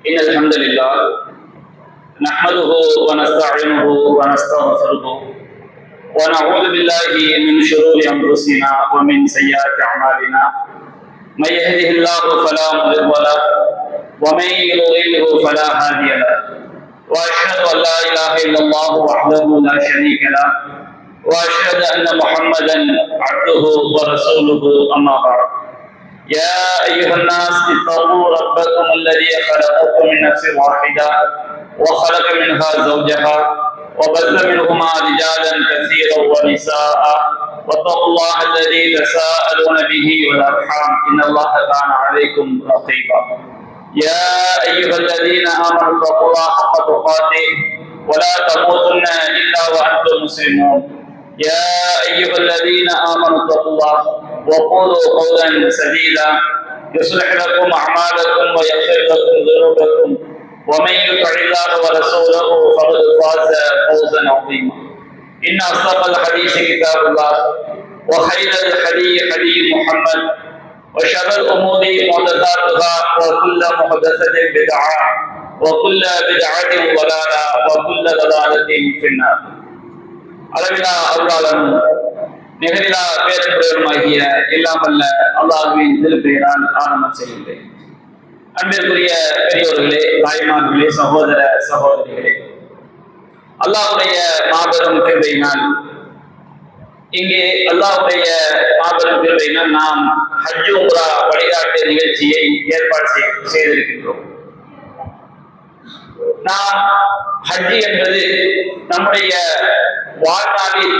إن الحمد لله نحمده ونستعينه ونستغفره ونعوذ بالله من شرور أنفسنا ومن سيئات أعمالنا. من يهده الله فلا مضل له ومن يضلله فلا هادي له. وأشهد أن لا إله إلا الله وحده لا شريك له وأشهد أن محمدا عبده ورسوله. أما بعد، يا أيها الناس اتقوا ربكم الذي خلقكم من نفس واحدة وخلق منها زوجها وبث منهما رجالا كثيرا ونساء واتقوا الله الذي تساءلون به والأرحام إن الله كان عليكم رقيبا. يا أيها الذين آمنوا اتقوا الله حق تقاته ولا تموتن إلا وأنتم مسلمون. يا أيها الذين آمنوا اتقوا الله وقولوا قولا سديدا يصلح لكم أعمالكم ويغفر لكم ذنوبكم ومن يطع الله ورسوله فقد فاز فوزا عظيما. إن أصدق الحديث كتاب الله وخير الهدي هدي محمد وشر الأمور محدثاتها وكل محدثة بدعة وكل بدعة ضلالة وكل ضلالة في النار. அளவிலா அருளாளனும் நிகரிலா பேரன்புடையவனுமாகிய எல்லாம் வல்ல அல்லாஹ்வின் திருப்பெயரால் ஆரம்பம் செய்கின்றேன். அன்பிற்குரிய பெரியோர்களே, தாய்மார்களே, சகோதர சகோதரிகளே, அல்லாஹ்வுடைய மாபெரும் கிருபையினால் இங்கே அல்லாஹ்வுடைய மாபெரும் கிருபையினால் நாம் ஹஜ் உம்ரா வழிகாட்டு நிகழ்ச்சியை ஏற்பாடு செய்திருக்கின்றோம். நாம் ஹஜ் என்பது நம்முடைய வாழ்நாளில்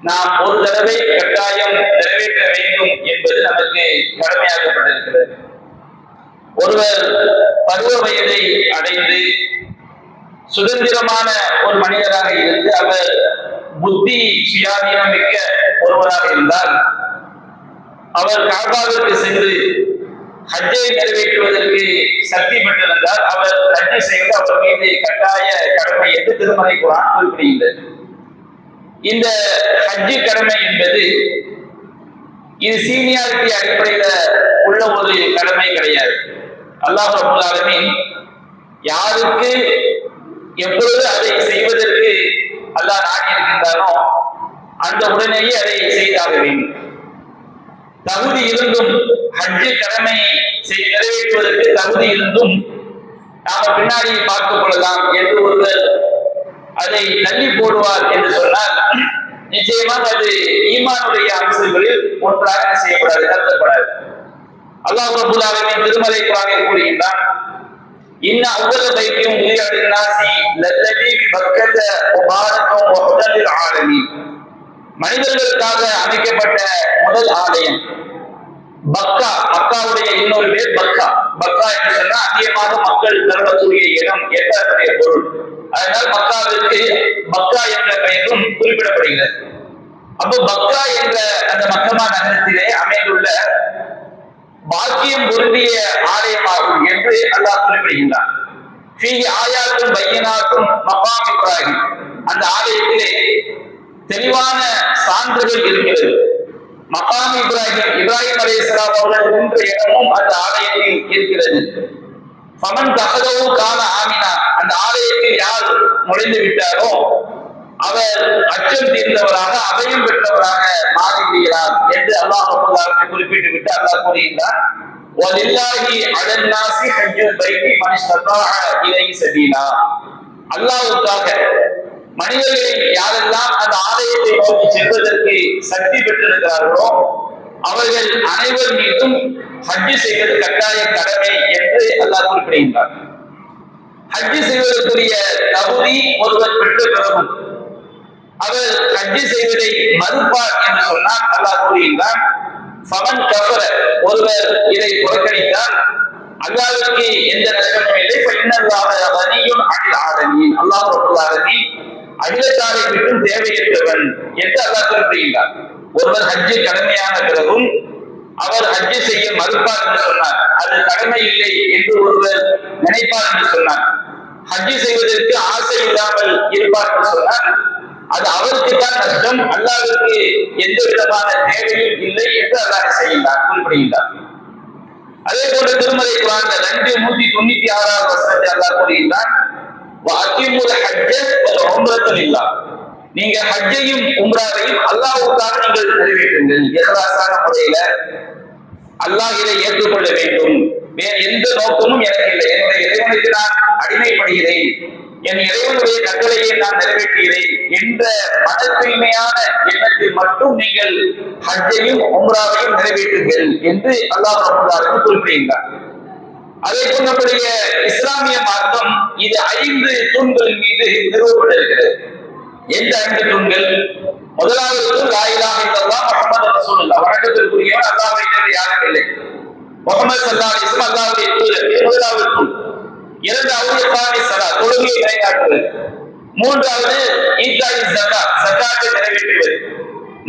நாம் ஒரு தடவை கட்டாயம் நிறைவேற்ற வேண்டும் என்பது நமக்கு கடமையாக்கப்பட்டிருக்கிறது. ஒருவர் பருவ வயதை அடைந்து சுதந்திரமான ஒரு மனிதராக இருந்து அவர் புத்தி சுயாதீனம் மிக்க ஒருவராக இருந்தால் அவர் காபாவிற்கு சென்று ஹஜ்ஜை நிறைவேற்றுவதற்கு சக்தி பெற்றிருந்தால் அவர் ஹஜ்ஜை செய்வது அவர் மீது கட்டாய கடமை என்று திருமறை குர்ஆன் குறிப்பிடுகின்றது. இந்த ஹஜ்ஜு கடமை என்பது இது சீனியாரிட்டி அடிப்படையில உள்ள ஒரு கடமை கிடையாது. அல்லாஹ் ரப்பல் ஆலமீன் யாருக்கு எப்பொழுது அதை செய்வதற்கு அல்லாஹ் நாடி இருக்கின்றானோ அந்த உடனேயே அதை செய்தாக வேண்டும். தகுதி இருந்தும் ஹஜ்ஜு கடமை நிறைவேற்றுவதற்கு தகுதி இருந்தும் நாம பின்னாடி பார்த்துக் கொள்ளலாம் என்று ஒருவர் அதை தள்ளி போடுவார் என்று சொன்னால் நிச்சயமாக அது ஈமானுடைய அம்சங்களில் ஒன்றாக செய்யப்படாது, கருதப்படாது. அல்லாஹ் ரப்பல் ஆலமீன் திருமறை குர்ஆனில் கூறுகின்றான், இன்ன அவ்வள பைத்தியும் உயிரின் நாசி லல்லதி பக்கத முபாரகம் வ ஹுதல் லில் ஆலமீன். மனிதர்களுக்காக அமைக்கப்பட்ட முதல் ஆலயம் பக்கா. மக்காவுடைய இன்னொரு பேர் பக்கா. பக்கா என்று சொன்னா அதிகமாக மக்கள் திரளக்கூடிய இடம் என்ற அதனுடைய பொருள். அதனால் மக்காவிற்கு பக்கா என்ற பெயரும் குறிப்பிடப்படுகிறது. அப்போ பக்கா என்ற அந்த மக்கமா நகரத்திலே அமைந்துள்ள பாக்கியம் பொருந்திய ஆலயமாகும் என்று அல்லாஹ் குறிப்பிடுகின்றான். ஃபீஹி ஆயாத்தும் பையினாத்தும் மகாம் இப்ராஹிம். அந்த ஆலயத்திலே தெளிவான சான்றுகள் இருக்கிறது. மகாம் இப்ராஹிம், இப்ராஹிம் அலைஹிஸ்ஸலாம் அவர்கள் நின்ற இடமும் அந்த ஆலயத்தில் இருக்கிறது. ஃபமன் தஹதஹு கான ஆமினா. அந்த ஆலயத்தில் யார் நுழைந்து விட்டாரோ அவர் அச்சம் தீர்ந்தவராக அபயம் பெற்றவராக மாறிவிடுகிறார் என்று அல்லாஹ் ரப்பல் ஆலமீன் குறிப்பிட்டு விட்டு அல்லாஹ் கூறுகின்றார், வலில்லாஹி அலன் நாஸி ஹஜ்ஜுல் பைத்தி மன் இஸ்ததாஅ இலைஹி சபீலா. அல்லாஹ்வுக்காக மனிதர்கள் யாரெல்லாம் அந்த ஆலயத்தை நோக்கி செல்வதற்கு சக்தி பெற்றிருக்கிறார்களோ அவர்கள் அனைவர் மீதும் ஹஜ்ஜு செய்வது கட்டாய கடமை என்று அல்லாஹ் குறிப்பிடுகின்றார். ஹஜ்ஜு செய்வதற்குரிய தகுதி ஒருவர் பெற்ற பிறகும் அவர் ஹஜ்ஜு செய்வதை மறுப்பார் என்று சொன்னால் அல்லாஹ் கூறுகின்றான், ஃபமன் கஃபர. ஒருவர் இதை புறக்கணித்தால் அல்லாஹ்வுக்கு எந்த நஷ்டமும் இல்லை. ஃபஇன்னல்லாஹ கனியுன் அனில் ஆலமீன். அல்லாஹ் ரப்பல் ஆலமீன் அகிலத்தாரை விட்டும் தேவையற்றவன் என்று அல்லாஹ் குறிப்பிடுகின்றார். ஒருவர் ஹஜ்ஜு கடமையான பிறகும் அவர் ஹஜ்ஜு செய்ய மறுப்பார் என்று சொன்னார், அது கடமை இல்லை என்று ஒருவர் நினைப்பார் என்று சொன்னார், ஹஜ்ஜு செய்வதற்கு ஆசை இல்லாமல் இருப்பார் என்று சொன்னார், அது அவருக்கு தான் நஷ்டம், அல்லாஹ்வுக்கு எந்த விதமான தேவையும் இல்லை என்று அல்லாஹ் செய்கின்றார், குறிப்பிடுகின்றார். அதே போல திருமலை குர்ஆன்ல 296வது வசனத்தை அல்லாஹ் கூறுகிறான், வஅகிமுல் ஹஜ்ஜ வல் உம்ரத லில்லாஹ். நீங்க ஹஜ்ஜையும் உம்ராவையும் அல்லாஹ்வுக்காக நீங்கள் நிறைவேற்றுங்கள். இஹ்லாஸான முறையில அல்லாஹ் இதை ஏற்றுக்கொள்ள வேண்டும். வேறு எந்த நோக்கமும் எனக்கு இல்லை. என்னுடைய இறைவனுக்கு நான் அடிமைப்படுகிறேன், என் இறைவனுடைய கட்டளையை நான் நிறைவேற்றுகிறேன் என்ற மன தூய்மையான எண்ணத்தில் மட்டும் நீங்கள் ஹஜ்ஜையும் உம்ராவையும் நிறைவேற்றுங்கள் என்று அல்லாஹ் ரப்பல் ஆலமீன் குறிப்பிடுகிறார். அதே போல் நம்முடைய இஸ்லாமிய மார்க்கம் இது 5 தூண்களின் மீது நிறுவப்பட்டிருக்கிறது. எந்த 5 தூண்கள்? முதலாவது தூண் லா இலாஹ இல்லல்லாஹ் முஹம்மது ரசூலுல்லாஹ், வணக்கத்திற்குரியவன் அல்லாஹ்வை தவிர யாரும் இல்லை, முஹம்மது ஸல்லல்லாஹு அலைஹி வஸல்லம் அல்லாஹ்வுடைய தூதர், முதலாவது தூண். இரண்டாவது இகாமத்துஸ் ஸலாத், தொழுகையை நிலைநாட்டுவது. மூன்றாவது ஈதாய் ஸகாத், ஸகாத்தை நிறைவேற்றுவது.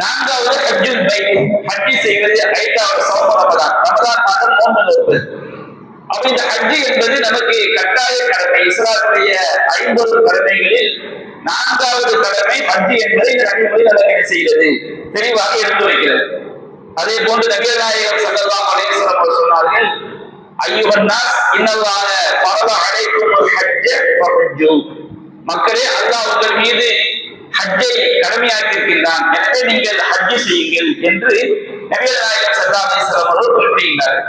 நான்காவது ஹஜ்ஜுல் பைத், ஹஜ் செய்வது. ஐந்தாவது ஸௌம் ரமதான், ரமதான் மாதம் நோன்பு நோற்பது. அப்ப இந்த ஹஜ் என்பது நமக்கு கட்டாய கடமை. இஸ்லாமுடைய 50 கடமைகளில் 4வது கடமை ஹஜ் என்பதை இந்த நபிமொழி நமக்கு செய்கிறது, தெளிவாக எடுத்து வைக்கிறது. அதே போன்று நபிகள் நாயகம் ஸல்லல்லாஹு அலைஹி வஸல்லம் அவர்கள் சொன்னார்கள், அய்யுஹன் நாஸ் இன்னல்லாஹ ஃபரத அலைக்குமுல் ஹஜ்ஜ ஃபஹஜ்ஜு. மக்களே, அல்லாஹ் உங்கள் மீது ஹஜ்ஜை கடமையாக்கி இருக்கின்றான், எனவே நீங்கள் ஹஜ் செய்யுங்கள் என்று நபிகள் நாயகம் ஸல்லல்லாஹு அலைஹி வஸல்லம் அவர்கள் குறிப்பிடுகிறார்கள்.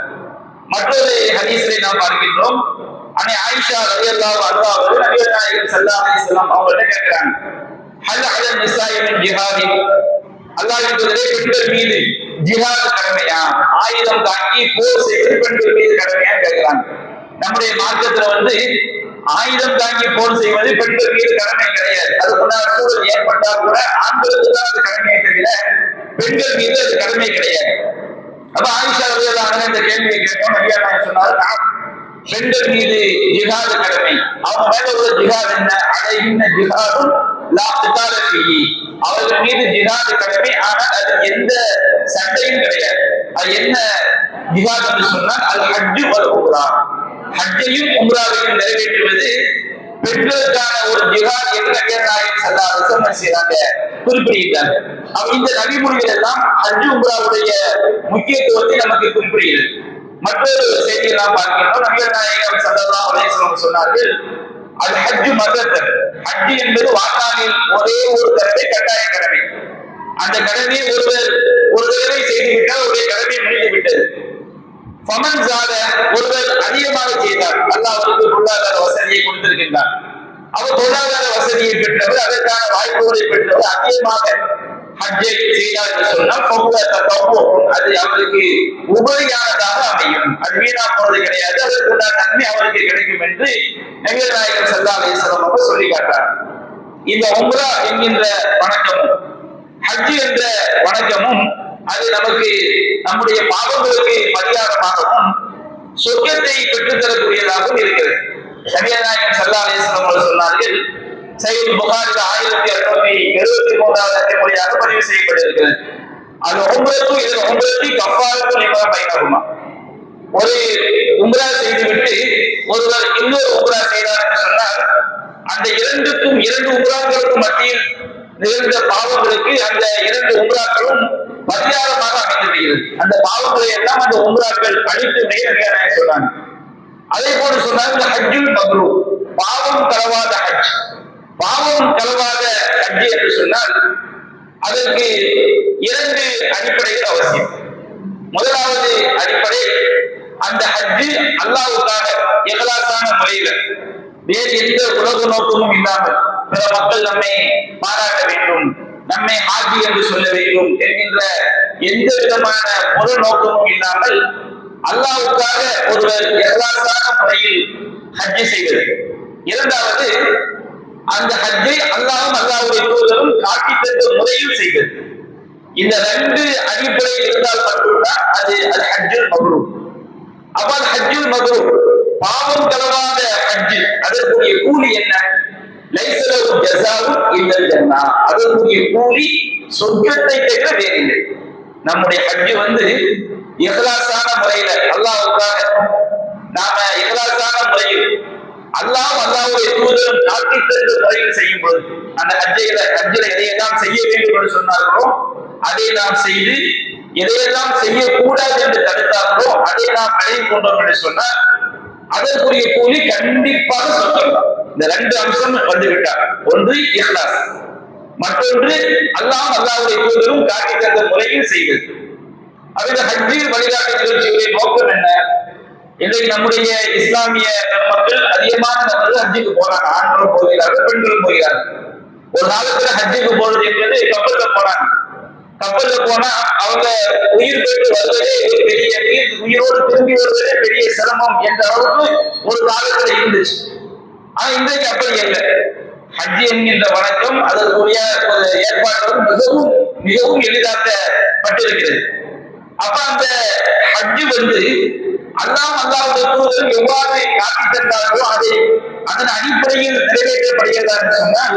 மற்றொரு ஹதீஸிலே நாம் பார்க்கின்றோம், அன்னை ஆயிஷா ரலியல்லாஹு அன்ஹா அவர்கள் நபிகள் நாயகம் ஸல்லல்லாஹு அலைஹி வஸல்லம் அவங்கள்ட்ட கேட்கிறாங்க, ஹல் அலல் நிசாஇ மின் ஜிஹாதி, அல்லாஹ்வின் தூதரே, பெண்கள் மீது ஜிஹாத் கடமையா, ஆயுதம் தாங்கி போர் செய்வது பெண்கள் மீது கடமையா கேட்கிறாங்க. நம்முடைய மார்க்கத்துல ஆயுதம் தாங்கி போர் செய்வது பெண்கள் மீது கடமை கிடையாது. அதுக்குண்டான சூழல் ஏற்பட்டா கூட ஆண்களுக்கு தான் அது கடமையை தவிர பெண்கள் மீது அது கடமை கிடையாது. அப்ப ஆயிஷா ரலியல்லாஹு அன்ஹா இந்த கேள்வியை கேட்டோம், நபிகள் நாயகம் சொன்னார், பெண்கள் மீது ஜிஹாத் கடமை. அவங்க மேல உள்ள ஜிஹாத் என்ன? அலைஹின்ன ஜிஹாதுன் லா கிதால ஃபீஹி, அவர்கள் மீது ஜிஹாத் கடமை, ஆனால் அது எந்த சண்டையும் கிடையாது. அது என்ன ஜிஹாத் என்று சொன்னால் அல் ஹஜ் வல் உம்ரா, ஹஜ்ஜையும் உம்ராவையும் நிறைவேற்றுவது பெண்களுக்கான ஒரு ஜிஹாத் என்று நபிகள் நாயகம் ஸல்லல்லாஹு அலைஹி வஸல்லம் செய்றாங்க, குறிப்பிடுகிறாங்க. அப்ப இந்த நபிமொழிகள் எல்லாம் ஹஜ் உம்ராவுடைய முக்கியத்துவத்தை நமக்கு குறிப்பிடுகிறது. மற்றொரு செய்தியை நாம் பார்க்கின்றோம், நபிகள் நாயகம் ஸல்லல்லாஹு அலைஹி வஸல்லம் சொன்னார்கள், அல் ஹஜ் மர்ரத்தன், ஹஜ் என்பது வாழ்நாளில் ஒரே ஒரு தடவை கட்டாய கடமை. அந்த கடமையை ஒருவர் ஒரு தடவை செய்துவிட்டால் அவருடைய கடமை முடிந்து விட்டது. ஃபமன் ஜாத, ஒருவர் அதிகமாக செய்தார், அல்லாஹ் அவருக்கு பொருளாதார வசதியை கொடுத்திருக்கின்றார், அவர் பொருளாதார வசதியை பெற்றவர், அதற்கான வாய்ப்புகளை பெற்றவர், அதிகமாக ஹஜ்ஜை செய்தார் என்று சொன்னால் அது அவருக்கு உபரியானதாக அமையும், அது வீணா போறது கிடையாது, அதற்குண்டான நன்மை அவருக்கு கிடைக்கும் என்று நபிகள் நாயகம் ஸல்லல்லாஹு அலைஹி வஸல்லம் அவர்கள் சொல்லி காட்டார். இந்த உம்ரா என்கின்ற வணக்கமும் ஹஜ் என்ற வணக்கமும் அது நமக்கு நம்முடைய பாவங்களுக்கு பரிகாரமாகவும் சொர்க்கத்தை பெற்றுத்தரக்கூடியதாகவும் இருக்கிறது. நபிகள் நாயகம் ஸல்லல்லாஹு அலைஹி வஸல்லம் அவர்கள் சொன்னார்கள், சஹீஹ் புகாரில 1673வது முறையாக பதிவு செய்யப்பட்டிருக்கிறது, அது உம்ரத்து இது உம்ரத்தி கஃபாரத்து லிமா பைனஹுமா, ஒரு உம்ரா செய்துவிட்டு ஒருவர் இன்னொரு உம்ரா செய்தார் என்று சொன்னால் அந்த இரண்டு உம்ராக்களுக்கும் மத்தியில் நிகழ்ந்த பாவங்களுக்கு அந்த 2 உம்ராக்களும் பரிகாரமாக அமைந்து விடுகிறது. அந்த பாவங்களை எல்லாம் அந்த உம்ராக்கள் அழித்து விடுகின்றன சொன்னாங்க. அதே போல சொன்னாங்க ஹஜ்ஜுல் மப்ரூர், பாவம் கலவாத ஹஜ். பாவம் கலவாத ஹஜ் என்று சொன்னால் அதற்கு 2 அடிப்படைகள் அவசியம். முதலாவது அடிப்படை, அந்த ஹஜ் அல்லாஹ்வுக்காக இஹ்லாஸான முறையில் வேறு எந்த உலக நோக்கமும் இல்லாமல் பிற மக்கள் நம்மை பாராட்ட வேண்டும், நம்மை ஹாஜி என்று சொல்ல வேண்டும் என்கின்ற எந்த விதமான பொருள் நோக்கமும் இல்லாமல் அல்லாஹ்வுக்காக ஒருவர் இஹ்லாஸான முறையில் ஹஜ் செய்வது. இரண்டாவது, அந்த ஹஜ்ஜை அல்லாஹ்வும் அல்லாஹ்வுடைய தூதரும் காட்டி தந்த முறையில் செய்வது. இந்த 2 அடிப்படை இருந்தால் மட்டும்தான் அது அல் ஹஜ்ஜுல் மப்ரூர். அப்ப அல் ஹஜ்ஜுல் மப்ரூர், பாவம் கலவாத ஹஜ், அதற்குரிய கூலி என்ன? லைஸ லஹு ஜஸாஉ இல்லல் ஜன்னah, அதற்குரிய கூலி சொர்க்கத்தை தவிர வேறில்லை. நம்முடைய ஹஜ் இஹ்லாஸான முறையில அல்லாஹ்வுக்காக நாம இஹ்லாஸான முறையில் அல்லாஹ் அல்லாஹ்வுடைய தூதரும் காட்டி தந்த முறையில் செய்யும் பொழுது அந்த ஹஜ்ஜில எதையெல்லாம் செய்ய வேண்டும் என்று சொன்னார்களோ அதை நாம் செய்து எதையெல்லாம் செய்யக்கூடாது என்று தடுத்தார்களோ அதை நாம் விலகி கொண்டோம் என்று சொன்னால் அதற்குரிய கூலி கண்டிப்பாக சொல்லலாம். இந்த ரெண்டு அம்சம் வந்துவிட்டார். ஒன்று இஹ்லாஸ், மற்றொன்று அல்லாஹ்வுடைய தூதரும் காட்டி தந்த முறையில் செய்வது. அந்த ஹஜ்ஜி வழிகாட்டு நிகழ்ச்சிகளின் நோக்கம் என்ன? இன்றைக்கு நம்முடைய இஸ்லாமிய மக்கள் அதிகமான நபர்கள் ஹஜ்ஜுக்கு போறாங்க. ஆண்களும் போகிறார்கள், பெண்களும் போகிறார்கள். ஒரு காலத்துல ஹஜ்ஜுக்கு போறது என்பது கப்பல்ல போனாங்க. கப்பல்ல போனா அவங்க உயிர் பெற்று வருவதே ஒரு பெரிய உயிரோடு திரும்பி வருவதே பெரிய சிரமம் என்ற அளவுக்கு ஒரு காலத்துல இருந்துச்சு. ஆனா இன்றைக்கு அப்படி இல்லை. ஹஜ் என்கின்ற வணக்கம் அதற்குரிய ஏற்பாடுகள் மிகவும் மிகவும் எளிதாக்கப்பட்டிருக்கிறது. அப்ப அந்த ஹஜ் அல்லாஹ்வுடைய தூதர் எவ்வாறு காட்டி தந்தார்களோ அதன் அடிப்படையில் நிறைவேற்றப்படுகிறதா என்று சொன்னால்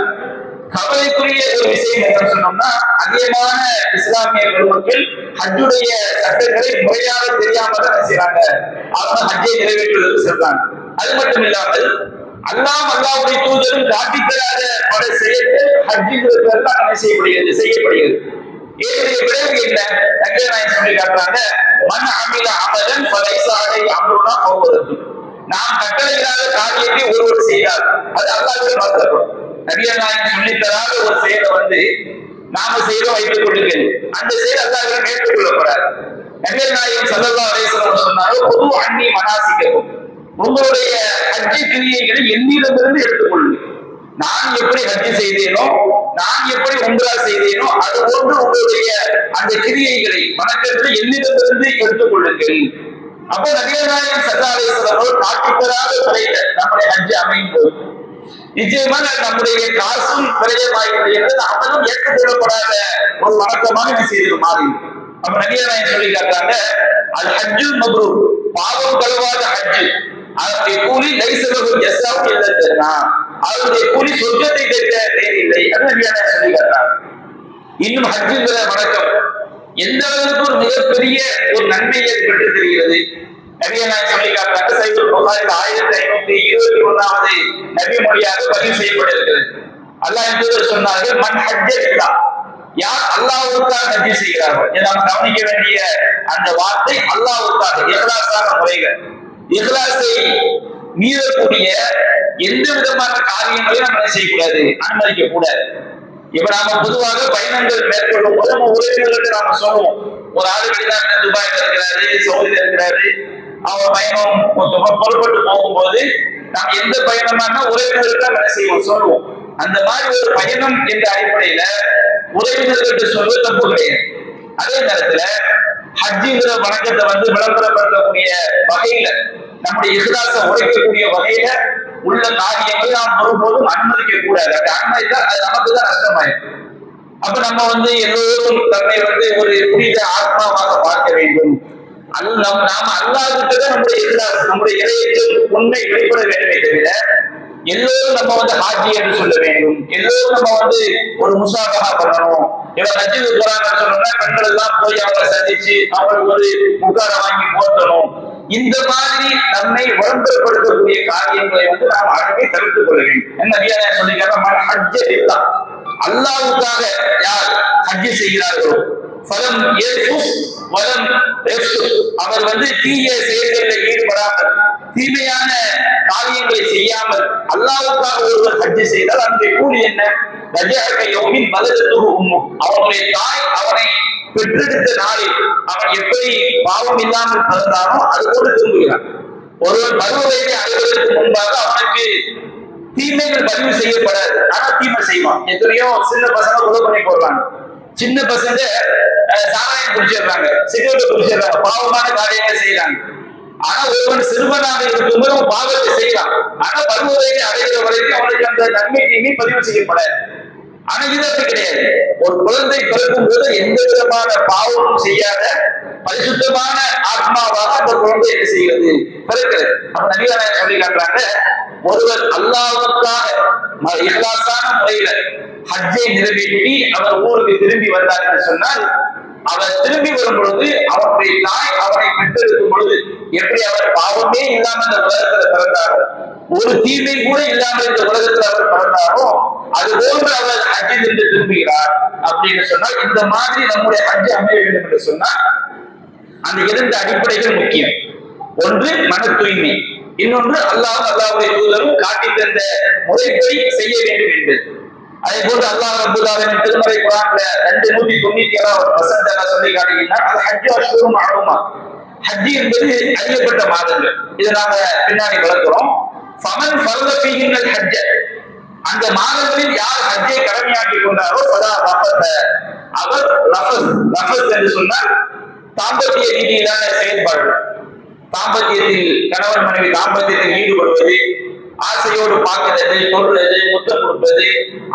கவலைக்குரிய ஒரு விஷயம் என்ன சொன்னோம்னா, அதிகமான இஸ்லாமிய பெருமக்கள் ஹஜ்ஜுடைய சட்டங்களை முறையாக தெரியாம தான் செய்யறாங்க. அவங்க ஹஜ்ஜை நிறைவேற்றுவதற்கு சொல்றாங்க. அது மட்டும் இல்லாமல் அல்லாஹ்வுடைய தூதரும் காட்டி தராத பல செயல்கள் ஹஜ்ஜுங்கிறது செய்யப்படுகிறது. இதனுடைய விளைவு என்ன? நபிகள் சொல்லி காட்டுறாங்க, மன் அமில அமலன் ஃபலைஸ அலைஹி அம்ருனா ஃபஹுவ. நாம் கட்டளையிடாத காரியத்தை ஒருவர் செய்தார், அது அல்லாஹ்விடம் மாற்றப்படும். நபிகள் சொல்லி தராத ஒரு செயலை நாம செய்யறோம் வைத்துக் கொள்ளுங்கள், அந்த செயல் அல்லாஹ்விடம் ஏற்றுக்கொள்ளப்படாது. நபிகள் நாயகம் ஸல்லல்லாஹு அலைஹி வஸல்லம் சொன்னார்கள், பொது அன்னி மனாசிக்கும், உங்களுடைய ஹஜ் கிரியைகளை என்னிடமிருந்து எடுத்துக்கொள்ளுங்கள். நான் எப்படி ஹஜ் செய்தேனோ, நான் எப்படி உம்ரா செய்தேனோ அது போன்று உங்களுடைய அந்த கிரியைகளை வணக்கத்தை என்னிடமிருந்து எடுத்துக்கொள்ளுங்கள். அப்ப நபிகள் நாயகம் ஸல்லல்லாஹு அலைஹி வஸல்லம் காட்டித்தராத முறையில நம்முடைய ஹஜ் அமையும் போது நிச்சயமாக நம்முடைய காசும் விரயமாகிறது, அவனும் ஏற்றுக்கொள்ளப்படாத ஒரு வணக்கமாக செய்தது மாறி. அப்ப நபிகள் நாயகம் சொல்லி காட்டாங்க, அல் ஹஜ்ஜுல் மப்ரூர், பாவம் கழுவாத ஹஜ், அதனுடைய கூலி லைஸலஹு ஜஸாஉ இல்லல் ஜன்னah, அதனுடைய கூலி சொர்க்கத்தை தவிர வேறில்லை. அது நபிகள் நாயகம் சொல்லி காட்டாங்க. இன்னும் ஹஜ்ஜுங்கிற வணக்கம் எந்த அளவுக்கு ஒரு மிகப்பெரிய ஒரு நன்மையை பெற்று தெரிகிறது. நபிகள் நாயகம் சொல்லி காட்டுறாங்க, சஹீஹுல் புகாரில் 1521வது நபி மொழியாக பதிவு செய்யப்பட்டிருக்கிறது. அல்லாஹ்வின் தூதர் சொன்னார்கள், மன் ஹஜ்ஜ லில்லாஹ், யார் அல்லாஹ்வுக்காக ஹஜ் செய்கிறார்கள். நாம் கவனிக்க வேண்டிய அந்த வார்த்தை அல்லாஹ்வுக்காக, இஹ்லாஸான முறைகள். இஹ்லாஸை மீறக்கூடிய எந்த விதமான காரியங்களையும் நம்ம செய்யக்கூடாது, அனுமதிக்க கூடாது. இப்ப நாம பொதுவாக பயணங்கள் மேற்கொள்ளும் போது நம்ம உறவினர்களுக்கு நாம சொல்லுவோம், ஒரு ஆளு வெளிநாட்டுல துபாயில இருக்கிறாரு, சவுதியில இருக்கிறாரு, அவங்க பயணம் புறப்பட்டு போகும்போது நாம் எந்த பயணமான உறவினர்களுக்கு நம்ம செய்வோம், சொல்லுவோம். அந்த மாதிரி ஒரு பயணம் என்ற அடிப்படையில உறவினர்களுக்கு சொல்வது தப்பு கிடையாது. அதே நேரத்துல ஹஜ்ஜிங்கிற வணக்கத்தை விளம்பரப்படுத்தக்கூடிய வகையில, நம்முடைய இஹ்லாஸை உடைக்கக்கூடிய வகையில உள்ள காரியங்களை நாம் ஒருபோதும் அனுமதிக்க கூடாது. அப்படி அனுமதித்தால் அது நமக்கு தான் நஷ்டமாயிருக்கும். அப்ப நம்ம எல்லோரும் தன்னை ஒரு புனித ஆத்மாவாக பார்க்க வேண்டும். நாம அல்லாஹ்கிட்ட தான் நம்முடைய இஹ்லாஸ், நம்முடைய இறையச்சம் உண்மை வெளிப்பட வேண்டுமே தவிர எல்லோரும் நம்ம ஹாஜி என்று சொல்ல வேண்டும், எல்லோரும் நம்ம ஒரு முசாபஹா பண்ணணும். இவன் ஹஜ்ஜுக்கு போறாங்கன்னு சொன்னோம்னா பெண்கள் எல்லாம் போய் அவங்களை சந்திச்சு அவங்களுக்கு ஒரு முகார வாங்கி போற்றணும். இந்த மாதிரி நம்மை விளம்பரப்படுத்தக்கூடிய காரியங்களை நாம் அழகை தவிர்த்துக் கொள்ள வேண்டும். என்ன சொல்லிக்கிறாங்க, ஹஜ்ஜ லில்லாஹ், அல்லாஹ்வுக்காக யார் ஹஜ் செய்கிறார்களோ ஃபலம் யர்ஃபுஸ் வலம் யஃப்சுக், அவர் தீய செயல்களில் ஈடுபடாமல், தீமையான காரியங்களை செய்யாமல் அல்லாஹ்வுக்காக ஒருவர் ஹஜ் செய்தால் அதனுடைய கூலி என்ன? ரஜஅக யௌமின் வலதத்துஹு உம்மு, அவனுடைய தாய் அவனை பெற்றெடுத்த நாளில் அவன் எப்படி பாவம் இல்லாமல் பிறந்தானோ அது போல திரும்புகிறான். ஒருவன் பருவ வயதை அடைவதற்கு முன்பாக அவனுக்கு தீமைகள் பதிவு செய்யப்படாது, ஆனா தீமை செய்வான். எத்தனையோ சின்ன பசங்க கொலை பண்ணி போடுறாங்க, சின்ன பசங்க சாராயம் குடிச்சிடுறாங்க, சிகரெட் குடிச்சிடுறாங்க, பாவமான காரியங்களை செய்யறாங்க. ஆனா ஒருவன் சிறுவனாக இருக்கும்போது அவன் பாவத்தை செய்யலாம், ஆனா பருவ வயதை அடைகிற வரைக்கும் அவனுக்கு அந்த நன்மை தீமை பதிவு செய்யப்படாது. ஆனா இது அப்படி கிடையாது. ஒரு குழந்தை பிறக்கும் போது எந்த விதமான பாவமும் செய்யாத பரிசுத்தமான ஆத்மாவாக அந்த குழந்தை என்ன செய்கிறது, பிறக்கிறது. அப்ப நபிகள் நாயகம் சொல்லி காட்டுறாங்க, ஒருவர் அல்லாஹ்வுக்காக இஹ்லாஸான முறையில ஹஜ்ஜை நிறைவேற்றி அவர் ஊருக்கு திரும்பி வந்தார் என்று சொன்னால் அவர் திரும்பி வரும் பொழுது அவருடைய தாய் அவரை பெற்றெடுக்கும் பொழுது எப்படி அவர் பாவமே இல்லாம இந்த உலகத்துல பிறந்தாரோ, ஒரு தீமை கூட இல்லாமல் இந்த உலகத்துல அவர் பிறந்தாரோ, அது போன்று அவர் ஹஜ்ஜில் இருந்து திரும்புகிறார் அப்படின்னு சொன்னால், இந்த மாதிரி நம்முடைய ஹஜ் அமைய வேண்டும் என்று சொன்னால் அந்த இரண்டு அடிப்படைகள் முக்கியம். ஒன்று மன தூய்மை, இன்னொன்று அல்லாஹ்வுடைய தூதரும் காட்டி தந்த முறைப்படி செய்ய வேண்டும் என்பது. அதே போன்று அல்லாஹ் ரப்பல் ஆலமீன் திருமறை குர்ஆன்ல 297வது வசனத்துல சொல்லி காட்டுகிறார், அல் ஹஜ்ஜு அஷ்ஹுரும் மஅலூமாத். ஹஜ் என்பது அறியப்பட்ட மாதங்கள். இதை நாம பின்னாடி விளக்குறோம். ஃபமன் ஃபர்த ஃபீஹின்னல் ஹஜ்ஜ, அந்த மாதங்களில் யார் ஹஜ்ஜை கடமையாக்கி கொண்டாரோ ஃபலா ரஃபஸ, அவர் ரஃபஸ் என்று சொன்னால் தாம்பத்திய ரீதியிலான செயல்பாடு. தாம்பத்தியத்தில் கணவன் மனைவி தாம்பத்தியத்தில் ஈடுபடுவது, ஆசையோடு பார்க்கிறது, தொடுறது, முத்தம் கொடுப்பது,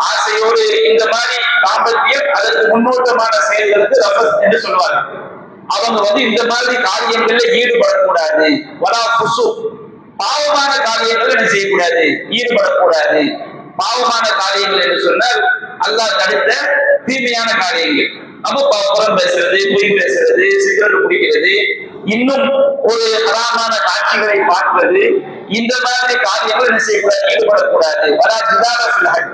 ஆசையோடு இந்த மாதிரி தாம்பத்தியம் அதற்கு முன்னோட்டமான செயல்களுக்கு ரஃபஸ் என்று சொல்வாங்க. அவங்க இந்த மாதிரி காரியங்கள்ல ஈடுபடக்கூடாது. வலா ஃபுசு, பாவமான காரியங்கள் என்ன செய்யக்கூடாது, ஈடுபடக்கூடாது. பாவமான காரியங்கள் என்று சொன்னால் அல்லாஹ் தடுத்த தீமையான காரியங்கள். நம்ம புறம் பேசுறது, பொய் பேசுறது, சிகரெட் குடிக்கிறது, இன்னும் ஒரு ஹராமான காட்சிகளை பார்ப்பது, இந்த மாதிரி காரியங்கள் என்ன செய்யக்கூடாது, ஈடுபடக்கூடாது. வலா ஜிதால ஃபில் ஹஜ்,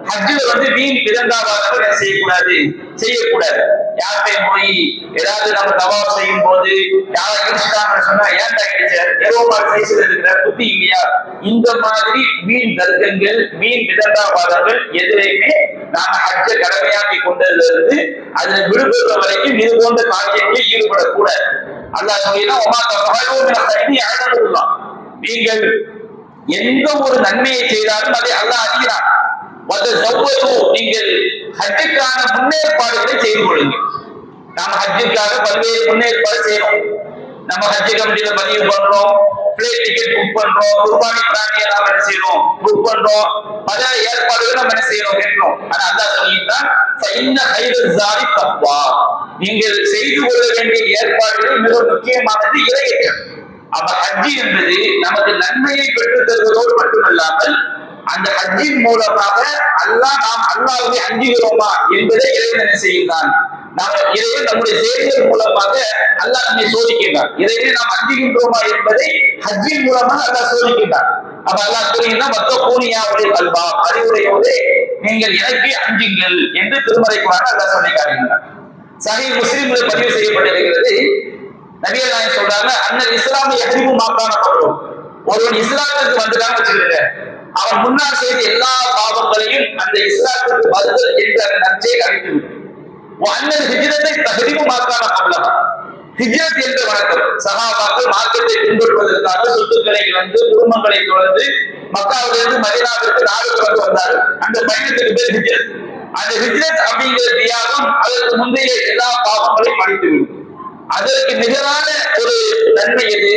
ஹஜ்ஜில் வீண் விதண்டாவாதங்கள் என்ன செய்யக்கூடாது, செய்யக்கூடாது. யார்கிட்டையும் போய் ஏதாவது நம்ம தவாப் செய்யும் போது யாரை இடிச்சுட்டாங்கன்னு சொன்னா, ஏன்டா இடிச்சார், எரோபால் சைஸ்ல இருக்கிற புத்தி இல்லையா, இந்த மாதிரி வீண் தர்க்கங்கள், வீண் விதண்டாவாதங்கள் எதிரையுமே நாம ஹஜ்ஜை கடமையாக்கி கொண்டதுல இருந்து அதுல விடுபடுற வரைக்கும் இது போன்ற காரியங்களில் ஈடுபடக்கூடாது. அல்லாஹ் சொல்லினா, நீங்கள் எந்த ஒரு நன்மையை செய்தாலும் அதை அல்லாஹ் அறிகிறான். நீங்கள் ஹஜ்ஜுக்கான முன்னேற்பாடுகளை செய்து கொள்ளுங்கள். நாம ஹஜ்ஜுக்காக பல்வேறு முன்னேற்பாடு செய்யறோம். நம்ம ஹஜ் கமிட்டியில பதிவு பண்றோம், பிளேன் டிக்கெட் புக் பண்றோம், குர்பானி பிராணி எல்லாம் என்ன செய்யறோம், புக் பண்றோம், பல ஏற்பாடுகள் நம்ம என்ன செய்யறோம், கேட்கிறோம். ஆனா அல்லாஹ் சொல்லியிருந்தான், நீங்கள் செய்து கொள்ள வேண்டிய ஏற்பாடுகளில் மிக முக்கியமானது இறையச்சம். அப்ப ஹஜ் என்பது நமக்கு நன்மையை பெற்றுத் தருவதோடு மட்டுமல்லாமல் அந்த ஹஜ்ஜின் மூலமாக நாம் அல்லாஹ்வை அஞ்சுகிறோமா என்பதை இறைவன் என்ன செய்கிறான், இறைவன் நம்முடைய செயல்கள் மூலமாக அல்லாஹ் நம்மை சோதிக்கின்றான். இறைவனை நாம் அஞ்சுகின்றோமா என்பதை ஹஜ்ஜின் மூலமாக அல்லாஹ் சோதிக்கின்றான். அப்ப அல்லாஹ் சொல்லியிருந்தா மத்த பூனியாவுடைய கல்வா, அறிவுரையோடு நீங்கள் எனக்கு அஞ்சுங்கள் என்று திருமறை குர்ஆன்ல அல்லாஹ் சொல்லி காட்டுகின்றான். சஹீஹ் முஸ்லிம்ல பதிவு செய்யப்பட்டிருக்கிறது. நபிகள் நாயகம் சொல்றாங்க, அண்ணல் இஸ்லாமிய அறிவு மாக்கானப்படும். ஒருவன் இஸ்லாமுக்கு வந்துட்டான்னு வச்சுக்கிட்டு அவன் முன்னால் செய்த எல்லா பாவங்களையும் அந்த இஸ்லாத்துக்கு பதில் என்ற நற்செய்தி அளித்துவிடும். அண்ணல் ஹிஜ்ரத்தை தஹரீமுமாக்கான கப்லஹா, ஹிஜ்ரத் என்ற வணக்கம். சஹாபாக்கள் மார்க்கத்தை பின்பற்றுவதற்காக சொத்துக்களை இழந்து குடும்பங்களை தொடர்ந்து மக்காவிலிருந்து மதீனாவிற்கு நாடு தொடர்ந்து வந்தார்கள். அந்த பயணத்துக்கு பேர் ஹிஜ்ரத். அந்த ஹிஜ்ரத் அப்படிங்கிற தியாகம் அதற்கு முந்தைய எல்லா பாவங்களையும் அழித்துவிடும். அதற்கு நிகரான ஒரு நன்மை எது,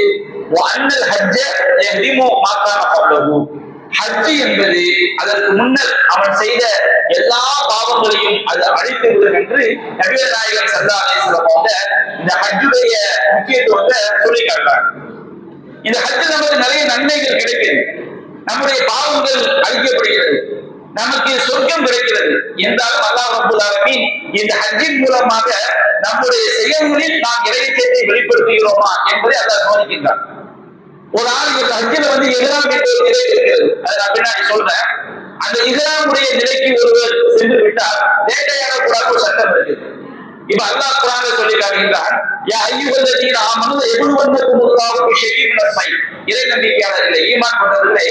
அண்ணல் ஹஜ்ஜ யஹ்திமுமாக்கான கப்லஹு, ஹஜ் என்பது அதற்கு முன்னர் அவன் செய்த எல்லா பாவங்களையும் அது அழித்து விடும் என்று நபிகள் நாயகம் ஸல்லல்லாஹு அலைஹி வஸல்லம் இந்த ஹஜ்ஜுடைய முக்கியத்துவத்தை சொல்லி காட்டுறாங்க. இந்த ஹஜ் நமக்கு நிறைய நன்மைகள் கிடைக்கிறது, நம்முடைய பாவங்கள் அழிக்கப்படுகிறது, நமக்கு சொர்க்கம் கிடைக்கிறது. என்றாலும் அல்லாஹ் ரப்பல் ஆலமீன் இந்த ஹஜ்ஜின் மூலமாக நம்முடைய செயல்களில் நாம் இறையச்சத்தை வெளிப்படுத்துகிறோமா என்பதை அல்லாஹ் சோதிக்கின்றான். ஒரு ஆள் இந்த ஹஜ்ஜில இஹ்ராம் என்ற ஒரு நிலை இருக்கிறது, அதை நான் பின்னாடி சொல்றேன். அந்த இஹ்ராமுடைய நிலைக்கு ஒருவர் சென்று விட்டால் வேட்டையாடக்கூடாத ஒரு சட்டம் இருக்குது. இப்ப அல்லாஹ் குர்ஆன்ல சொல்லி காட்டுகின்றான், யா அய்யுஹல்லதீன ஆமனு யபுலுவன்னகுமுல்லாஹு பிஷைஇன் மினஸ் ஸைத், இறை நம்பிக்கையாளர்களே, ஈமான் கொண்டவர்களே,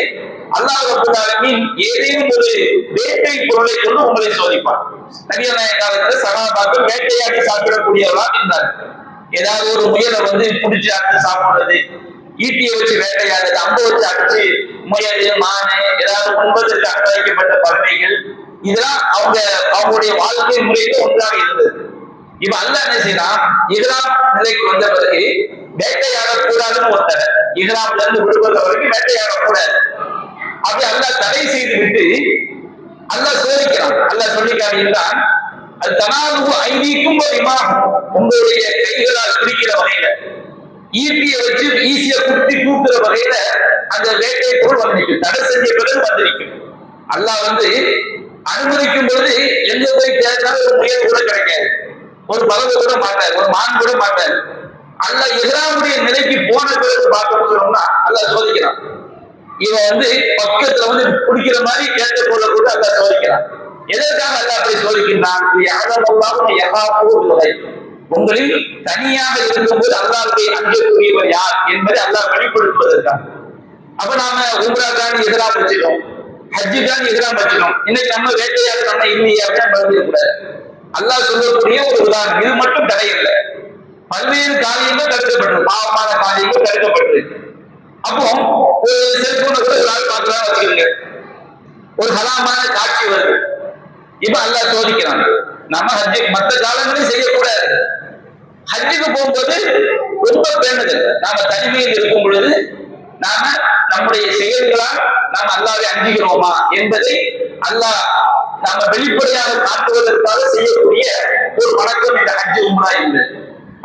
அல்லாஹ் ரப்பல் ஆலமீன் ஏதேனும் ஒரு வேட்டை பொருளை கொண்டு உங்களை சோதிப்பான். நபிகள் நாயகம் காலத்துல சஹாபாக்கள் வேட்டையாடி சாப்பிடக்கூடியவர்களாக இருந்தார்கள். ஏதாவது ஒரு முயலை பிடிச்சி அடிச்சு சாப்பிடுறது, ஈட்டியை வச்சு வேட்டையாடுறது, அம்பை வச்சு அடிச்சு முயல், மானை, ஏதாவது உண்பதற்கு அனுமதிக்கப்பட்ட பறவைகள், இதெல்லாம் அவங்களுடைய வாழ்க்கை முறையில ஒன்றாக இருந்தது. இப்ப அல்லாஹ் என்ன செய்யலாம், இஹ்ராம் நிலைக்கு வந்த பிறகு வேட்டையாடக்கூடாதுன்னு ஒருத்தர், இஹ்ராம்ல இருந்து விடுபடுற வரைக்கும் வேட்டையாடக்கூடாது அப்படி அல்லாஹ் தடை செய்து விட்டு அல்லாஹ் சோதிக்கிறான். அல்லாஹ் சொல்லி காட்டுகின்றான், அது தனாலுகு ஐதீக்கும் இமாகும், உங்களுடைய கைகளால் பிடிக்கிற வகையில, ஈட்டியை வச்சு ஈஸியா குத்தி தூக்குற வகையில அந்த வேட்டை பொருள் நிற்கும், தடை செஞ்ச பிறகு நிற்கும். அல்லாஹ் அனுமதிக்கும் பொழுது எங்க போய் தேடினாலும் ஒரு முயல் கூட கிடைக்காது. ஒரு பறவை கூட மாட்டாரு, ஒரு மான் கூட மாட்டாரு. அல்லாஹ் இஹ்ராமுடைய நிலைக்கு போன பிறகு பார்க்கணும்னு சொன்னோம்னா அல்லாஹ் சோதிக்கிறான். இவன் பக்கத்துல குடிக்கிற மாதிரி கேட்ட போல கூட அல்லாஹ் சோதிக்கிறான். எதற்காக அல்லாஹ் அப்படி சோதிக்கின்றான்? உங்களில் தனியாக இருக்கும்போது அல்லாஹ்வை அஞ்சக்கூடியவர் யார் என்பதை அல்லாஹ் வெளிப்படுத்துவதற்காக. அப்ப நாம உம்ராக்கான இஹ்ராம் வச்சுக்கோம், ஹஜ்ஜுக்கான இஹ்ராம் வச்சுக்கோம். இன்னைக்கு நம்ம வேட்டையாக நம்ம இல்லையா கூடாது. அல்லாஹ் சொல்லக்கூடிய ஒரு உதாரணம், இது மட்டும் தடை இல்லை. பல்வேறு காரியங்கள் தடுக்கப்பட்டது, பாவமான காரியங்கள் தடுக்கப்பட்டது. அப்போ ஒரு செல்போனை கூட ஒரு ஆள் பார்க்கலாம் வச்சுக்கோங்க, ஒரு ஹலாமான காட்சி வருது. இப்ப அல்லாஹ் சோதிக்கிறான். நம்ம ஹஜ்ஜு மற்ற காலங்களையும் செய்யக்கூடாது. ஹஜ்ஜுக்கு போகும்போது ரொம்ப பேணுதல். நாம தனிமையில் இருக்கும் பொழுது நாம நம்முடைய செயல்களால் நாம் அல்லாஹ்வை அஞ்சுகிறோமா என்பதை அல்லாஹ் நாம வெளிப்படையாக காட்டுவதற்காக செய்யக்கூடிய ஒரு வணக்கம் இந்த ஹஜ்ஜு உம்ரா என்பது.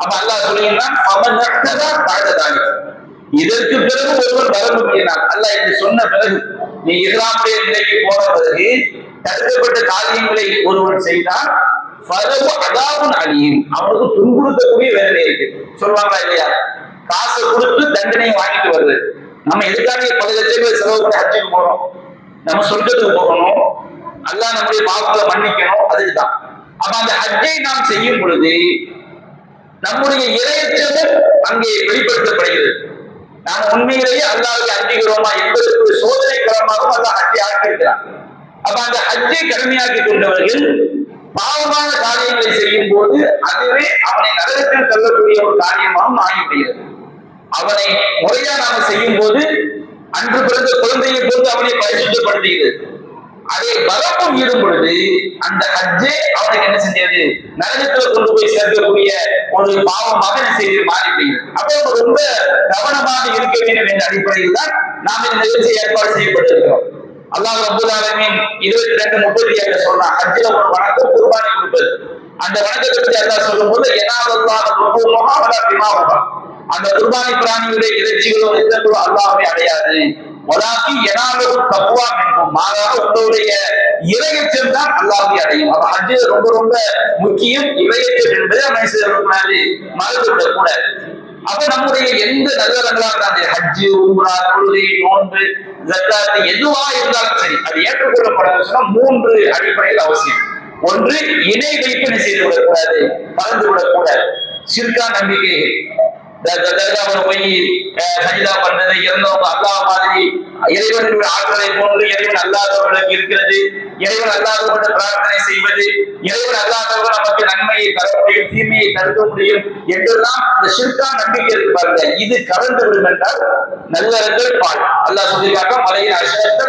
அப்ப அல்லாஹ் சொல்லுகிறான், இதற்கு பிறகு ஒருவர் வர முடியினார். அல்லாஹ் என்று சொன்ன பிறகு நீ இஹ்ராமுடைய நிலைக்கு போன பிறகு தடுக்கப்பட்ட காரியங்களை ஒருவன் செய்தால் அழியும், அவனுக்கு துன்புறுத்தக்கூடிய வேதனை இருக்கு. சொல்லுவாங்களா இல்லையா? காசை கொடுத்து தண்டனையை வாங்கிட்டு வருது. நம்ம எதுக்காக பல லட்சம் பேர் செலவு பண்ணி ஹஜ்ஜுக்கு போறோம்? நம்ம சொர்க்கத்துக்கு போகணும், அல்லாஹ் நம்முடைய பாவங்களை மன்னிக்கணும், அதுக்குதான். அப்ப அந்த ஹஜ்ஜை நாம் செய்யும் பொழுது நம்முடைய இறையச்சமும் அங்கே வெளிப்படுத்தப்படுகிறது. நாம் உண்மையிலேயே அல்லாஹ்வை அஞ்சுகிறோமா என்பதற்கு ஒரு சோதனை களமாகவும் அல்லாஹ் ஹஜ்ஜை ஆக்கியிருக்கிறான். அப்ப அந்த ஹஜ்ஜை கடமையாக்கி கொண்டவர்கள் பாவமான காரியங்களை செய்யும் போது அதுவே அவனை நரகத்தில் தள்ளக்கூடிய ஒரு காரியமாகவும் ஆகிவிடுகிறது. அவனை முறையா நாம செய்யும் போது அன்று பிறந்த குழந்தையை போது அவனை பரிசுத்தப்படுத்துகிறது. அதை பலமும் ஈடும் பொழுது அந்த ஹஜ்ஜே அவனுக்கு என்ன செஞ்சது? நரகத்துல கொண்டு போய் சேர்க்கக்கூடிய ஒரு பாவமாக என்ன செய்து மாறிவிடுகிறது. அப்போ ரொம்ப கவனமாக இருக்க வேண்டும் என்ற அடிப்படையில் தான் நாம் இந்த நிகழ்ச்சி ஏற்பாடு செய்யப்பட்டிருக்கிறோம். அல்லாஹ் ரப்பல் ஆலமீன் 22:37 சொல்றான், ஹஜ்ஜில ஒரு வணக்கம் குர்பானி கொடுப்பது. அந்த வணக்கத்தை பற்றி அல்லாஹ் சொல்லும் போது அந்த குர்பானி பிராணியுடைய இறைச்சிகளோ இரத்தங்களோ அல்லாஹ்வை அடையாது. மாறாக உங்களுடைய இறையச்சம் தான் அல்லாஹ்வை அடையும். அப்ப ஹஜ்ஜு ரொம்ப ரொம்ப முக்கியம். இறையச்சம் என்பதை மறந்துவிடக் கூடாது. அப்ப நம்முடைய எந்த நல்லறங்களாக அந்த ஹஜ்ஜு, உம்ரா, தொழுகை, நோன்பு, ஜக்காத் எதுவா இருந்தாலும் சரி, அது ஏற்றுக்கொள்ளப்படாது சொன்னா 3 அடிப்படையில் அவசியம். ஒன்று, இணை வைப்பினை செய்து விடக்கூடாது, மறந்து விடக்கூடாது. ஷிர்கா நம்பிக்கைகள், போய் சஜிதா பண்றது, இறந்தவங்க அல்லாஹ் மாதிரி இறைவனுடைய ஆற்றலை போன்று இறைவன் அல்லாதவர்களுக்கு இருக்கிறது, இறைவன் அல்லாதவர்கள் பிரார்த்தனை செய்வது, இறைவன் அல்லாதவர்கள் நமக்கு நன்மையை தர முடியும், தீமையை தடுக்க முடியும் என்றெல்லாம் அந்த ஷிர்கா நம்பிக்கை இருக்கு பாருங்க. இது கலந்து விடும் என்றால் நல்லறங்கள் பால். அல்லாஹ் சொல்லிக்காக மலையின் அஷரத்தை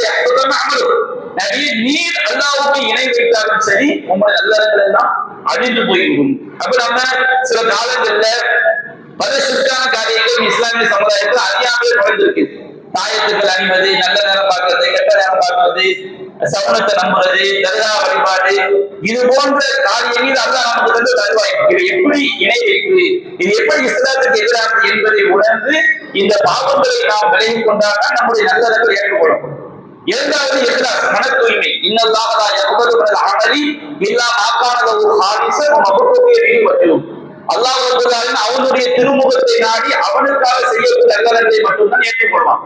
நிறைய நீர் அல்லாஹ்வுக்கு இணை வைத்தாலும் சரி உங்கள் நல்லறங்கள் எல்லாம் அழிந்து போய்விடும். அப்ப நம்ம சில காலங்கள்ல பல ஷிர்கான காரியங்கள் இஸ்லாமிய சமுதாயத்தில் அறியாமையே குறைந்திருக்கு. தாயத்துக்கள் அணிவது, நல்ல நேரம் பார்க்கறது, கெட்ட நேரம் பார்க்கறது, சமூகத்தை நம்புறது, தர்கா வழிபாடு, இது போன்ற காரியங்கள் அல்லாஹ் நமக்கு வந்து தருவாய். இது எப்படி இணை வைப்பு, இது எப்படி இஸ்லாத்துக்கு எதிரானது என்பதை உணர்ந்து இந்த பாவங்களை நாம் விலகி கொண்டால்தான் நம்முடைய நல்லறங்கள் ஏற்றுக்கொள்ளப்படும். இரண்டாவது இஹ்லாஸ், மன தூய்மை. இன்னல்லாஹ் லா யக்பலு மினல் அமலி இல்லா மா கான லஹு ஹாலிஸன் வ மக்ரூஹின் பிஹி வஜ்ஹு. அல்லாஹ் ரப்பல் ஆலமீன் அவனுடைய திருமுகத்தை நாடி அவனுக்காக செய்யக்கூடிய நல்லறங்களை மட்டும்தான் ஏற்றுக்கொள்வான்.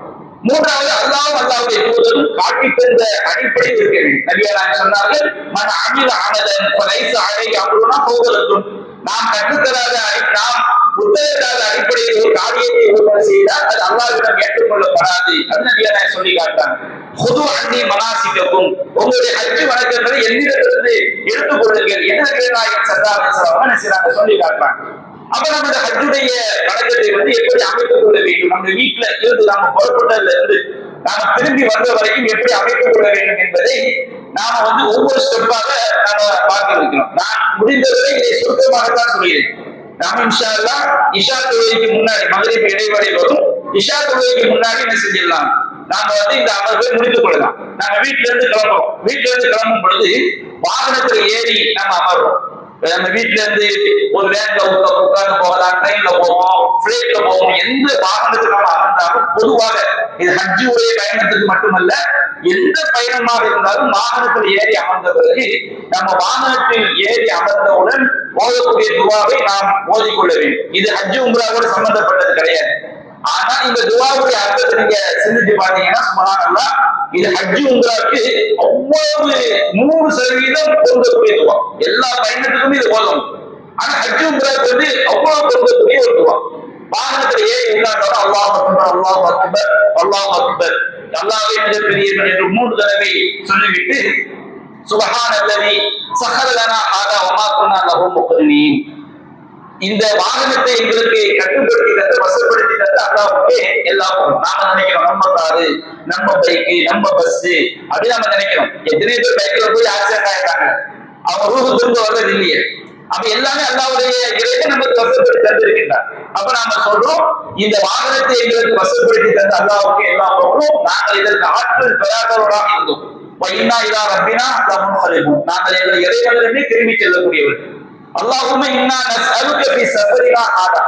மூன்றாவது, அல்லாஹ்வுடைய தூதரும் காட்டித் தந்த அடிப்படை இருக்க வேண்டும். நபிகள் நாயகம் சொன்னார்கள், மன் அமில அமலன் ஃபலைஸ அலைஹி அம்ருனா ஃபஹுவ. நாம் கற்றுத்தராத, நாம் உத்தரவிடாத அடிப்படையில் ஒரு காரியத்தை ஒருவர் செய்தால் அது அல்லாஹ்விடம் ஏற்றுக்கொள்ளப்படாது. அது நபிகள் நாயகம் சொல்லி காட்டாங்க. ஹுது அன்னி மனாசிகக்கும், உங்களுடைய ஹஜ் வணக்கங்களை என்னிடத்திலிருந்து எடுத்துக் கொள்ளுங்கள் என்ன நபிகள் நாயகம் ஸல்லல்லாஹு அலைஹி வஸல்லம் சொல்லி காட்டுறாங்க. அப்ப நம்ம இந்த ஹஜ்ஜுடைய வணக்கத்தை எப்படி அமைத்துக் கொள்ள வேண்டும், நம்ம வீட்டுல இருந்து நாம புறப்பட்டதுல இருந்து நாம திரும்பி வந்த வரைக்கும் எப்படி அமைத்துக் கொள்ள வேண்டும் என்பதை நாம ஒவ்வொரு ஸ்டெப்பாக நாம பார்க்க இருக்கிறோம். நான் முடிந்தவரை இதை சுருக்கமாகத்தான் சொல்கிறேன். நாம இன்ஷா அல்லாஹ் இஷா தொழுகைக்கு முன்னாடி, மக்ரிப் இடைவெளி வரும், இஷா தொழுகைக்கு முன்னாடி என்ன செஞ்சிடலாம், நாம இந்த அமர்வை முடித்துக் கொள்ளலாம். நாம வீட்டுல இருந்து கிளம்புறோம், வீட்டுல இருந்து கிளம்பும் பொழுது வாகனத்துல ஏறி நம்ம அமர்றோம். நம்ம வீட்டுல இருந்து ஒரு வேன்ல உட்கார்ந்து போகலாம், ட்ரெயின்ல போவோம், பிளைட்ல போவோம், எந்த வாகனத்துல நம்ம அமர்ந்தாலும் பொதுவாக இது ஹஜ் உடைய பயணத்துக்கு மட்டுமல்ல, எந்த பயணமாக இருந்தாலும் வாகனத்தில் ஏறி அமர்ந்த பிறகு நம்ம வாகனத்தில் ஏறி அமர்ந்தவுடன் ஓதக்கூடிய துவாவை நாம் ஓதிக்கொள்ள வேண்டும். இது ஹஜ் உம்ராவோட சம்பந்தப்பட்டது கிடையாது. ஆனா இந்த துவாவுடைய அர்த்தத்தை நீங்க சிந்திச்சு பாத்தீங்கன்னா சுப்ஹானல்லாஹ், இது ஹஜ் உம்ராவுக்கு அவ்வளவு 100% பொருந்தக்கூடிய துவா. எல்லா பயணத்துக்குமே இது போதும். ஆனா ஹஜ் உம்ராவுக்கு வந்து அவ்வளவு பொருந்தக்கூடிய ஒரு துவா. வாகனத்துல ஏறி உட்கார்ந்தோம், அல்லாஹ் அக்பர் அல்லாஹ் அக்பர் அல்லாஹ் அக்பர் அல்லாஹ்வே மிகப்பெரியவன் என்று 3 தடவை சொல்லிவிட்டு சுப்ஹானல்லதி சஹர லனா ஹாதா வமா குன்னா லஹு முக்ரினீன், இந்த வாகனத்தை எங்களுக்கு கட்டுப்படுத்தி தந்து வசப்படுத்தி தந்து அல்லாஹ்வுக்கே எல்லாம். நாம நினைக்கிறோம் நம்ம காரு, நம்ம பைக்கு, நம்ம பஸ் அப்படி நம்ம நினைக்கிறோம். எத்தனை பேர் பைக்ல போய் ஆக்சிடென்ட் ஆயிட்டாங்க, அவங்க ரூஹு திரும்ப வர்றது இல்லையே. அப்ப எல்லாமே அல்லாஹ்வுடைய இறைவன் நமக்கு வசப்படுத்தி தந்திருக்கின்றார். அப்ப நாம சொல்றோம், இந்த வாகனத்தை எங்களுக்கு வசப்படுத்தி தந்த அல்லாஹ்வுக்கு எல்லாம் போகிறோம். நாங்கள் இதற்கு ஆற்றல் பெறாதவராக இருந்தோம். வைனா இதா ரப்பினா லமுன்கலிபூன், நாங்கள் எங்கள் இறைவனிடமே திரும்பி செல்லக்கூடியவர்கள். அல்லாஹும்ம இன்னா நஸ்அலுக ஃபீ ஸஃபரினா ஹாதா,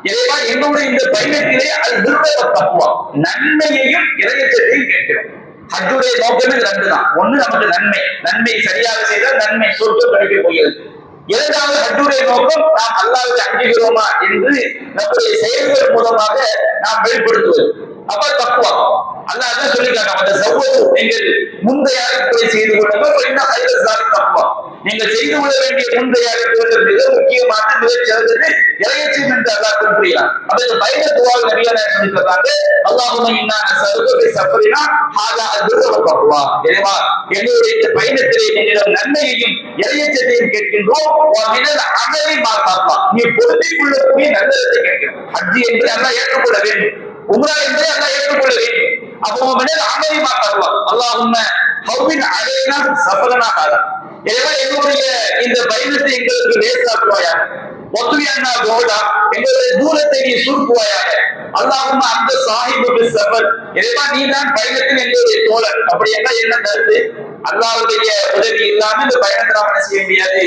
இறைவா எங்களுடைய இந்த பயணத்திலே அல் பிர்ர வ தக்வா, நன்மையையும் இறையச்சத்தையும் கேட்கிறோம். ஹஜ்ஜுடைய நோக்கமே 2 தான். ஒண்ணு நமக்கு நன்மை சரியாக செய்தால் நன்மை சொர்க்கம் கிடைக்க போகிறது. இரண்டாவது ஹஜ்ஜுடைய நோக்கம் நாம் அல்லாஹ்வை அஞ்சுகிறோமா என்று நம்முடைய செயல்கள் மூலமாக நாம் வெளிப்படுத்துவது. அப்ப தக்வா அல்லாஹ் தான் சொல்லி காட்டாம நீங்கள் முந்தைய செய்து கொள்ளுங்கள், தக்வா நீங்கள் செய்து கொள்ள வேண்டிய முந்தைய மிக முக்கியமான மிக சிறந்தது இறையச்சம் என்று அல்லாஹ் குறிப்பிடுகிறார். அப்ப இந்த பயண துவாவை நபியா சொல்லி தந்தாங்க, அல்லாஹும்ம இன்னா நஸ்அலுக ஃபீ ஸஃபரினா ஹாதா அல் பிர்ர வ தக்வா, இறைவா எங்களுடைய இந்த பயணத்திலே எங்களிடம் நன்மையையும் இறையச்சத்தையும் கேட்கின்றோம். மினல் அமலி மா தக்வா, நீ பொருத்திக் கொள்ளக்கூடிய நல்லதை கேட்கிறோம். ஹஜ் என்று அல்லாஹ் ஏற்றுக்கொள்ள வேண்டும், உம்ரா என்று அல்லாஹ் ஏற்றுக்கொள்ள வேண்டும். அப்போ மினல் அமலி மா தக்வா அல்லாஹும்ம ஹவ்வின் அலைனா ஸஃபரனா ஹாதா, இறைவா எங்களுடைய இந்த பயணத்தை எங்களுக்கு லேசாக்குவாயாக. ஒத்துவியன்னா கோடா, எங்களுடைய தூரத்தை நீ சுருக்குவாயாக. அல்லாஹும்ம அந்த சாஹிபு ஸஃபர், இறைவா நீ தான் பயணத்தில் எங்களுடைய தோழர். அப்படி என்ன கருத்து? அல்லாஹ்வுடைய உதவி இல்லாம இந்த பயணத்தை நாம் செய்ய முடியாது.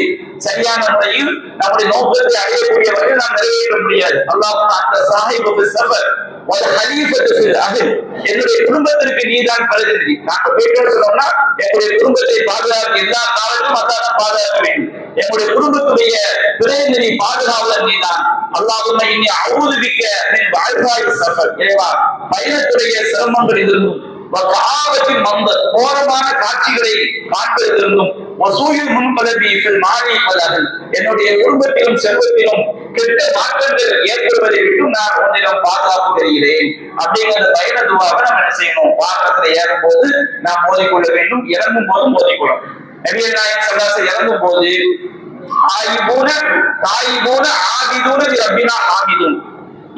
சரியான முறையில் நம்முடைய நோக்கத்தை அடையக்கூடிய வகையில் நாம் நிறைவேற்ற முடியாது. அல்லாஹும்ம அந்த சாஹிபு ஸஃபர் ஒரு ஹலீஃபத்து ஃபில் அஹ்ல், என்னுடைய குடும்பத்திற்கு நீதான் பிரதிநிதி. நாங்க போயிட்டு சொன்னோம்னா என்னுடைய குடும்பத்தை பாதுகாக்க எல்லா காலத்திலும் அல்லாஹ் தான் பாதுகாக்க வேண்டும். என்னுடைய குடும்பத்துடைய பிரதிநிதி பாதுகாவலர் நீதான். அல்லாஹும்ம இன்னி அஊது பிக்க மின் வஅஃபாஇ ஸஃபர், இறைவா பயணத்துடைய சிரமங்களிலிருந்தும் வகாவத்தின் மந்தர் கோரமான காட்சிகளை காண்பதிலிருந்தும் வசூயில் முன்பதவி ஃபில் மாலி வல் அஹ்ல், என்னுடைய குடும்பத்திலும் செல்வத்திலும் கெட்ட மாற்றங்கள் ஏற்படுவதை விட்டு நான் உன்னிடம் பாதுகாப்பு தருகிறேன். அப்படிங்கிற பயண துவாவை நம்ம என்ன செய்யணும்? வாகனத்துல ஏறும் போது நாம் மோதிக்கொள்ள வேண்டும், இறங்கும் போதும் மோதிக்கொள்ளும். நபிகள் நாயகம் ஸல்லல்லாஹு அலைஹி வஸல்லம் இறங்கும் போது ஆயிபூன தாயிபூன ஆபிதூன ரப்பினா ஹாமிதுன்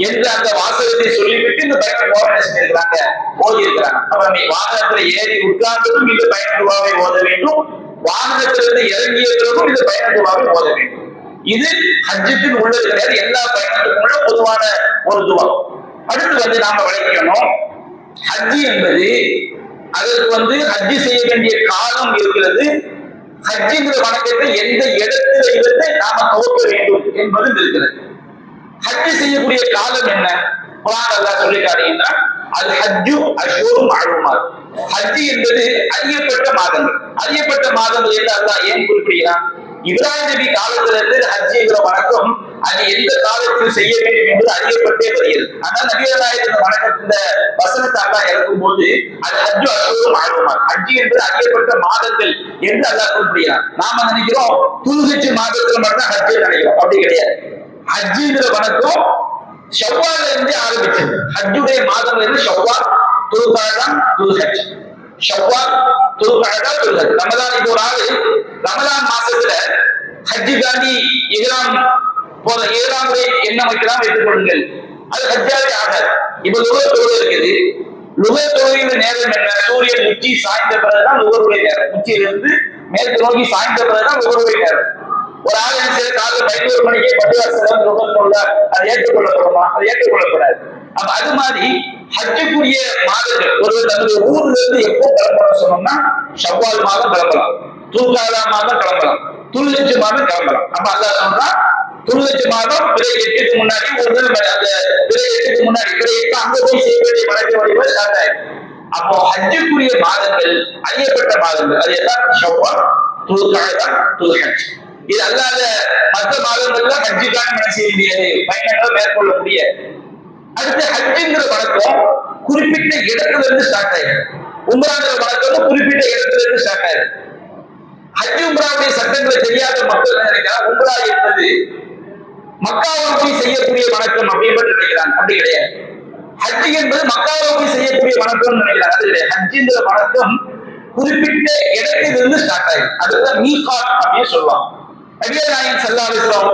என்று அந்த வாசகத்தை சொல்லிவிட்டு இந்த பயண துவாவை என்ன செஞ்சிருக்கிறாங்க? ஓதி இருக்கிறாங்க. அப்ப நீ வாகனத்துல ஏறி உட்கார்ந்ததும் இந்த பயண துவாவை ஓத வேண்டும், வாகனத்திலிருந்து இறங்கிய பிறகும் இந்த பயண துவாவை ஓத வேண்டும். இது ஹஜ்ஜுக்கு உள்ளது கிடையாது, எல்லா பயணத்துக்கும் உள்ள பொதுவான ஒரு துவா. அடுத்து நாம விளக்கணும், ஹஜ் என்பது அதற்கு ஹஜ் செய்ய வேண்டிய காலம் இருக்கிறது. ஹஜ்ஜுங்கிற வணக்கத்தை எந்த இடத்துல இருந்து நாம துவக்க வேண்டும் என்பதும் இருக்கிறது. ஹஜ் செய்யக்கூடிய காலம் என்ன? குர்ஆன் அல்லாஹ் சொல்லி காட்டுகின்றா, அல் ஹஜ்ஜு அஷ்ஹுரும் மஅலூமாத், ஹஜ் என்பது அறியப்பட்ட மாதங்கள். அறியப்பட்ட மாதங்கள் என்று அல்லாஹ் ஏன் குறிப்பிடுகிறான்? இப்ராஹிம் நபி காலத்திலிருந்து ஹஜ் என்ற வணக்கம் அது எந்த காலத்தில் செய்ய வேண்டும் என்று அறியப்பட்டே வருகிறது. ஆனால் நபிகள் நாயகம் இந்த வணக்கத்தின் இந்த வசனத்தை அல்லாஹ் இறக்கும் போது அது ஹஜ்ஜு அஷ்ஹுரும் மஅலூமாத், ஹஜ் என்று அறியப்பட்ட மாதங்கள் என்று அல்லாஹ் குறிப்பிடுகிறான். நாம நினைக்கிறோம் துல்ஹஜ் மாதத்துல மட்டும் ஹஜ் நினைக்கிறோம், அப்படி கிடையாது. ஹஜ்ஜுங்கிற வணக்கம் ஷவ்வால்ல இருந்து ஆரம்பிச்சது. ஹஜ்ஜுடைய மாதம் இருந்து ஷவ்வால், துல்கஅதா, துல்ஹஜ். ஷவ்வால், துல்கஅதா, துல்ஹஜ். ரமலான் இப்போ ஒரு ஆளு ரமலான் மாசத்துல ஹஜ் காண்டி இஹ்ராம் போற இஹ்ராமுடைய எண்ணம் வைக்கலாம் வைத்துக் கொள்ளுங்கள், அது ஹஜ்ஜாவே ஆகாது. இப்ப லுகர் தொழுகை இருக்குது. லுகர் தொழுகையின் நேரம் என்ன? சூரியன் உச்சி சாய்ந்த பிறகுதான் லுகருடைய நேரம். உச்சியிலிருந்து மேற்கு நோக்கி சாய்ந்த பிறகுதான் லுகருடைய நேரம். ஒரு ஆள் என்ன செய்ய காலையில் 11 மணிக்கே பள்ளிவாசல் லுகர் தொழுதா அது ஏற்றுக்கொள்ளப்படுமா? அது ஏற்றுக்கொள்ளப்படாது. அப்ப அது மாதிரி ஹஜ்ஜுக்குரிய மாதங்கள் ஒருவர் தன்னுடைய ஊர்ல இருந்து எப்போ கிளம்பணும் சொன்னோம்னா ஷவ்வால் மாதம் கிளம்பலாம், துல்கஅதா மாதம் கிளம்பலாம், துல்ஹஜ் மாதம் கிளம்பலாம். அப்ப அல்லாஹ் சொல்றான் துல்ஹஜ் மாதம் பிறை 8க்கு முன்னாடி ஒரு அந்த பிறை 8க்கு முன்னாடி பிறை 8 அங்க போய் செய்ய வேண்டிய வணக்க வழிபாடு ஸ்டார்ட் ஆயிடும். அப்போ ஹஜ்ஜுக்குரிய மாதங்கள் அறியப்பட்ட மாதங்கள் அது எல்லாம் ஷவ்வால், துல்கஅதா, துல்ஹஜ். இது அல்லாத மற்ற மாதங்கள்ல ஹஜ்ஜுக்கான என்ன செய்ய முடியாது, பயணங்களை மேற்கொள்ள முடியாது. அடுத்து ஹஜ்ஜுங்கிற வழக்கம் குறிப்பிட்ட இடத்துல இருந்து ஸ்டார்ட் ஆயிடும். உம்ராங்கிற வழக்கம் குறிப்பிட்ட இடத்துல இருந்து ஸ்டார்ட் ஆயிடும். ஹஜ் உம்ராவுடைய சட்டங்களை தெரியாத மக்கள் நினைக்கிறாங்க உம்ரா என்பது மக்காவில் போய் செய்யக்கூடிய வணக்கம் அப்படின்னு நினைக்கிறாங்க. அப்படி கிடையாது. ஹஜ் என்பது மக்காவில் போய் செய்யக்கூடிய வணக்கம் நினைக்கிறாங்க. அது கிடையாது. ஹஜ்ஜுங்கிற வணக்கம் குறிப்பிட்ட இடத்திலிருந்து ஸ்டார்ட் ஆயிடும். அதுதான் மீகாத் அப்படின்னு சொல்லுவாங்க. நபிகள் நாயகம் ஸல்லல்லாஹு அலைஹி வஸல்லம்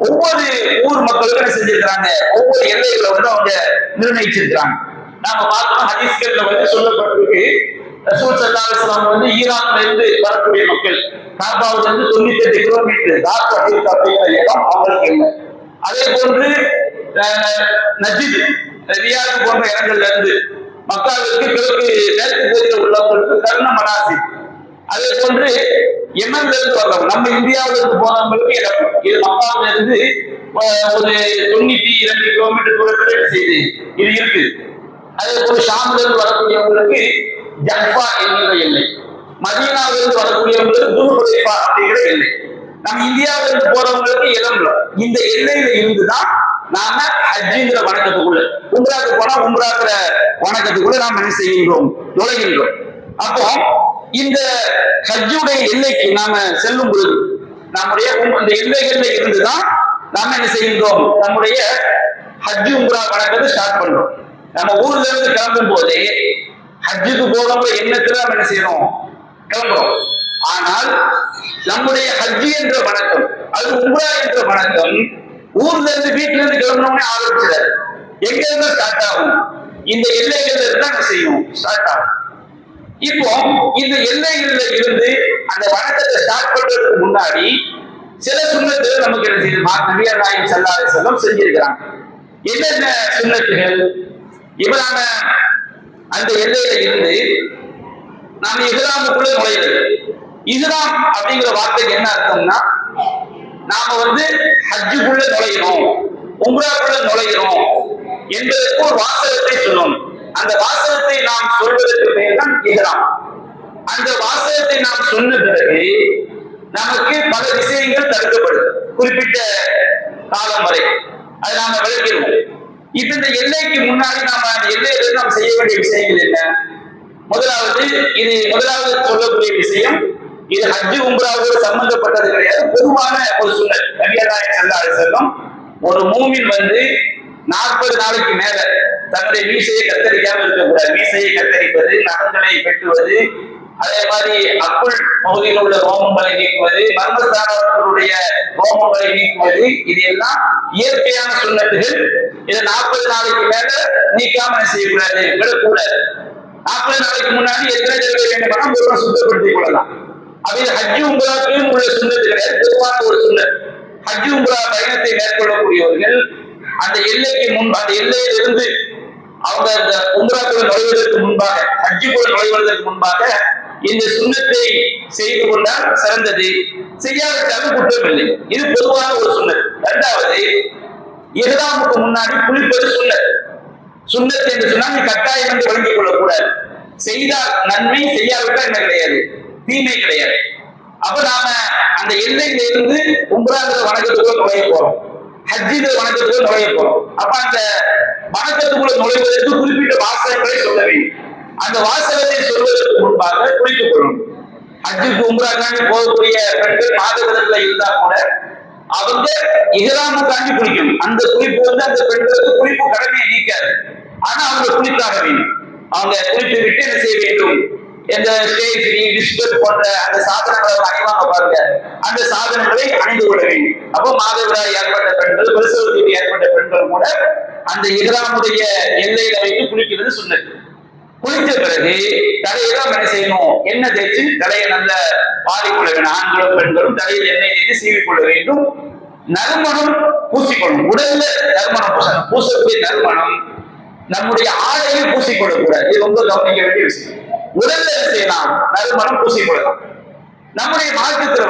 ஒவ்வொரு ஊர் மக்களுக்கும் என்ன செஞ்சிருக்கிறாங்க, ஒவ்வொரு எல்லைகளை அவங்க நிர்ணயிச்சிருக்கிறாங்க. நாம பார்த்தோம் ஹதீஸ்கள்ல சொல்லப்பட்டிருக்கு, ரசூல் ஸல்லல்லாஹு அலைஹி வஸல்லம் ஈரான்ல இருந்து வரக்கூடிய மக்கள் காபாவுல இருந்து 98 கிலோமீட்டர் தாக்கு அப்படிங்கிற இடம் அவங்களுக்கு இல்லை. அதே போன்று நஜித், ரியாத் போன்ற இடங்கள்ல இருந்து மக்காவிற்கு கிழக்கு மேற்கு பகுதியில் உள்ளவங்களுக்கு கர்ண மனாசி, அதே போன்று யமன்ல இருந்து வரலாம், நம்ம இந்தியாவில இருந்து போனவங்களுக்கு இடம். இது மக்காவில இருந்து ஒரு 92 கிலோமீட்டர் தூரத்தில் செய்து இது இருக்கு. அதே போல ஷாம்ல இருந்து வரக்கூடியவங்களுக்கு ஜஃபா என்கிற எல்லை, மதீனாவில இருந்து வரக்கூடியவங்களுக்கு துல்ஹுலைஃபா அப்படிங்கிற எல்லை, நம்ம இந்தியாவில இருந்து போறவங்களுக்கு இளம்பலம். இந்த எல்லையில இருந்துதான் நாம ஹஜ்ஜுங்கிற வணக்கத்துக்குள்ள, உம்ராவுக்கு போனா உம்ராங்கிற வணக்கத்துக்குள்ள நாம என்ன செய்கின்றோம், நுழைகின்றோம். அப்போ இந்த ஹஜ்ஜுடைய எல்லைக்கு நாம செல்லும் பொழுது நம்முடைய இந்த எல்லைகள்ல இருந்துதான் நாம என்ன செய்கின்றோம், நம்முடைய ஹஜ் உம்ரா வணக்கத்தை ஸ்டார்ட் பண்றோம். நம்ம ஊர்ல இருந்து கிளம்பும் போதே ஹஜ்ஜுக்கு போறவங்க எண்ணத்துல நம்ம என்ன செய்யறோம், கிளம்புறோம். ஆனால் நம்முடைய ஹஜ் என்ற வணக்கம், அது உம்ரா என்ற வணக்கம் ஊர்ல இருந்து வீட்டுல இருந்து கிளம்பினோடனே ஆரம்பிச்சிடாது. எங்க இருந்து ஸ்டார்ட் ஆகும், இந்த எல்லைகள்ல இருந்தா என்ன செய்யும், ஸ்டார்ட் ஆகும். இப்போ இந்த எல்லைகள்ல இருந்து அந்த வணக்கத்தை ஸ்டார்ட் பண்றதுக்கு முன்னாடி சில சுன்னத்துகள் நமக்கு என்ன செய்யுது, நபிகள் நாயகம் ஸல்லல்லாஹு அலைஹி வஸல்லம் செஞ்சிருக்கிறாங்க. என்னென்ன சுன்னத்துகள்? இப்ப நாம அந்த எல்லையில இருந்து நாம இஹ்ராமுக்குள்ள நுழையிறது. இஹ்ராம் அப்படிங்கிற வார்த்தைக்கு என்ன அர்த்தம்னா, நாம ஹஜ்ஜுக்குள்ள நுழையணும், உம்ராக்குள்ள நுழையணும் என்பதற்கு ஒரு வாசகத்தை சொல்லணும். அந்த வாசகத்தை நாம் சொல்வதற்கு பெயர் தான் இஹ்ராம். அந்த வாசகத்தை நாம் சொன்ன பிறகு நமக்கு பல விஷயங்கள் தடுக்கப்படுது, குறிப்பிட்ட காலம் வரை அதை நாம விளக்கிடுவோம். இப்ப இந்த எல்லைக்கு முன்னாடி நாம அந்த எல்லையிலிருந்து நாம் செய்ய வேண்டிய விஷயங்கள் என்ன? முதலாவது சொல்லக்கூடிய விஷயம், இது ஹஜ் உம்ராவோடு சம்பந்தப்பட்டது கிடையாது, பொதுவான ஒரு சுன்னத். நபிகள் நாயகம் ஸல்லல்லாஹு அலைஹி வஸல்லம் ஒரு மூமின் 40 நாளைக்கு மேல தன்னுடைய மீசையை கத்தரிக்காம இருக்கக்கூடாது. மீசையை கத்தரிப்பது, நகங்களை வெட்டுவது, அதே மாதிரி அக்குள் பகுதியில் உள்ள ரோமங்களை நீக்குவது, மர்மஸ்தானங்களுடைய ரோமங்களை நீக்குவது, இது எல்லாம் இயற்கையான சுன்னத்துகள். இதை 40 நாளைக்கு மேல நீக்காம செய்யக்கூடாது, விடக்கூடாது. 40 நாளைக்கு முன்னாடி எத்தனை தடவை வேண்டுமானா சுத்தப்படுத்திக் கொள்ளலாம். அது ஹஜ் உம்ராக்கு உள்ள சுன்னத்து கிடையாது, பொதுவான ஒரு சுன்னத். ஹஜ் உம்ரா பயணத்தை மேற்கொள்ளக்கூடியவர்கள் அந்த எல்லைக்கு முன்பு, அந்த எல்லையிலிருந்து அவங்க அந்த உம்ராக்குள்ள நுழைவதற்கு முன்பாக, ஹஜ்ஜுக்குள்ள நுழைவதற்கு முன்பாக இந்த சுன்னத்தை செய்து கொண்டால் சிறந்தது, செய்யாவிட்டாலும் குற்றம் இல்லை. இது பொதுவான ஒரு சுன்னத். இரண்டாவது, இஹ்ராமுக்கு முன்னாடி குளிப்பது சுன்னத். சுன்னத் என்று சொன்னால் நீ கட்டாயம் என்று வழங்கிக் கொள்ளக்கூடாது. செய்தால் நன்மை, செய்யாவிட்டால் என்ன கிடையாது, தீமை கிடையாது. அப்ப நாம அந்த எல்லையில இருந்து உம்ராங்கிற வணக்கத்துக்குள்ள நுழைய போறோம், ஹஜ்ஜிங்கிற வணக்கத்துக்குள்ள நுழைய போறோம். அப்ப அந்த வணக்கத்துக்குள்ள நுழைவதற்கு குறிப்பிட்ட வாசகங்களை சொல்ல வேண்டும். அந்த வாசகத்தை சொல்வதற்கு முன்பாக குளித்துக் கொள்ளணும். ஹஜ்ஜுக்கு உம்ராக்காண்டி போகக்கூடிய பெண்கள் மாதவிடத்துல இருந்தா கூட அவங்க இஹ்ராமுக்காண்டி குளிக்கணும். அந்த குளிப்பு அந்த பெண்களுக்கு குளிப்பு கடமையை நீக்காது, ஆனா அவங்க குளித்தாக வேண்டும். அவங்க குளித்து விட்டு என்ன செய்ய வேண்டும், இந்த ஸ்டேஜ் பிஸ்கட் போன்ற அந்த சாதனங்களை அணிவாங்க பாருங்க, அந்த சாதனங்களை அணிந்து கொள்ள வேண்டும். அப்போ மாதவிடாய் ஏற்பட்ட பெண்கள், பிரசவத்துக்கு ஏற்பட்ட பெண்கள் கூட அந்த இஹ்ராமுடைய எல்லையில வைத்து குளிக்கிறது சுன்னத். குளித்த பிறகு தலையெல்லாம் என்ன செய்யணும், எண்ணெய் தேய்ச்சி தலையை நல்ல பாதிக்கொள்ள வேண்டும். ஆண்களும் பெண்களும் தலையில் எண்ணெய் தேய்ச்சி சீவிக்கொள்ள வேண்டும். நறுமணம் பூசிக்கொள்ளும். உடல்ல நறுமணம் பூசணும். பூசக்கூடிய நறுமணம் நம்முடைய ஆடையில் பூசிக்கொள்ளக்கூடாது. இது ரொம்ப கவனிக்க வேண்டிய விஷயம். உடல்ல என்ன செய்யலாம், நறுமணம் பூசிக்கொள்ளலாம். நம்முடைய மார்க்கத்துல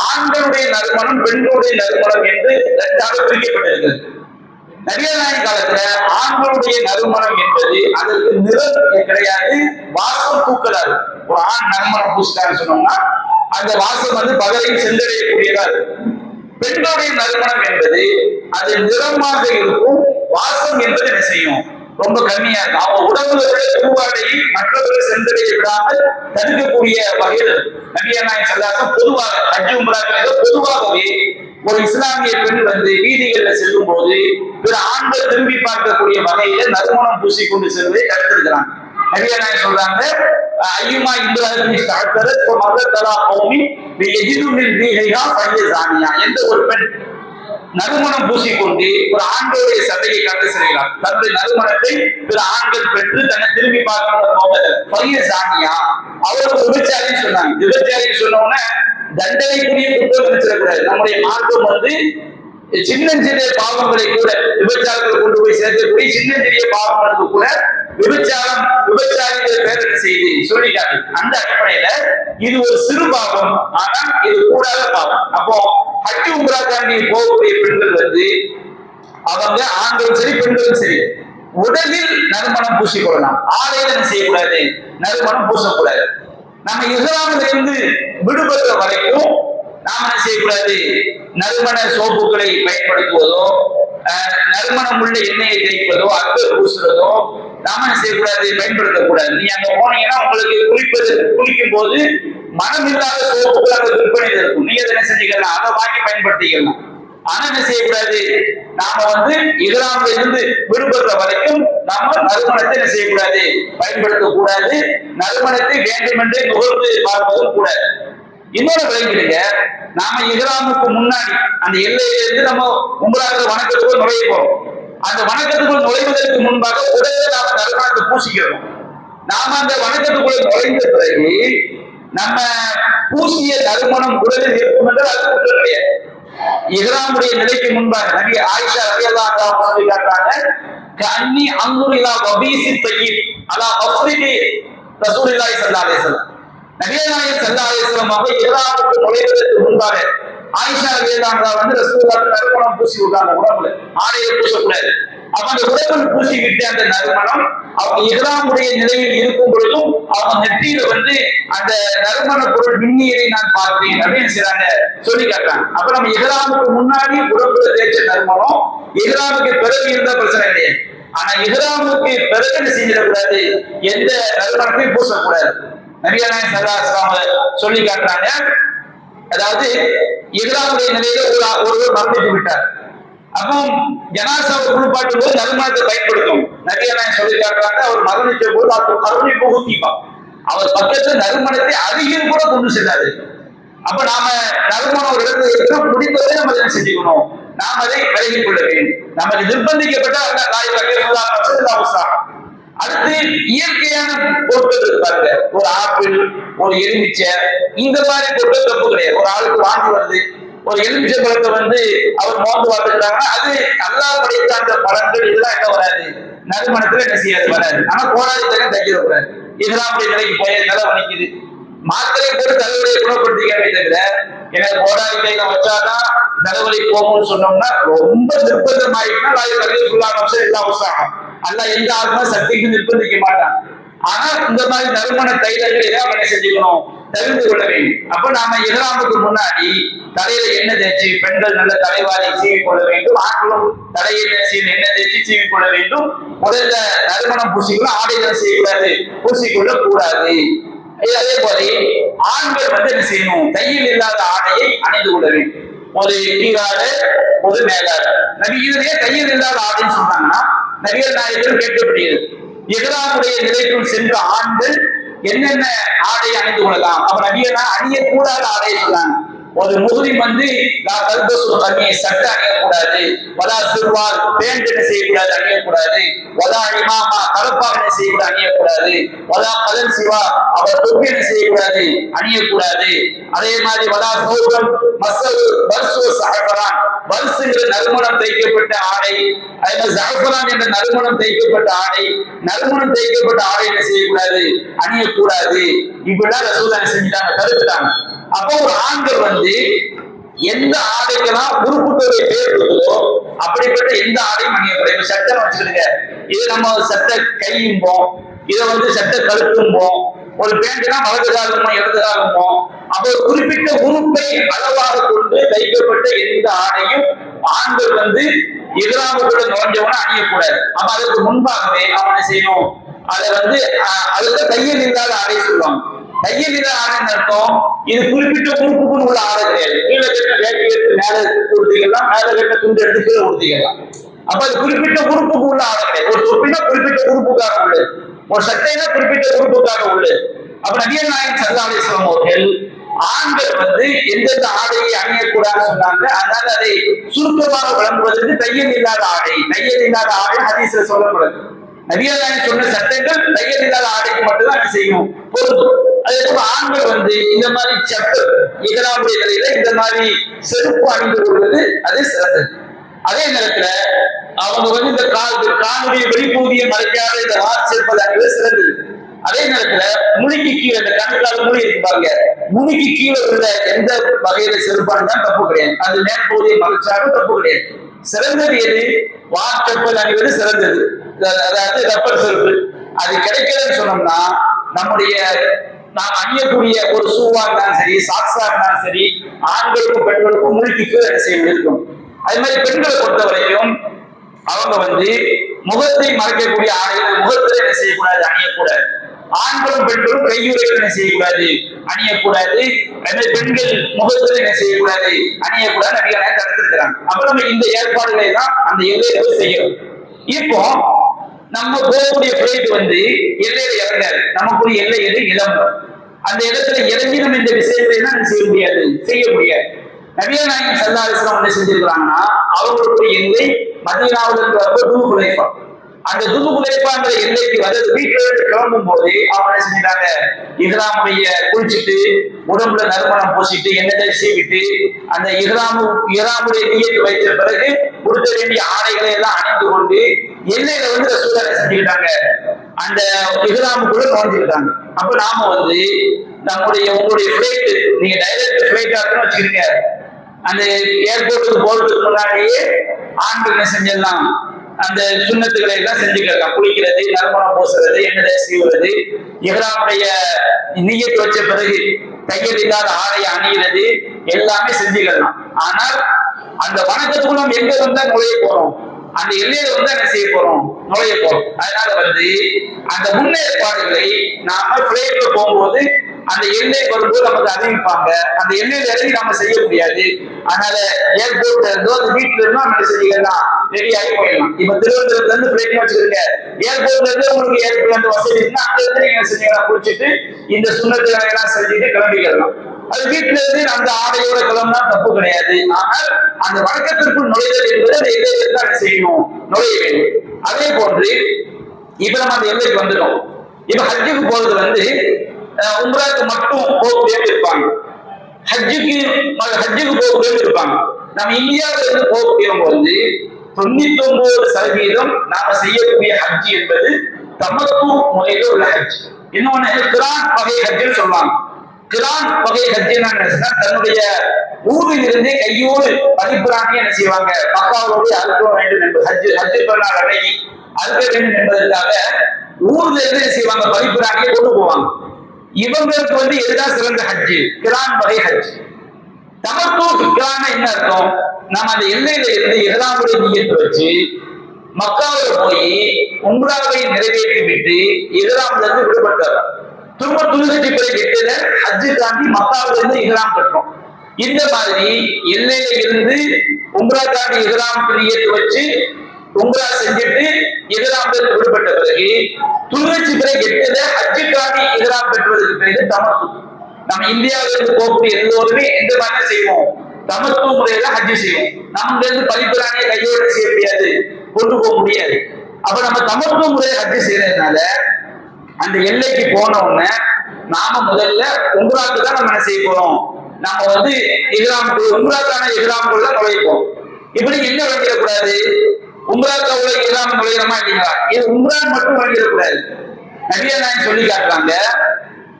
ஆண்களுடைய நறுமணம், பெண்களுடைய நறுமணம் என்று 2ஆக பிரிக்கப்பட்டிருக்கிறது. நபிகள் நாயகம் காலத்துல ஆண்களுடைய நறுமணம் என்பது அதற்கு நிறம் கிடையாது, வாசம் தூக்கலாது. ஒரு ஆண் நறுமணம் பூசிட்டான்னு சொன்னோம்னா அந்த வாசம் வந்து பகலையும் சென்றடையக்கூடியதா இருக்கும். பெண்களுடைய நறுமணம் என்பது அது நிறமாக இருக்கும், வாசம் என்பது என்ன செய்யும், ரொம்ப கம்மியா இருக்கும். அவங்க உடம்புல உருவாடையை மற்றவர்கள் சென்றடைய விடாமல் தடுக்கக்கூடிய வகையில் நபிகள் நாயகம் ஸல்லல்லாஹு அலைஹி வஸல்லம் பொதுவாக ஹஜ் உம்ராக்களில் பொதுவாகவே ஒரு இஸ்லாமிய பெண் வந்து வீதிகளில் செல்லும் போது பிற ஆண்கள் திரும்பி பார்க்கக்கூடிய வகையில நறுமணம் பூசிக்கொண்டு செல்வதை தடுத்திருக்கிறாங்க. நபிகள் நாயகம் சொல்றாங்க, ஐயுமா இப்ராஹிம் தஅத்தரத் ஃபமர்ரதலா கௌமி பியஜிது மின் ரீஹிஹா ஃபஹிய ஜானியா. எந்த ஒரு பெண் நறுமணம் பூசிக்கொண்டு ஒரு ஆண்களுடைய சட்டையை கடந்து செல்கிறார், தன்னுடைய நறுமணத்தை பிற ஆண்கள் பெற்று தன்னை திரும்பி பார்க்க சாமியா அவருக்கு விபச்சாரின்னு சொன்னாங்க. விபச்சாரின்னு சொன்னோன்னா தண்டனைக்குரிய குற்றம் நினைச்சிடக்கூடாது. நம்முடைய மார்க்கம் வந்து சின்னஞ்சிறிய பாவங்களை கூட விபச்சாரத்தில் கொண்டு போய் சேர்க்கக்கூடிய சின்னஞ்சிறிய பாவங்களுக்கு கூட விபச்சாரிகள் பேர் என்ன செய்து சொல்லிட்டாங்க. அந்த அடிப்படையில இது ஒரு சிறு பாவம், ஆனா இது கூடாத பாவம். அப்போ ஹஜ் உம்ராக்காண்டி போகக்கூடிய பெண்கள் வந்து அவங்க ஆண்களும் சரி பெண்களும் சரி உடலில் நறுமணம் பூசிக்கொள்ளலாம், ஆடையில என்ன செய்யக்கூடாது, நறுமணம் பூசக்கூடாது. நம்ம இஸ்லாமில இருந்து விடுபடுற வரைக்கும் நாம என்ன செய்யக்கூடாது, நறுமண சோப்புகளை பயன்படுத்துவதோ நறுமணம் உள்ள எண்ணெயை தேய்ப்பதோ அத்தர் பூசுறதோ நாம என்ன செய்யக்கூடாது, பயன்படுத்தக்கூடாது. நீ அங்க போனீங்கன்னா உங்களுக்கு குளிக்கும் போது மனம் இல்லாத சோப்புகள் அங்க விற்பனையில் இருக்கும், நீங்க என்ன செஞ்சுக்கலாம், அதை வாங்கி பயன்படுத்திக்கலாம். ஆனா என்ன செய்யக்கூடாது, நாம வந்து இஹ்ராம்ல இருந்து விடுபடுற வரைக்கும் நாம நறுமணத்தை என்ன செய்யக்கூடாது, பயன்படுத்தக்கூடாது. நறுமணத்தை வேண்டுமென்றே நுகர்ந்து பார்ப்பதும் கூடாது. இன்னொரு விளங்கிடுங்க, நாம இஹ்ராமுக்கு முன்னாடி அந்த எல்லையில இருந்து நம்ம உம்ராஹ் வணக்கத்துக்குள் நுழைய போறோம். அந்த வணக்கத்துக்குள் நுழைவதற்கு முன்பாக உடனே நாம நறுமணத்தை பூசிக்கிறோம். நாம அந்த வணக்கத்துக்குள்ள நுழைந்த பிறகு நம்ம பூசிய நறுமணம் உடலில் இருக்கும் என்றால் அது குற்றம் கிடையாது. இஹ்ராமுடைய நிலைக்கு முன்பாக நபி ஆயிஷா ரலியல்லாஹு அன்ஹா சொல்லி காட்டுறாங்க, கன்னி அன்துரு இலா வபீஸி தய்யிப் அலா வஃப்ரிகி ரசூலுல்லாஹி ஸல்லல்லாஹு அலைஹி வஸல்லம். நபிகள் நாயகம் ஸல்லல்லாஹு அலைஹி வஸல்லம் அவர்கள் இஹ்ராமுக்கு நுழைவதற்கு முன்பாக ஆயிஷா ரலியல்லாஹு அன்ஹா வந்து ரசூலுல்லாஹி நறுமணம் பூசி விட்டாங்க, உடம்புல ஆடையை பூசக்கூடாது. அப்ப அந்த உடம்புல பூசிக்கிட்டு அந்த நறுமணம் அவங்க இஹ்ராமுடைய நிலையில் இருக்கும் பொழுதும் அவங்க நெற்றியில வந்து அந்த நறுமண பொருள் மின்னியரை நான் பார்த்தேன் அப்படின்னு செய்றாங்க, சொல்லி காட்டுறாங்க. அப்ப நம்ம இஹ்ராமுக்கு முன்னாடி உடம்புல தேய்ச்ச நறுமணம் இஹ்ராமுக்கு பிறகு இருந்த பிரச்சனை கிடையாது. ஆனா இஹ்ராமுக்கு பிறகு என்ன செஞ்சிடக்கூடாது, எந்த நறுமணத்தையும் பூசக்கூடாது. நபிகள் நாயகம் ஸல்லல்லாஹு அலைஹி வஸல்லம் சொல்லி காட்டுறாங்க, அதாவது இஹ்ராமுடைய நிலையில ஒருவர் மரணித்து விட்டார். அப்போ ஜனாசாவை குளிப்பாட்டும் போது நறுமணத்தை பயன்படுத்தும். நபிகள் நாயகம் சொல்லி காட்டுறாங்க, அவர் மரணிச்ச போது அவர் கருணை புகுத்திப்பா, அவர் பக்கத்துல நறுமணத்தை அருகில் கூட கொண்டு செல்லாது. அப்ப நாம நறுமணம் ஒரு இடத்துல இருக்க முடிந்தவரை நம்ம என்ன செஞ்சுக்கணும், நாம் அதை விலகிக் கொள்ள வேண்டும். நமக்கு நிர்பந்திக்கப்பட்ட அடுத்து இயற்கையான பொருட்கள் பாருங்க, ஒரு ஆப்பிள், ஒரு எலுமிச்சை, இந்த மாதிரி பொருட்கள் தப்பு கிடையாது. ஒரு ஆளுக்கு வாங்கி வருது, ஒரு எலுமிச்சை பழத்தை வந்து அவர் மோந்து பார்த்துக்கிறாங்கன்னா அது நல்லா படைத்த அந்த பழங்கள் இதெல்லாம் என்ன வராது, நறுமணத்துல என்ன செய்யாது, வராது. ஆனா போராட்டத்தை தைக்கிறக்கூடாது. இஹ்ராமுடைய நிலைக்கு போய் தலை வலிக்குது, மாத்திரை போட்டு தலைவலியை குணப்படுத்திக்கவே தவிர எனக்கு போராடி கையில வச்சாதான் தலைவலி போகும்னு சொன்னோம்னா ரொம்ப நிர்பந்தமாயிட்டுனா அல்ல எந்த ஆத்மா சக்திக்கு நிர்பந்திக்க மாட்டான். ஆனா இந்த மாதிரி நறுமண தைலங்கள் எல்லாம் என்ன செஞ்சுக்கணும், தெரிந்து கொள்ள வேண்டும். அப்ப நாம இஹ்ராமுக்கு முன்னாடி தலையில எண்ணெய் தேய்ச்சி, பெண்கள் நல்ல தலைவாரி சீவி கொள்ள வேண்டும், ஆண்களும் தலையில் எண்ணெய் தேய்ச்சி சீவி கொள்ள வேண்டும். உடல்ல நறுமணம் பூசிக்கொள்ள, ஆடைகளை செய்யக்கூடாது, பூசிக்கொள்ள கூடாது. அதே போல ஆண்கள் வந்து என்ன செய்யணும், தையல் இல்லாத ஆடையை அணிந்து கொள்ள வேண்டும். ஒரு கீழாடை, ஒரு மேலாடை. நபிகளே தையல் இல்லாத ஆடைன்னு சொன்னாங்கன்னா நபிகள் நாயகர்கள் கேட்கப்படுகிறது, இஹ்ராமுடைய நிலைக்குள் சென்ற ஆண்கள் என்னென்ன ஆடையை அணிந்து கொள்ளலாம். அப்ப நபிகள் அணியக்கூடாத ஆடையை சொன்னாங்க. ஒரு முஸ்லிம் வந்து சட்டை அணியக்கூடாது, வலா சிறுவார் பேண்ட் என்ன செய்யக்கூடாது, அணியக்கூடாது, வலா இமாமா கலப்பாக என்ன செய்யக்கூடாது, அணியக்கூடாது, வலா கலன் சிவா அவர் தொப்பி என்ன செய்யக்கூடாது, அணியக்கூடாது. அதே மாதிரி வலா சௌகம் மசல் பர்சு சஹஃபரான், பர்சுங்கிற நறுமணம் தைக்கப்பட்ட ஆடை, அதே மாதிரி ஜஅஃபரான் என்ற நறுமணம் தைக்கப்பட்ட ஆடை, நறுமணம் தைக்கப்பட்ட ஆடை என்ன செய்யக்கூடாது, அணியக்கூடாது. இப்படிதான் ரசூலுல்லாஹி செஞ்சுட்டாங்க, தடுத்துட்டாங்க. அப்போ ஒரு ஆண்கள் வந்து எந்த ஆடைக்கெல்லாம் உறுப்புகளை பேர் கொடுத்ததோ அப்படிப்பட்ட எந்த ஆடையும் அணியக்கூடாது. இப்ப சட்டை வச்சுக்கிடுங்க, இது நம்ம சட்டை கையும்போம், இதை வந்து சட்ட கழுத்தும்போம், ஒரு பேண்ட்னா வலது காலமோ இடது காலமோ, அப்போ குறிப்பிட்ட உறுப்பை அளவாக கொண்டு தைக்கப்பட்ட எந்த ஆடையும் ஆண்கள் வந்து இஹ்ராமுக்குள்ள நுழைஞ்சவன அணியக்கூடாது. அப்ப அதுக்கு முன்பாகவே அவனை செய்யணும். அதை வந்து அதுக்கு தையல் இல்லாத ஆடை சொல்லுவாங்க. தையல் இல்லாத ஆடைன்னு அர்த்தம் இது குறிப்பிட்ட உறுப்புக்குன்னு உள்ள ஆடை கிடையாது. கீழே கட்ட வேட்டி எடுத்து மேல உடுத்திக்கலாம், மேல கட்ட துண்டு எடுத்து கீழே உடுத்திக்கலாம். அப்ப அது குறிப்பிட்ட உறுப்புக்கு உள்ள ஆடை கிடையாது. ஒரு தொப்பினா குறிப்பிட்ட உறுப்புக்காக உள்ளது, ஒரு சட்டைனா குறிப்பிட்ட உறுப்புக்காக உள்ளது. அப்ப நபிகள் நாயகம் ஸல்லல்லாஹு அலைஹி வஸல்லம் அவர்கள் ஆண்கள் வந்து எந்தெந்த ஆடையை அணியக்கூடாதுன்னு சொன்னாங்க. அதனால அதை சுருக்கமாக விளங்குவதற்கு தையல் இல்லாத ஆடை, தையல் இல்லாத ஆடை ஹதீஸ்ல சொல்லப்படுது. நபிகள் நாயகம் சொன்ன சட்டங்கள் தையல் இல்லாத ஆடைக்கு மட்டும்தான் செய்யும் பொருந்தும். அதே போல ஆண்கள் வந்து இந்த மாதிரி செப்பல் இஹ்ராமுடைய நிலையில இந்த மாதிரி செருப்பு அணிந்து கொள்வது அது சிறந்தது. அதே நேரத்துல அவங்க வந்து இந்த காலுடைய வெளிப்பகுதியை மறைக்காத இந்த வார் சேர்ப்பது அணிவது சிறந்தது. அதே நேரத்துல முனிக்கு கீழே இந்த கணுக்கால மூடி இருப்பாங்க, முனிக்கு கீழே உள்ள எந்த வகையில செருப்பான் தான் தப்பு கிடையாது. அது மேற்பகுதியை மறைச்சாலும் தப்பு கிடையாது. சிறந்தது எது? வார் செப்பல் அணிவது சிறந்தது. அதாவது ரப்பர் செருப்பு. அது கிடைக்கிறதுன்னு சொன்னோம்னா நம்முடைய நாம் அணியக்கூடிய ஒரு ஷூவா இருந்தாலும் சரி, சாக்ஸா இருந்தாலும் சரி, ஆண்களுக்கும் பெண்களுக்கும் முழுக்கு கீழே செய்ய இருக்கும். அது மாதிரி பெண்களை பொறுத்த வரைக்கும் அவங்க வந்து முகத்தை மறைக்கக்கூடிய ஆடைகள் முகத்துல என்ன செய்யக்கூடாது, அணியக்கூடாது. ஆண்களும் பெண்களும் கையுறைகள் என்ன செய்யக்கூடாது, அணியக்கூடாது. பெண்கள் முகத்துல என்ன செய்யக்கூடாது, அணியக்கூடாது. அதிக தடுத்திருக்கிறாங்க. அப்ப நம்ம இந்த ஏற்பாடுகளை தான் அந்த எல்லையில செய்யணும். இப்போ நம்ம போகக்கூடிய பிளைட் வந்து எல்லையில இறங்காது. நமக்குரிய எல்லை எது? இடம். அந்த இடத்துல இறங்கி நம்ம இந்த விஷயத்தை தான் செய்ய முடியாது. நபிகள் நாயகம் ஸல்லல்லாஹு அலைஹி வஸல்லம் என்ன செஞ்சிருக்காங்கன்னா அவங்களுடைய எல்லை மதீனாவுல இருந்து துல்ஹுலைஃபா. அந்த துல்ஹுலைஃபாங்கிற எல்லைக்கு வந்து வீட்டுல இருந்து கிளம்பும் போது அவங்க என்ன செஞ்சாங்க, இஹ்ராமுடைய குளிச்சுட்டு உடம்புல நறுமணம் பூசிட்டு எண்ணெய் சீவிட்டு அந்த இஹ்ராமுடைய நியத்து வைத்த பிறகு கொடுக்க வேண்டிய ஆடைகளை எல்லாம் அணிந்து கொண்டு எல்லையில வந்து ரசூலுல்லாஹ் செஞ்சுக்கிட்டாங்க, அந்த இஹ்ராமுக்குள்ள நுழைஞ்சுக்கிட்டாங்க. அப்ப நாம வந்து உங்களுடைய பிளைட் நீங்க டைரக்ட் பிளைட்டா இருக்குன்னு வச்சுக்கிறீங்க, அந்த ஏர்போர்ட்டுக்கு போறதுக்கு முன்னாடியே ஆண்கள் என்ன செஞ்சிடலாம், அந்த சுண்ணத்துக்களை எல்லாம் செஞ்சுக்கலாம். குளிக்கிறது, நறுமணம் பூசுறது, எண்ணெய் சீவுறது, இஹ்ராமுடைய நியத்து வச்ச பிறகு தையல் இல்லாத ஆடையை அணிகிறது எல்லாமே செஞ்சுக்கலாம். ஆனால் அந்த வணக்கத்துக்கு நம்ம எங்க வந்தா நுழைய போறோம், அந்த எல்லையில வந்து என்ன செய்ய போறோம், நுழைய போறோம். அதனால வந்து அந்த முன்னேற்பாடுகளை நாம பிளைட்ல போகும்போது அந்த எல்லை வரும்போது நமக்கு அறிவிப்பாங்க. அந்த எல்லையில இறங்கி நம்ம செய்ய முடியாது. அதனால ஏர்போர்ட்ல இருந்தோ அந்த வீட்டுல இருந்தோ நம்ம செஞ்சுக்கலாம், ரெடி ஆகி போயிடலாம். இப்ப திருவனந்தபுரத்துல இருந்து பிளைட் வச்சுருங்க, ஏர்போர்ட்ல இருந்து உங்களுக்கு ஏர்பிளேன் வசதி இருக்குன்னா அங்க இருந்து நீங்க செஞ்சீங்கன்னா குளிச்சுட்டு இந்த சுண்ணத்துகளை எல்லாம் செஞ்சுட்டு கிளம்பிக்கலாம். அது வீட்டுல இருந்து அந்த ஆடையோட கிளம்புனா தப்பு கிடையாது. ஆனால் அந்த வணக்கத்திற்குள் நுழைதல் என்பது அந்த எல்லையில தான் செய்யணும், நுழைய வேண்டும். அதே போன்று இப்ப நம்ம அந்த எல்லைக்கு வந்துட்டோம். இப்ப ஹஜ்ஜுக்கு போறது வந்து உம்ராக்கு மட்டும் போகக்கூடியவங்க இருப்பாங்க, ஹஜ்ஜுக்கு போகக்கூடியவங்க இருப்பாங்க. நம்ம இந்தியாவில இருந்து போகக்கூடியவங்க வந்து 99% நாம செய்யக்கூடிய ஹஜ் என்பது தமத்து முறையில உள்ள ஹஜ். இன்னொன்னு கிரான் வகை ஹஜ்ஜுன்னு சொல்லுவாங்க. கிரான் வகை ஹஜ் என்ன, தன்னுடைய ஊரில் இருந்தே கையோடு பலிப்பிராணியை என்ன செய்வாங்க, மக்காவோடு அறுக்க வேண்டும் என்பது ஹஜ் பெருநாள் அன்னைக்கு அறுக்க வேண்டும் என்பதற்காக ஊர்ல இருந்து என்ன செய்வாங்க, பலிப்பிராணியை கொண்டு போவாங்க. இவங்களுக்கு வந்து எதுதான் சிறந்த ஹஜ்? கிரான் வகை ஹஜ். தமத்து கிரான என்ன அர்த்தம், நம்ம அந்த எல்லையில இருந்து இஹ்ராமுடைய நியத்தை வச்சு மக்காவில் போய் உம்ராவை நிறைவேற்றி விட்டு இஹ்ராம்ல இருந்து விடுபட்டார். திரும்ப துல்ஹஜ் பிறை 8ல ஹஜ் தாண்டி மக்காவில இருந்து இஹ்ராம் கட்டுறோம். இந்த மாதிரி எல்லையில இருந்து உம்ரா தாண்டி இஹ்ராம் நியத்தை வச்சு உம்ரா செஞ்சுட்டு இஹ்ராம்ல இருந்து விடுபட்ட பிறகு துல்ஹஜ் பிறை 8ல ஹஜ் தாண்டி இஹ்ராம் பெற்றுவதற்கு பேரு தமத்து. நம்ம இந்தியாவில இருந்து போகக்கூடிய எல்லோருமே எந்த மாதிரி செய்வோம், தமத்து முறையில ஹஜ் செய்வோம். நம்ம இருந்து பலிப்பிராணியை கையோடு செய்ய முடியாது, கொண்டு போக முடியாது. அப்ப நம்ம தமத்து முறையை ஹஜ் செய்யறதுனால அந்த எல்லைக்கு போன உடனே நாம முதல்ல உம்ராக்கு தான் நம்ம என்ன செய்ய போறோம், நம்ம வந்து உம்ராக்கான இஹ்ராமுக்குள்ள நுழைப்போம். இப்படி என்ன விளங்கிடக்கூடாது, உம்ராக்காவுல இஹ்ராம் நுழையிறமா இல்லைங்களா, இது உம்ரான் மட்டும் விளங்கிடக்கூடாது. நபிகள் நாயகம் சொல்லி காட்டுறாங்க,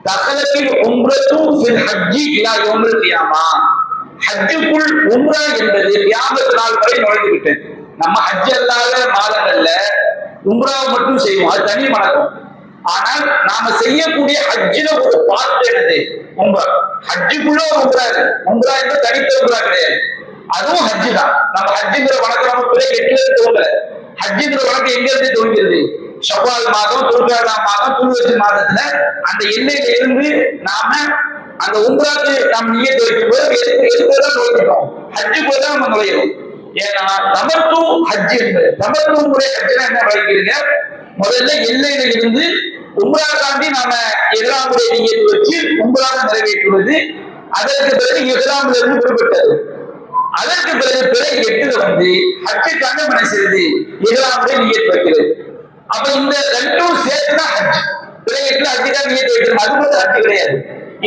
தகலத்தில் உம்ரத்தும் ஃபில் ஹஜ்ஜி இலா யௌமில் கியாமா. ஹஜ்ஜுக்குள் உம்ரா என்பது கியாமத் நாள் வரை நுழைந்து விட்டது. நம்ம ஹஜ் அல்லாத மாதங்கள்ல உம்ராவை மட்டும் செய்வோம், அது தனி வணக்கம். ஆனால் நாம செய்யக்கூடிய ஹஜ்ஜில ஒரு பார்ட் என்னது? உம்ரா. ஹஜ்ஜுக்குள்ள ஒரு உம்ரா இருக்கு. உம்ரா என்பது தனித்த உம்ரா கிடையாது, அதுவும் ஹஜ்ஜு தான். நம்ம ஹஜ்ஜுங்கிற வழக்கம் நம்ம பிள்ளை 8ல இருந்து தோங்கல. ஹஜ்ஜுங்கிற வழக்கம் எங்க இருந்து தோன்கிறது? ஷவ்வால் மாதம், துல்காதா மாதம், துல்ஹஜ் மாதத்துல அந்த எல்லையில இருந்து நாம அந்த உம்ராக்கு நாம் நியத் வைக்கும் போது எதுக்குதான் நுழைக்கிறோம்? ஹஜ்ஜுக்குள்ள தான் நம்ம நுழையிறோம். ஏன்னா தமத்து ஹஜ் என்பது தமத்து முறை ஹஜ்ஜினா என்ன வழங்கிருங்க? முதல்ல எல்லையில இருந்து உம்ரா தாண்டி நாம இஹ்ராமுடைய நியத் வச்சு உம்ராவை நிறைவேற்றுவது. அதற்கு பிறகு இஹ்ராம்ல இருந்து விடுபட்டது. அதற்கு பிறகு பிறை 8ல வந்து ஹஜ்ஜுக்காக என்ன செய்யுது? இஹ்ராமுடைய நியத் வைக்கிறது. அப்ப இந்த ரெண்டும் சேர்த்துதான் ஹஜ். பிறை 8ல ஹஜ்ஜுக்காக நியத் வைக்கிறது, அது மட்டும் ஹஜ் கிடையாது.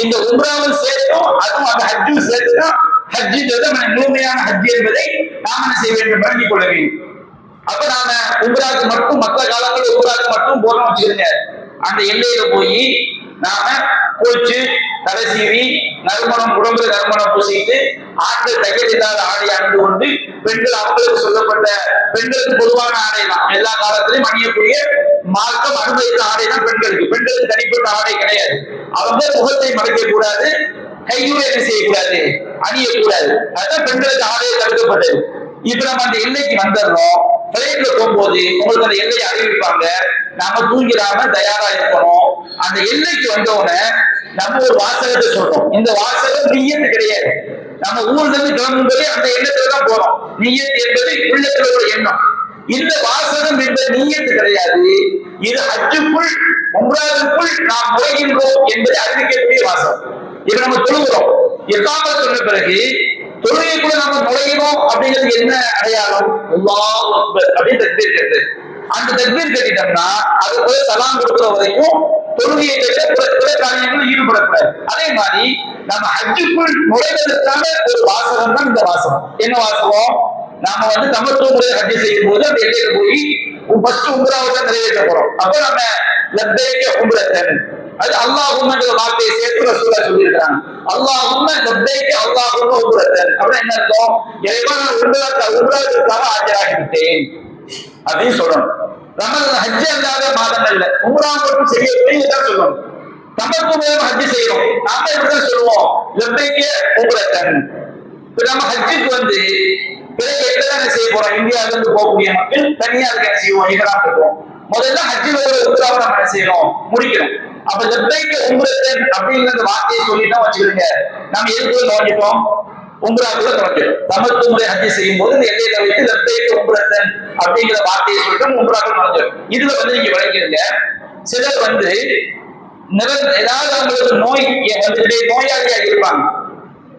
இந்த உம்ராவும் சேர்த்தும் அதுவும் அந்த ஹஜ்ஜும் சேர்த்துதான் ஹஜ்ஜுங்கிறது முழுமையான ஹஜ் என்பதை நாம என்ன செய்ய வேண்டும்? விளங்கிக் கொள்ள வேண்டும். அப்ப நாம உம்ராக்கு மட்டும் மற்ற காலங்களில் உம்ராக்கு மட்டும் போறோம் வச்சுக்கிறீங்க. அந்த எல்லையில போய் நாம குளிச்சு தலை சீவி நறுமணம் உடம்புல நறுமணம் பூசிட்டு ஆண்கள் தையல் இல்லாத ஆடை அணிந்து கொண்டு, பெண்கள் அவங்களுக்கு சொல்லப்பட்ட பெண்களுக்கு பொதுவான ஆடை தான், எல்லா காலத்திலையும் அணியக்கூடிய மார்க்கம் அனுமதித்த ஆடை தான் பெண்களுக்கு தனிப்பட்ட ஆடை கிடையாது. அவங்க முகத்தை மறைக்க கூடாது, கையுறை என்ன செய்யக்கூடாது? அணியக்கூடாது. அதுதான் பெண்களுக்கு ஆடையை தடுக்கப்பட்டது. இப்ப நம்ம அந்த எல்லைக்கு வந்துடுறோம். பிளைட்ல போகும்போது உங்களுக்கு அந்த எல்லையை அறிவிப்பாங்க. நாம தூங்கிடாம தயாரா இருக்கணும். அந்த எல்லைக்கு வந்தோடனே நம்ம ஒரு வாசகத்தை சொல்றோம். இந்த வாசகம் நியத்து கிடையாது. நம்ம ஊர்ல இருந்து கிளம்பும்போது அந்த எண்ணத்துல தான் போறோம். நியத்து என்பது உள்ளத்துல ஒரு எண்ணம். இந்த வாசகம் என்ற நியத்து கிடையாது. இது ஹஜ்ஜுக்குள் உம்ராவுக்குள் நாம் நுழைகின்றோம் என்பதை அறிவிக்கக்கூடிய வாசகம். இப்ப நம்ம தொழுகிறோம். இக்காமத் சொன்ன பிறகு தொழுகைக்குள்ள நம்ம நுழைகிறோம் அப்படிங்கிறது என்ன அடையாளம்? அல்லாஹ் அக்பர் அப்படின்னு தக்பீர் கட்டு. அந்த தக்பீர் கட்டிட்டோம்னா அதுக்கு சலாம் கொடுக்கிற வரைக்கும் தொழுகையை பிற காரியங்கள் ஈடுபடக்கூடாது. அதே மாதிரி நம்ம ஹஜ்ஜுக்குள் நுழைவதற்கான ஒரு வாசகம் தான் இந்த வாசகம். என்ன வாசகம்? நாம வந்து தமத்துவ முறை ஹஜ்ஜு செய்யும் போது அந்த எல்லையில போய் ஃபர்ஸ்ட் உம்ராவை தான் நிறைவேற்ற போறோம். அப்ப நம்ம லப்பைக உம்ரத்தன், அது அல்லாஹும்மங்கிற வார்த்தையை சேர்த்து ரசூலுல்லாஹ் சொல்லியிருக்காங்க. அல்லாஹும்ம லப்பைக அல்லாஹும்ம உம்ரத்தன் அப்படின்னா என்ன அர்த்தம்? இறைவா நான் உம்ராவுக்காக ஆஜராகிவிட்டேன் அப்படின்னு சொல்லணும். ரமலான் ஹஜ் அல்லாத மாதங்கள்ல உம்ரா மட்டும் செய்யக்கூடியதான் சொல்லணும். தமத்துவ ஹஜ் செய்யணும். நாம இப்படிதான் சொல்லுவோம், லப்பைக உம்ரத்தன். நம்ம ஹஜ்ஜுக்கு வந்து பிறகு என்ன செய்ய போறோம்? இந்தியாவில இருந்து போகக்கூடிய மக்கள் தனியா இருக்க என்ன செய்வோம்? இஹ்ராம் கட்டுவோம். முதல்ல ஹஜ்ஜில் ஒரு உம்ராவை நம்ம என்ன செய்யணும்? முடிக்கணும். அப்ப லப்பைக உம்ரத்தன் அப்படிங்கிற வார்த்தையை சொல்லிட்டோம் வச்சுக்கிடுங்க. நம்ம எதுக்குள்ள நுழைஞ்சிட்டோம்? உம்ராக்குள்ள நுழைஞ்சிடும். தமத்துவ முறை ஹஜ் செய்யும் போது இந்த எல்லையில வைத்து லப்பைக உம்ரத்தன் அப்படிங்கிற வார்த்தையை சொல்லிட்டு உம்ராக்குள்ள நுழைஞ்சிடும். இதுல வந்து நீங்க விளங்கிடுங்க. சிலர் வந்து ஏதாவது அவங்களுக்கு நோய் வந்துட்டு நோயாளியா இருப்பாங்க.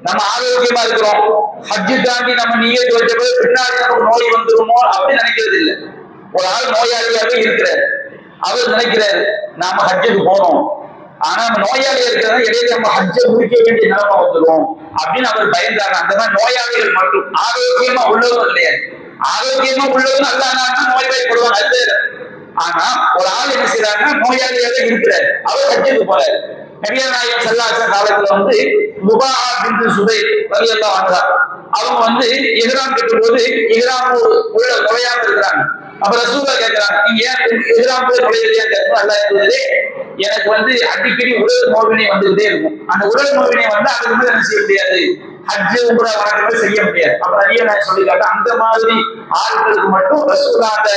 நம்ம ஆரோக்கியமா இருக்கிறோம், ஹஜ்ஜு தாண்டி நம்ம நியத்து வச்ச போது பின்னாடி நமக்கு நோய் வந்துருமோ அப்படின்னு நினைக்கிறது இல்லை. ஒரு ஆள் நோயாளியாவே இருக்கிறார், அவர் நினைக்கிறாரு நாம ஹஜ்ஜுக்கு போனோம், ஆனா நம்ம நோயாளியா இருக்கிறதா இடையில நம்ம ஹஜ்ஜை முடிக்க வேண்டிய நிலைமை வந்துடும் அப்படின்னு அவர் பயந்தாங்க. அந்த மாதிரி நோயாளிகள் மட்டும், ஆரோக்கியமா உள்ளவங்க கிடையாது. ஆரோக்கியமா உள்ளவங்க அல்லானா நோய்வாய்ப்படுவாங்க, அது. ஆனா ஒரு ஆள் என்ன செய்யறாங்கன்னா நோயாளியாவே இருக்கிறார், அவர் ஹஜ்ஜுக்கு போறாரு. நபிகள் நாயகம் ஸல்லல்லாஹு அலைஹி வஸல்லம் காலத்துல வந்து முபாஹா பின்த் சுபைர் ரலியல்லாஹு அன்ஹா அவங்க வந்து இஹ்ராம் கட்டும் போது இஹ்ராம் உள்ள நுழையாம இருக்கிறாங்க. அப்ப ரசூலுல்லாஹ் கேட்கிறாங்க, நீங்க ஏன் இஹ்ராம் போய் நுழையலையா? அல்லாஹ் சொல்லுது, எனக்கு வந்து அடிக்கடி உடல் நோவினை வந்துகிட்டே இருக்கும். அந்த உடல் நோவினை வந்து அதுக்கு மேல என்ன செய்ய முடியாது? ஹஜ் உம்ரா வணக்கமே செய்ய முடியாது. அப்ப நபிகள் நாயகம் சொல்லி காட்ட அந்த மாதிரி ஆட்களுக்கு மட்டும் ரசூலுல்லாஹ் அந்த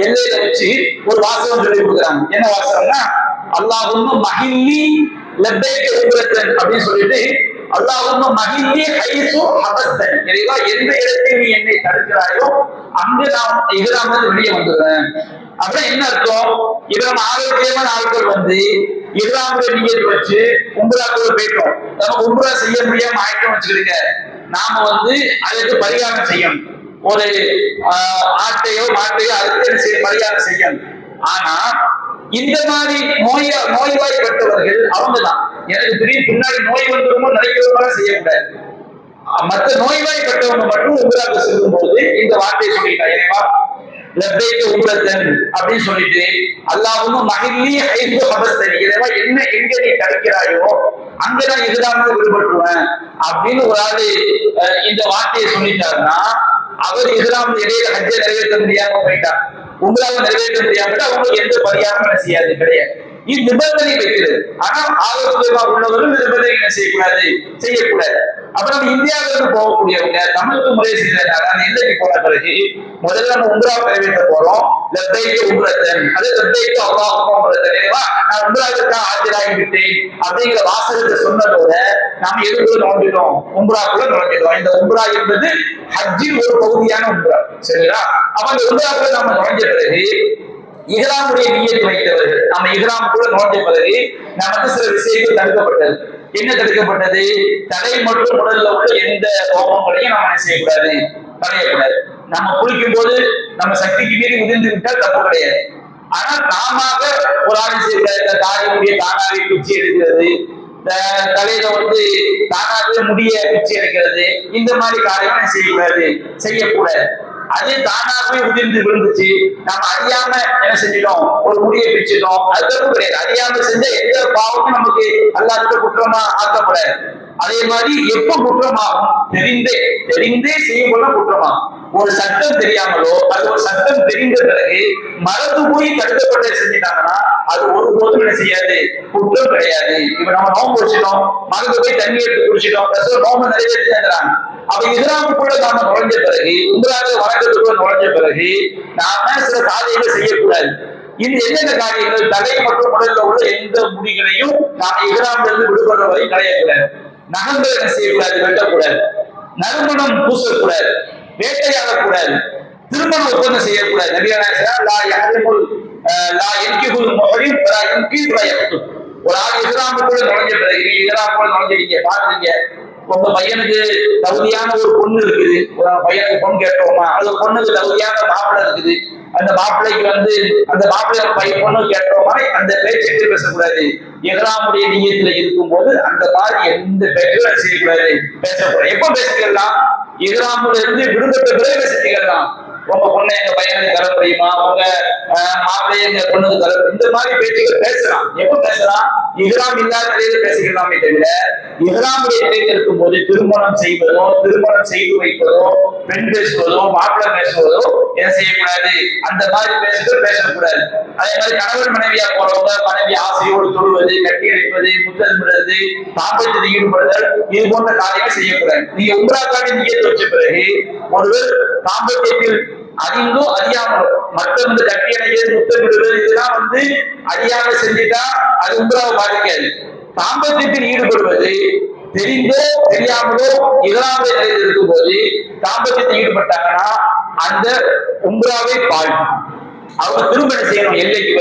எல்லையில வச்சு ஒரு வாசகம் சொல்லி கொடுக்குறாங்க. என்ன வாசகம்னா, அல்லாஹும்ம மஹில்லி லப்பைக உம்ரத்தன் அப்படின்னு சொல்லிட்டு, அல்லாஹும்ம மஹில்லி ஹைசு ஹபஸ்தனி, இறைவா எந்த இடத்தில் நீ என்னை தடுக்கிறாயோ அங்கு நான் இஹ்ராம்ல வெளியே வந்துடுறேன். அப்படின்னா என்ன அர்த்தம்? இப்ப நம்ம ஆரோக்கியமான ஆட்கள் வந்து இஹ்ராம்ல நியத் வச்சு உம்ராக்குள்ள போயிட்டோம், நமக்கு உம்ரா செய்ய முடியாம ஆயிட்டோம் வச்சுக்கிடுங்க. நாம வந்து அதுக்கு பரிகாரம் செய்யணும். ஒரு ஆட்டையோ மாட்டையோ அதுக்கு பரிகாரம் செய்யணும். ஆனா இந்த மாதிரி நோய்வாய்ப்பட்டவர்கள் அவங்கதான், எனக்கு திடீர்னு பின்னாடி நோய் வந்துருமோ நினைக்கிறவங்க செய்யக்கூடாது. மற்ற நோய்வாய்ப்பட்டவங்க மட்டும் உம்ராவுக்கு செல்லும் போது இந்த வார்த்தையை சொல்லிட்டாங்க, இறைவா லப்பைக உம்ரத்தன் அப்படின்னு சொல்லிட்டு, அல்லாஹும்ம மஹில்லி ஹைசு ஹபஸ்தனி, இறைவா என்ன எங்க நீ தடுக்கிறாயோ அங்கதான் இஹ்ராம்ல விடுபட்டுருவேன் அப்படின்னு ஒரு ஆளு இந்த வார்த்தையை சொல்லிட்டாருன்னா அவர் இஹ்ராம் இடையில ஹஜ்ஜை நிறைவேற்ற முடியாம போயிட்டார், உம்ராவை நிறைவேற்ற முடியாம அவங்களுக்கு எந்த பரிகாரமும் செய்யாது கிடையாது. இது நிபந்தனை வைக்கிறது. ஆனால் ஆரோக்கியமா உள்ளவர்கள் நிபந்தனை என்ன செய்யக்கூடாது, செய்யக்கூடாது. அப்புறம் இந்தியாவிலிருந்து போகக்கூடியவங்க தமிழுக்கு முறை செய்யறதுனால அந்த எல்லைக்கு போன பிறகு முதல்ல நம்ம உம்ரா நிறைவேற்ற போறோம். லெப்பைக்கு உம்ரத்தன், அது லெப்பைக்கு அல்லாஹும்ம உம்ரத்தன், நான் உம்ராவுக்கு ஆஜராகி விட்டேன் அப்படிங்கிற வாசகத்தை சொன்னதோட நாம் எதுக்குள்ள நுழைஞ்சிட்டோம், உம்ராக்குள்ள நுழைஞ்சிட்டோம். இந்த உம்ரா என்பது ஹஜ்ஜின் ஒரு பகுதியான உம்ரா, சரிங்களா? அப்ப அந்த உம்ராக்குள்ள நம்ம நுழைஞ்ச பிறகு இஹ்ராமுடைய நியத் வைத்தவர்கள் நம்ம இஹ்ராமுக்குள்ள நுழைஞ்ச பிறகு நமக்கு சில விஷயங்கள் தடுக்கப்பட்டது. என்ன தடுக்கப்பட்டது? தலை மற்றும் உடல்ல உள்ள எந்த ரோமங்களையும் நம்ம என்ன செய்யக்கூடாது, களையக்கூடாது. நம்ம குளிக்கும் போது நம்ம சக்திக்கு மீறி உதிர்ந்து விட்டால் தப்பு கிடையாது. ஆனால் நாம ஒரு ஆள் செய்யக்கூடாது. தாடியுடைய தானாவே பிச்சை எடுக்கிறது, தலையில தானாகவே முடிய பிச்சை எடுக்கிறது, இந்த மாதிரி காரியம் செய்யக்கூடாது, செய்யக்கூடாது. அது தானாகவே உதிர்ந்து விழுந்துச்சு, நம்ம அறியாம என்ன செஞ்சிட்டோம், ஒரு முடியை பிரிச்சிட்டோம், அது தப்பு கிடையாது. அறியாம செஞ்ச எந்த பாவமும் நமக்கு அல்லாஹ்விட குற்றமா ஆக்கப்படாது. அதே மாதிரி எப்ப குற்றமாகும், தெரிந்தே செய்யப்பட குற்றமாகும். ஒரு சட்டம் தெரியாமலோ அது ஒரு சட்டம் தெரிந்த பிறகு மறந்து போய் தடுக்கப்பட்ட செஞ்சிட்டாங்கன்னா அது ஒருபோதும் என்ன செய்யாது, குற்றம் கிடையாது. இப்ப நம்ம நோம்பு வச்சிட்டோம், மறந்து போய் தண்ணி எடுத்து குடிச்சிட்டோம், நோம்பு நிறைவேற்றிட்டாங்க. அப்ப இஸ்லாமுக்குள்ள நாம நுழைஞ்ச பிறகு, உங்களாக வணக்கத்துக்குள்ள நுழைஞ்ச பிறகு நாம சில காரியங்கள் செய்யக்கூடாது. இது என்னென்ன காரியங்கள்? தலை மற்றும் உடல்ல உள்ள எந்த முடிகளையும் நாம இஸ்லாம்ல இருந்து விடுபடுற வரை களையக்கூடாது. நகங்கள் என்ன செய்யக்கூடாது, வெட்டக்கூடாது. நறுமணம் பூசக்கூடாது, வேட்டையாடக்கூடாது, திருமண ஒப்பந்தம் செய்யக்கூடாது. ஒரு ஆள் இஸ்லாமுக்குள்ள நுழைஞ்ச பிறகு, இஸ்லாமுக்குள்ள நுழைஞ்சிருக்கீங்க, பாக்குறீங்க, உங்க பையனுக்கு தகுதியான ஒரு பொண்ணு இருக்குது, பையனுக்கு பொண்ணு கேட்டோமா, அது பொண்ணுக்கு தகுதியான மாப்பிள்ளை இருக்குது, அந்த மாப்பிள்ளைக்கு அந்த மாப்பிள்ளை பொண்ணு கேட்டோமா, அந்த பேச்சு பேசக்கூடாது. இஹ்ராமுடைய நியத்துல இருக்கும் போது அந்த மாதிரி எந்த பேச்சும் செய்யக்கூடாது, பேசக்கூடாது. எப்ப பேசிக்கலாம்? இஹ்ராமுல இருந்து விடுபட்ட பிறகு பேசிக்கலாம். உங்க பொண்ணை எங்க பையனுக்கு தர முடியுமா, உங்க மாப்பிள்ளைய எங்க பொண்ணுக்கு தர, இந்த மாதிரி பேச்சுகள் பேசலாம். எப்ப பேசலாம்? இஹ்ராம் இல்லாத நிலையில பேசிக்கலாமே தவிர இஹ்ராமுடைய நிலையில் இருக்கும் போது திருமணம் செய்வதோ, திருமணம் செய்து வைப்பதோ, பெண் பேசுவதோ, மாப்பிள்ளை பேசுவதோ என்ன செய்யக்கூடாது, அந்த மாதிரி பேசக்கூடாது. அதே மாதிரி கணவன் மனைவியா போறவங்க மனைவி ஆசையோடு தொழுவது, கட்டி அழைப்பது, முத்தமிடுறது, தாம்பத்தியத்தில் ஈடுபடுதல், இது போன்ற காரியங்கள் செய்யக்கூடாது. நீங்க உம்ராக்காண்டி நியத்து வச்ச பிறகு ஒருவர் தாம்பத்தியத்தில் அறிந்தோ அறியாமலோ மற்ற கட்டி அணைக்கிறது, முத்தமிடுவது, இதெல்லாம் அறியாம செஞ்சுட்டா அது உம்ராவை பாதிக்காது. தாம்பத்தியத்தில் ஈடுபடுவது தெரிந்தோ தெரியாமலோ இஹ்ராமுடைய நிலையில் இருக்கும் போது தாம்பத்தியத்தில் ஈடுபட்டாங்கன்னா அந்த உம்ராவை பாதிக்கும். அவங்க திரும்ப என்ன செய்யணும், எல்லைக்கு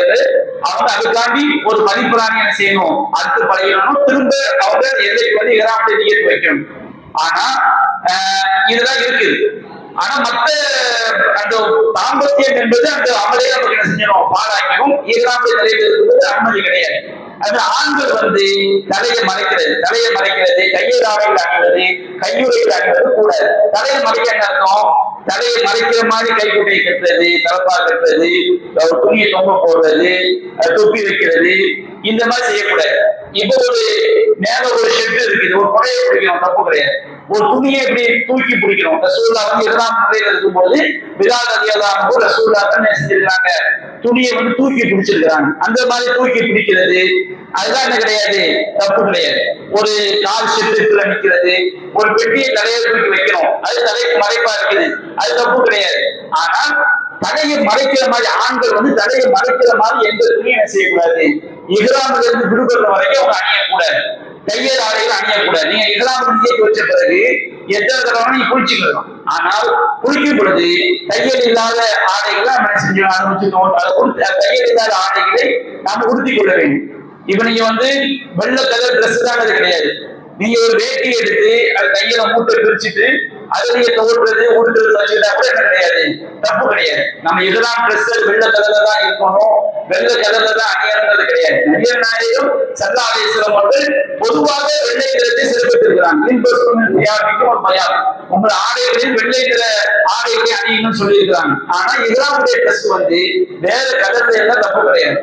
அவங்க அதுக்காண்டி ஒரு மதிப்புராணி என்ன செய்யணும், அடுத்து பழகணும், திரும்ப அவங்க எல்லைக்கு இஹ்ராமுடைய நியத்து வைக்கணும். ஆனா இதெல்லாம் இருக்குது. ஆனா மத்த அந்த தாம்பத்தியம் என்பது அந்த அமலே நமக்கு என்ன செஞ்சணும், பாழாக்கணும். இஹ்ராமுடைய நிலையில் இருக்கும்போது அனுமதி கிடையாது. அது ஆண்கள் தலையை மறைக்கிறது, கையில் ஆடைகள் அணிவது, கையுறைகள் அணிவது கூடாது. தலையை மறைக்க என்ன அர்த்தம்? தலையை மறைக்கிற மாதிரி கைக்குட்டை கட்டுறது, தலப்பா கட்டுறது, துணியை தொங்க போடுறது, தொப்பி வைக்கிறது, இந்த மாதிரி செய்யக்கூடாது. இப்போ மேல ஒரு ஷெட் இருக்குது, ஒரு புடையை பிடிக்கணும், தப்பு கிடையாது. ஒரு துணியை இப்படி தூக்கி பிடிக்கணும். ரசூல்லா இரண்டாம் நிலையில இருக்கும்போது பிலால் ரலியல்லாஹு அன்ஹு ரசூல்லா என்ன செஞ்சிருக்காங்க, துணியை தூக்கி பிடிச்சிருக்கிறாங்க. அந்த மாதிரி தூக்கி பிடிக்கிறது அதுதான் என்ன கிடையாது, தப்பு கிடையாது. ஒரு கால் ஷெட்டுக்குள்ள நிக்கிறது, ஒரு பெட்டியை தலையை தூக்கி வைக்கணும், அது தலைக்கு மறைப்பா இருக்குது, அது தப்பு கிடையாது. ஆனால் தலையை மறைக்கிற மாதிரி ஆண்கள் தலையை மறைக்கிற மாதிரி எந்த துணியை என்ன செய்யக்கூடாது, இஹ்ராம்ல இருந்து விடுபடுற வரைக்கும் அவங்க அணியக்கூடாது. கையல் ஆடைகள் அணியக்கூடாது. நீங்க இஹ்ராம் நியத்து வச்ச பிறகு எத்தனை தடவை நீங்க குளிச்சுக்கலாம். ஆனால் குளிக்கும் பொழுது கையல் இல்லாத ஆடைகளை நம்ம செஞ்சு அனுபவிச்சுக்கோம். கையல் இல்லாத ஆடைகளை நாம உறுதி கொள்ள வேண்டும். இப்ப நீங்க வெள்ளை கலர் ட்ரெஸ் தான் அது கிடையாது. நீங்க ஒரு வேட்டி எடுத்து அது கையில மூட்டை பிரிச்சுட்டு அதுல தோல்றது உடுறது வச்சுட்டா கூட என்ன கிடையாது, தப்பு கிடையாது. நம்ம இஹ்ராம் ட்ரெஸ் வெள்ளை கலர்ல தான் இருக்கணும், வெள்ளை கலர்ல தான் அணியறது கிடையாது. நபிகள் நாயகம் ஸல்லல்லாஹு அலைஹி வஸல்லம் அவர்கள் பொதுவாக வெள்ளை நிறத்தை சிறப்பித்திருக்கிறாங்க. ஒரு பயம், உங்கள் ஆடைகளில் வெள்ளை நிற ஆடைகளை அணியணும்னு சொல்லியிருக்கிறாங்க. ஆனா இஹ்ராமுடைய ட்ரெஸ் வேற கலர்ல எல்லாம் தப்பு கிடையாது.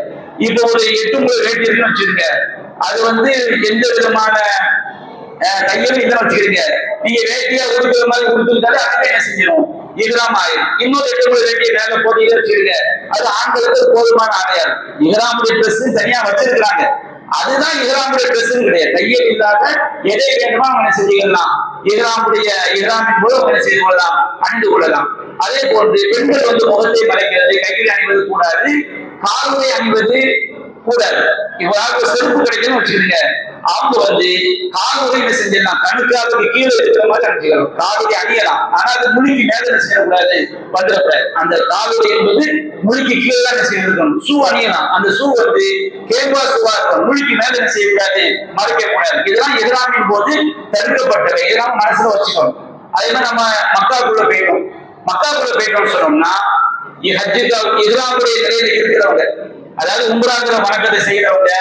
இப்போ ஒரு 8 முழு வேட்டி இருக்குன்னு வச்சிருங்க, அது எந்த விதமான கையும் இல்ல வச்சுக்கிறீங்க, நீங்க வேட்டியா உடுக்கிற மாதிரி உடுத்துக்கிட்டாலே அதுவே என்ன செஞ்சிடும், இஹ்ராம் ஆயிரும். இன்னொரு 8 முழ வேண்டிய மேல போட்டீங்க வச்சிருக்க, அது ஆண்களுக்கு போதுமான ஆடையார். இஹ்ராமுடைய ட்ரெஸ் தனியா வச்சிருக்காங்க, அதுதான் இஹ்ராமுடைய ட்ரெஸ் கிடையாது. தையல் இல்லாத எதை வேண்டுமோ அவங்க செஞ்சுக்கலாம். இஹ்ராமின் போது அவங்க செய்து கொள்ளலாம், அணிந்து கொள்ளலாம். அதே போன்று பெண்கள் முகத்தை மறைக்கிறது, கையில் அணிவது கூடாது, காலுறை அணிவது கூடாது. இவராக செருப்பு கிடைக்குன்னு வச்சுக்கோங்க, அவங்க காலுறை என்ன செஞ்சிடலாம், கணுக்காலுக்கு கீழே இருக்கிற மாதிரி அணிஞ்சிக்கலாம். காலுறை அணியலாம், ஆனா அது முழுக்கி மேல என்ன செய்யக்கூடாது, வந்துடக்கூடாது. அந்த காலுறை என்பது முழுக்கி கீழே தான் என்ன செய்யணும். ஷூ அணியலாம், அந்த ஷூ கேம்பா ஷூவா இருக்கும், முழுக்கி மேல என்ன செய்யக்கூடாது, மறைக்க கூடாது. இதெல்லாம் இஹ்ராமின் போது தடுக்கப்பட்டவை, இதெல்லாம் மனசுல வச்சுக்கணும். அதே மாதிரி நம்ம மக்காக்குள்ள போயிட்டோம்னு சொன்னோம்னா, இஹ்ராமுடைய நிலையில இருக்கிறவங்க, அதாவது உம்ராங்கிற வணக்கத்தை செய்யறவங்க,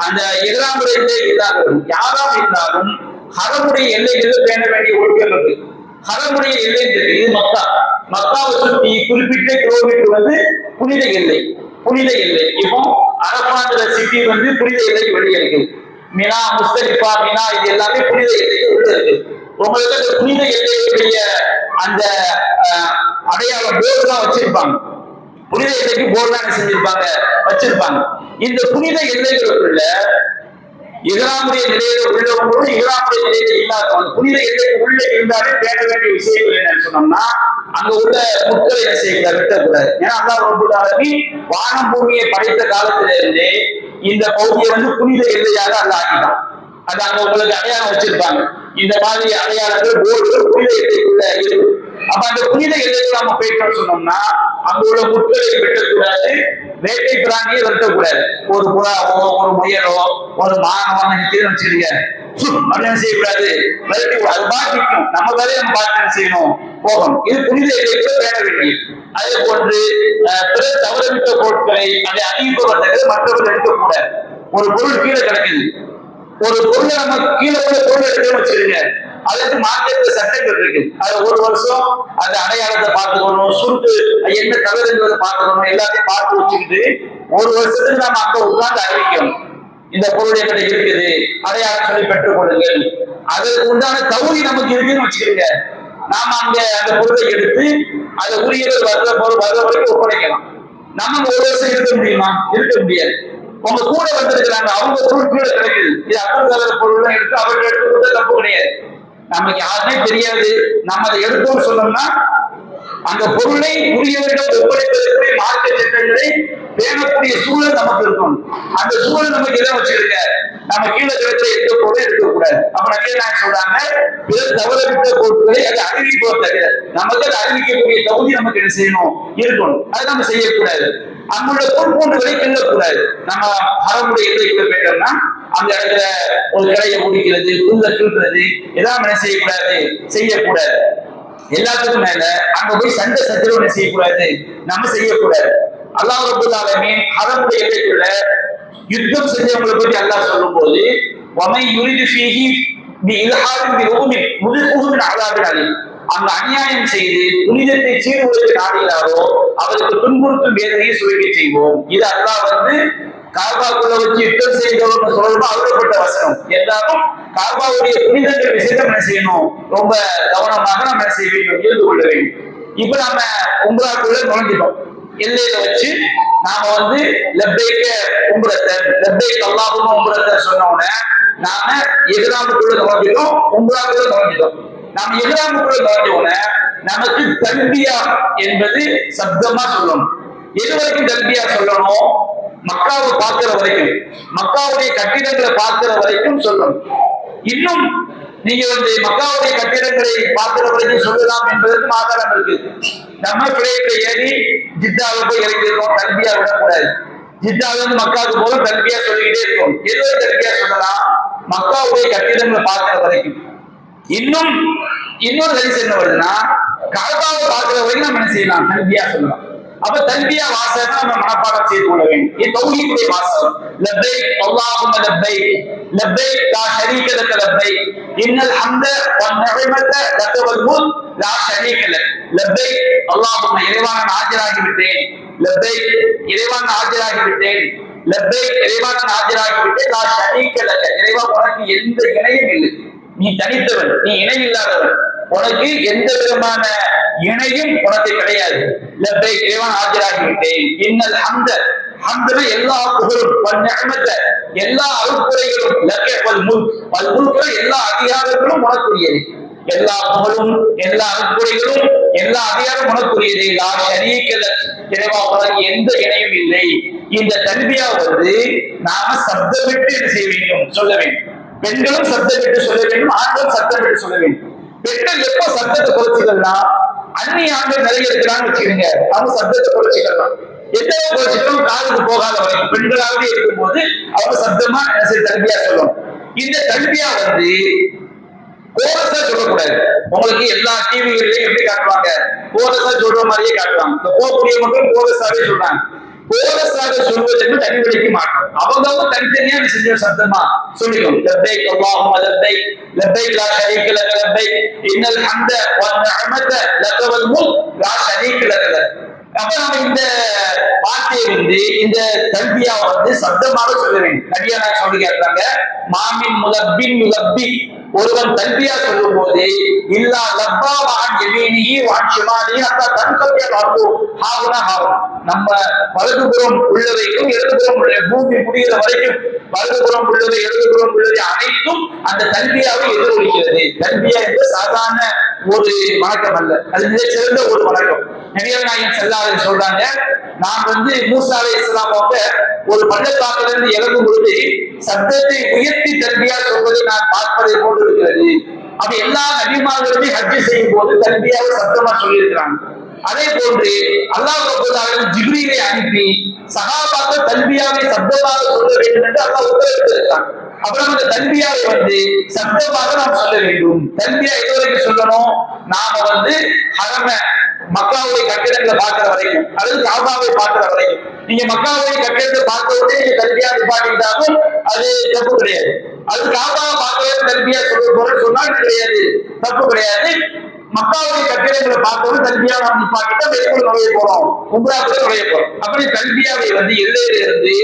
அந்த இஹ்ராமுடைய இல்லாதவங்க யாராக இருந்தாலும் ஹரமுடைய எல்லைகளில் பேண வேண்டிய ஒழுக்கம் இருக்கு. ஹரமுடைய எல்லை இது மக்காவை சுற்றி குறிப்பிட்ட கிலோமீட்டர் புனித எல்லை. இப்போ அரபாங்கிற சிட்டி புனித எல்லைக்கு வெளியே இருக்கு. மினா, முஸ்தலிஃபா, மினா இது எல்லாமே புனித எல்லைக்கு உள்ள இருக்கு. உங்களுக்கு அந்த புனித எல்லையுடைய அந்த அடையாளம் போர்டுலாம் வச்சிருப்பாங்க. புனித எல்லைக்கு போர்டுலாம் செஞ்சிருப்பாங்க, வச்சிருப்பாங்க. இந்த புனித எல்லைகளுக்குள்ள இஹ்ராமுடைய நிலையில உள்ளவங்களும் இஹ்ராமுடைய நிலையில இல்லாதவங்க, புனித எல்லைக்கு உள்ள இருந்தாலே பேண வேண்டிய விஷயங்கள் என்னன்னு சொன்னோம்னா, அங்க உள்ள முட்களை என்ன செய்யக்கூடாது, வெட்டக்கூடாது. ஏன்னா அல்லாஹ் ரப்பல் ஆலமீன் வானம் பூமியை படைத்த காலத்தில இருந்தே இந்த பகுதியை புனித எல்லையாக அல்லாஹ் ஆக்கிட்டான். அது அங்க உங்களுக்கு அடையாளம் வச்சிருப்பாங்க. இந்த மாதிரி அடையாளங்கள் போர்டுகள் புனித எல்லைக்குள்ள இருக்கு. அப்ப அந்த புனித எல்லைக்கு நம்ம போயிட்டோம்னு சொன்னோம்னா, அங்க உள்ள முட்களை வெட்டக்கூடாது, வேட்டை பிராணியை வெட்டக்கூடாது. ஒரு புறாவோ, ஒரு முயலோ, ஒரு மானவோ வச்சிருக்க அப்படின்னு செய்யக்கூடாது, அது பாதிக்கும். நம்ம வேலையை நம்ம பார்த்து செய்யணும், போகணும். இது புனித எல்லைக்குள்ள வேட வேண்டியது. அதே போன்று பிற தவறவிட்ட பொருட்களை அதை அறிவிப்பவர்கள் மற்றவர்கள் எடுக்கக்கூடாது. ஒரு பொருள் கீழே கிடக்குது, ஒரு பொருளை நம்ம கீழே உள்ள பொருள் எடுக்கணும்னு வச்சிருங்க, அதுக்கு மார்க்கெட்ல சட்டங்கள் இருக்கு. அது ஒரு வருஷம் அந்த அடையாளத்தை பார்த்துக்கணும், சுருட்டு என்ன கலர் என்பதை பார்த்துக்கணும், எல்லாத்தையும் பார்த்து வச்சுக்கிட்டு ஒரு வருஷத்துக்கு நம்ம அங்க உட்கார்ந்து அறிவிக்கணும், இந்த பொருள் என்கிட்ட இருக்குது, அடையாளம் சொல்லி பெற்றுக் கொள்ளுங்கள். அதற்கு உண்டான தகுதி நமக்கு இருக்குன்னு வச்சுக்கிறீங்க, நாம அந்த பொருளை எடுத்து அதை உரியவர் வர்ற வரைக்கும் ஒப்படைக்கலாம். நம்ம ஒரு வருஷம் இருக்க முடியுமா? இருக்க முடியாது. உங்க கூட வந்திருக்கிறாங்க, அவங்க பொருள் கீழே கிடைக்குது, இது அக்கறை பொருள் எடுத்து அவர்கள் எடுத்து கொடுத்தா தப்பு கிடையாது. நமக்கு யாருமே தெரியாது, நம்ம அதை எடுத்தோம்னு சொன்னோம்னா அந்த பொருளை உரியவர்கள் ஒப்படைப்பதற்கு மார்க்க சட்டங்களை பேணக்கூடிய சூழல் நமக்கு இருக்கும். அந்த சூழல் நமக்கு எதை வச்சிருக்க, நம்ம கீழே கிடைக்கிற எந்த பொருளும் எடுக்கக்கூடாது. அப்ப நான் சொல்றாங்க, பிற தவறவிட்ட பொருட்களை அதை அறிவிப்போம் தவிர நமக்கு அதை அறிவிக்கக்கூடிய தகுதி நமக்கு என்ன செய்யணும், இருக்கணும். அதை நம்ம செய்யக்கூடாது. அங்குள்ள பொருட்களை கிள்ளக்கூடாது. நம்ம ஹரமுடைய எல்லைக்குள்ள போயிட்டோம்னா அந்த இடத்துல ஒரு கடையை முடிக்கிறது, புல்ல கிள்றது, எல்லாம் என்ன செய்யக்கூடாது, செய்யக்கூடாது. எல்லாத்துக்கும் மேல அங்க போய் சண்டை சச்சரவு செய்யக்கூடாது, நம்ம செய்யக்கூடாது. அல்லாஹ் ரப்பல் ஆலமீன் ஹரமுடைய எல்லைக்குள்ள யுத்தம் செஞ்சவங்களை பற்றி அல்லாஹ் சொல்லும் போது, வமை யுரிது ஃபீஹி பிஇல்ஹாதின் பிஉமின் முதுகுஹு மின் அஸாபின் அலீம், அந்த அநியாயம் செய்து புனிதத்தை சீர்குலைக்க நாடுகிறாரோ அவருக்கு துன்புறுத்தும் வேதனையை சுவைக்க செய்வோம். இது அல்லாஹ் காபாக்குள்ள வச்சு யுத்தம் செய்தவர்னு சொல்றது அருளப்பட்ட வசனம். எல்லாரும் காபாவுடைய புனிதங்கள் விஷயத்தை என்ன செய்யணும், ரொம்ப கவனமாக நம்ம என்ன செய்ய வேண்டும், இருந்து கொள்ள வேண்டும். இப்ப நம்ம உம்ராக்குள்ள நுழைஞ்சிட்டோம், எல்லையில வச்சு நாம லப்பைக்க உம்ரத்தை, லப்பைக் அல்லாஹும்ம உம்ரத்தை சொன்ன உடனே நாம இஹ்ராமுக்குள்ள நுழைஞ்சிட்டோம், உம்ராக்குள்ள நுழைஞ்சிட்டோம். நாம இஹ்ராமுக்குள்ள நுழைஞ்ச உடனே நமக்கு தல்பியா என்பது சப்தமா சொல்லணும். எது வரைக்கும் தல்பியா சொல்லணும், மக்காவை பார்க்கிற வரைக்கும், மக்காவுடைய கட்டிடங்களை பார்க்கிற வரைக்கும் சொல்லணும். இன்னும் நீங்க மக்காவுடைய கட்டிடங்களை பார்க்கிற வரைக்கும் சொல்லலாம் என்பதற்கு ஆதாரம் இருக்கு. நம்ம பிள்ளைகளை ஏறி ஜித்தாவை போய் இறங்கிருக்கோம், தல்பியா விடக்கூடாது. ஜித்தாவில மக்காவுக்கு போக தல்பியா சொல்லிக்கிட்டே இருக்கும். எதுவரை தல்பியா சொல்லலாம், மக்காவுடைய கட்டிடங்களை பார்க்கிற வரைக்கும். இன்னும் இன்னொரு ஹதீஸ் என்ன வருதுன்னா, கஅபாவை பார்க்கிற வரைக்கும் நம்ம என்ன செய்யலாம், தல்பியா சொல்லலாம். அப்ப தல்பியா வாசகம் நம்ம மனப்பாடம் செய்து கொள்ள வேண்டும். இது தௌஹீதுடைய வாசகம். லப்பைக் அல்லாஹும்ம லப்பைக், லப்பைக் லா ஷரீக லக லப்பைக், இன்னல் ஹம்த வன் நிஅமத லக வல் முல்க் லா ஷரீக லக். லப்பைக் அல்லாஹும்ம, இறைவா நான் ஆஜராகி விட்டேன். லப்பைக், இறைவா நான் ஆஜராகி விட்டேன். லப்பைக், இறைவா நான் ஆஜராகி விட்டேன். லா ஷரீக லக, இறைவா உனக்கு எந்த இணையும் இல்லை, நீ தனித்தவன், நீ இணை இல்லாதவன். உனக்கு எந்த விதமான இணையும் உனக்கு கிடையாது. லப்பைக் இறைவன் ஆஜராகிவிட்டேன். இன்னல் ஹம்த ஹம்துல எல்லா புகழும் நிஅமத எல்லா அருட்குறைகளும் லக்க வல் முல்க் வல் முல்க் எல்லா அதிகாரங்களும் உனக்குரியது. எல்லா புகழும் எல்லா அருட்குறைகளும் எல்லா அதிகாரம் உனக்குரியது. லா ஷரீக லக் இறைவா உனக்கு எந்த இணையும் இல்லை. இந்த தல்பியா வந்து நாம சப்தமிட்டு செய்ய வேண்டும், சொல்ல வேண்டும். பெண்களும் சப்தமிட்டு சொல்ல வேண்டும், ஆண்களும் சப்தமிட்டு சொல்ல வேண்டும். பெண்கள் எப்ப சப்தத்தை குறைச்சிக்கலாம், அந்நிய ஆண்கள் நிறைய இருக்கிறான்னு வச்சுக்கோங்க, அவங்க சப்தத்தை குறைச்சிக்கலாம். எந்த குறைச்சிக்கலாம் காதுக்கு போகாத வரைக்கும் பெண்களாகவே இருக்கும்போது அவங்க சப்தமா தல்பியா சொல்லணும். இந்த தல்பியா வந்து கோரஸா சொல்லக்கூடாது. உங்களுக்கு எல்லா டிவிகள்லயும் எப்படி காட்டுவாங்க, கோரஸா சொல்ற மாதிரியே காட்டுவாங்க. இந்த போக்குடிய மட்டும் கோரஸாவே சொல்றாங்க. கோரஸாக சொல்வது என்று தனி விலைக்கு மாட்டோம். அவங்க தனித்தனியா செஞ்ச சப்தமா சொல்லிடும். லப்பைக் அல்லாஹும்ம லப்பைக் லப்பைக் லா ஷரீக லக லப்பைக் இன்னல் ஹம்த வன் நிஅமத லக வல் முல்க் லா ஷரீக லக. அப்ப நம்ம இந்த வார்த்தையை வந்து இந்த தல்பியா வந்து சப்தமாக சொல்ல வேண்டும். நபியா சொல்லி கேட்கிறாங்க, மாமின் முலப்பின் முலப்பி ஒருவன் தல்பியா சொல்லும் போது இல்லா லப்பா வான் யமீனிஹி வான் ஷிமாலிஹி ஹத்தா தன்கபிய லப்பு ஹாவுனா ஹாவு. நம்ம வலதுபுறம் உள்ளவைக்கும் இடதுபுறம் உள்ள பூமி முடிகிற வரைக்கும் வலதுபுறம் உள்ளவை இடதுபுறம் உள்ளவை அனைத்தும் அந்த தல்பியாவை எதிரொலிக்கிறது. தல்பியா என்று சாதாரண ஒரு வணக்கம் அல்ல, அது மிகச்சிறந்த ஒரு வணக்கம். நபிகள் நாயகம் ஸல்லல்லாஹு அலைஹி சொல்றாங்க, நான் வந்து மூசா அலைஹிஸ்ஸலாம் அவங்க ஒரு பள்ளத்தாக்கில இருந்து இறங்கும் பொழுது சத்தத்தை உயர்த்தி தல்பியா சொல்வதை நான் பார்ப்பதை போன்று இருக்கிறது. அப்ப எல்லா நபிமார்களுமே ஹஜ் செய்யும் போது தல்பியாவை சத்தமா சொல்லி இருக்கிறாங்க. அதே போன்று அல்லாஹ் ரப்பல் ஆலமீன் ஜிப்ரீலை அனுப்பி சஹாபாக்கள் தல்பியாவை சத்தமாக சொல்ல வேண்டும் என்று அல்லாஹ் உத்தரவிட்டிருக்கிறான். அப்புறம் அந்த தல்பியாவை வந்து சத்தமாக நாம் சொல்ல வேண்டும். தல்பியா எதுவரைக்கும் சொல்லணும், நாம வந்து ஹரம மக்காவுடைய கட்டிடங்களை பார்க்கிற வரைக்கும் அல்லது காபாவை பார்க்கிற வரைக்கும். நீங்க மக்காவுடைய கட்டிடத்தை பார்த்த உடனே நீங்க தல்பியா நிப்பாட்டிட்டாலும் அது தப்பு கிடையாது. அது காபாவை பார்க்கவே தல்பியா சொல்ல போறேன்னு சொன்னால் கிடையாது, தப்பு கிடையாது. மக்காவுடைய கட்டிடங்களை பார்த்தோம் தல்பியா நாம் நிப்பாட்டிட்டா வெளிக்குள் நுழைய போறோம், உம்ராவுக்குள்ள நுழைய போறோம். அப்படி தல்பியாவை வந்து எல்லையில இருந்து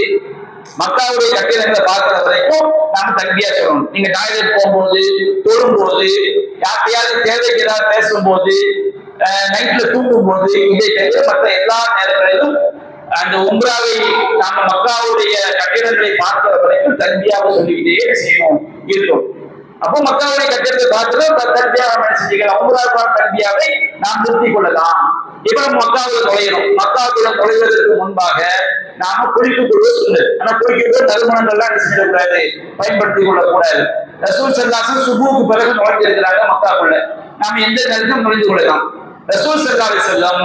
மக்காவுடைய கட்டிடங்களை பார்க்கிற வரைக்கும் நாம தல்பியா சொல்லணும். நீங்க டாய்லெட் போகும்போது, தொழும்போது, யார்ட்டையாவது தேவைக்கு ஏதாவது பேசும்போது, நைட்ல தூங்கும் போது, இதை தவிர மற்ற எல்லா நேரங்களிலும் அந்த உம்ராவை நாம மக்காவுடைய கட்டிடங்களை பார்க்கிற வரைக்கும் தல்பியாவை சொல்லிக்கிட்டே செய்யணும் இருக்கும். அப்போ மக்காவுடைய கட்டிடத்தை பார்த்துட்டு தல்பியாவை செஞ்சுக்கலாம். உம்ராவுக்கான தல்பியாவை நாம் நிறுத்திக் கொள்ளலாம். இப்ப நம்ம மக்காவுல நுழையணும். மக்காவுல நுழைவதற்கு முன்பாக நாம குளித்துக் கொள்வது சுன்னத். ஆனா குளிக்கும்போது நறுமணங்கள்லாம் செஞ்சிடக்கூடாது, பயன்படுத்திக் கொள்ளக்கூடாது. ரசூல் ஸல்லல்லாஹு அலைஹி வஸல்லம் சுபூக்கு பிறகு நுழைஞ்சிருக்கிறாங்க மக்காவுள்ள. நாம எந்த நேரத்திலும் நுழைந்து கொள்ளலாம். ரசூல் ஸல்லல்லாஹு அலைஹி வஸல்லம்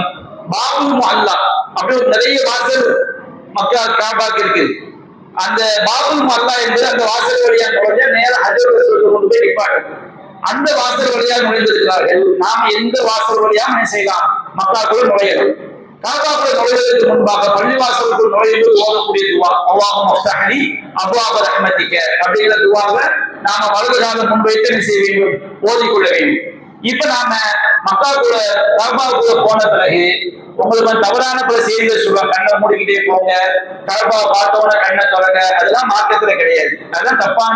பாபுல் முஅல்லா அப்படி ஒரு நிறைய வாசல் மக்கா காபாக்கு இருக்கு. அந்த பாபுல் முஅல்லா என்பது அந்த வாசல் வழியா நுழைஞ்ச நேர ஹஜ்ஜர் ரசூல் கொண்டு போய் நிப்பாட்டு. அந்த வாசல் வழியா நுழைந்திருக்கிறார்கள். நாம எந்த வாசல் வழியா செய்யலாம், மக்காக்குள்ள நுழையலாம். காபாக்குள்ள நுழைவதற்கு முன்பாக பள்ளிவாசலுக்குள் நுழைந்து ஓதக்கூடிய துவா அல்லாஹும்ம ஃப்தஹ் லி அப்வாப ரஹ்மத்திக அப்படிங்கிற துவாவை நாம வலது காலம் முன்வைத்து என்ன செய்ய வேண்டும், ஓதிக்கொள்ள வேண்டும். இப்ப நாம மக்காக்குள்ள காபாக்குள்ள போன பிறகு உங்களுக்கு தவறான பல செய்திகள் சொல்லுவாங்க. கண்ணை மூடிக்கிட்டே போங்க, காபாவை பார்த்தோட கண்ணை தொடங்க, அதெல்லாம் மார்க்கத்துல கிடையாது. அதெல்லாம் தப்பான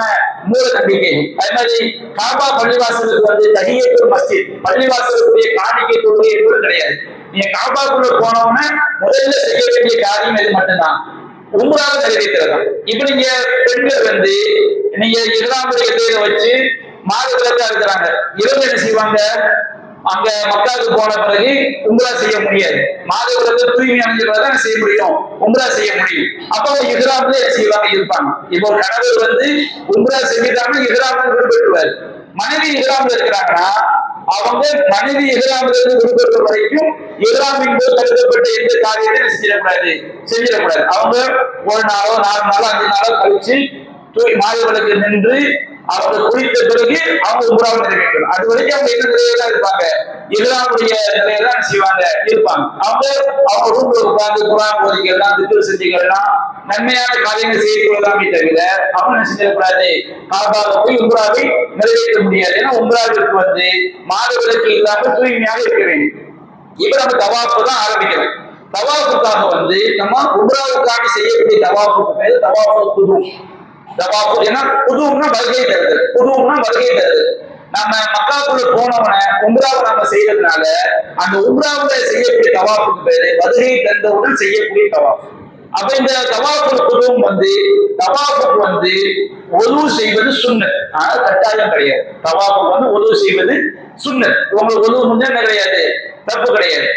மூல நம்பிக்கை. அதே மாதிரி காபா பள்ளிவாசலுக்கு வந்து தஹியத்துல் மஸ்ஜித் பள்ளிவாசலுக்குரிய காணிக்கை தொழுகை என்பது கிடையாது. நீங்க காபாக்குள்ள போனவன முதல்ல செய்ய வேண்டிய காரியம் இது மட்டும்தான், உம்ராவை நிறைவேற்றுறது. இப்ப நீங்க பெண்கள் வந்து நீங்க இஸ்லாமுடைய பேரை வச்சு மாதவிலக்கா இருக்கிறாங்க, இரவு என்ன செய்வாங்க, அங்க மக்காவுக்கு போன பிறகு உம்ரா செய்ய முடியாது. மாதவிலக்கு தூய்மை அணிஞ்சிருந்தா செய்ய முடியும், உம்ரா செய்ய முடியும். அப்ப இஸ்லாம்ல செய்வாங்க இருப்பாங்க. இப்போ ஒரு கணவர் வந்து உம்ரா செஞ்சுட்டாங்க, இஸ்லாம்ல விடுபட்டுருவாரு. மனைவி இஸ்லாம்ல இருக்கிறாங்கன்னா அவங்க மனைவி இஸ்லாம்ல இருந்து விடுபடுற வரைக்கும் இஸ்லாமின் போது கருதப்பட்ட எந்த காரியத்தையும் செஞ்சிடக்கூடாது. அவங்க ஒரு நாளோ 4 நாளோ 5 நாளோ கழிச்சு மாதவிலக்கு நின்று அவங்க குளித்த பிறகு அவங்க உம்ராவை நிறைவேற்றணும். அது வரைக்கும் அவங்க என்ன நிலையில இருப்பாங்க, இஸ்லாமுடைய நிலையில செய்வாங்க இருப்பாங்க. அவங்க ரூம்ல உட்கார்ந்து குர்ஆன் ஓதிக்கலாம், திக்ர் செஞ்சுக்கலாம், நன்மையான காரியங்கள் செய்து கொள்ளலாமே தவிர அவங்க என்ன செஞ்சிடக்கூடாது, காபாவை போய் உம்ராவை நிறைவேற்ற முடியாது. ஏன்னா உம்ராவிற்கு வந்து மாதவிலக்கு இல்லாம தூய்மையாக இருக்க வேண்டும். இப்ப நம்ம தவாஃபு தான் ஆரம்பிக்கிறோம். தவாஃபுக்காக வந்து நம்ம உம்ராவுக்காக செய்யக்கூடிய தவாஃபுக்கு பேரு தவாஃபுல் குதூம். தவாஃபு ஏன்னா குதூம்னா வருகை தருது, குதூம்னா வருகை தருது. நம்ம மக்காவுக்குள்ள போனவன உம்ராவை நம்ம செய்யறதுனால அந்த உம்ராவுல செய்யக்கூடிய தவாஃபுக்கு பேரு வருகை தந்தவுடன் செய்யக்கூடிய தவாஃப். அப்ப இந்த தவாஃபுல் வந்து தவாஃபுக்கு வந்து ஒது செய்வது சுன்னத், ஆனால் கட்டாயம் கிடையாது. தவாஃபுக்கு வந்து ஒது செய்வது சுன்னத். உங்களுக்கு ஒது முன்னே கிடையாது, தப்பு கிடையாது.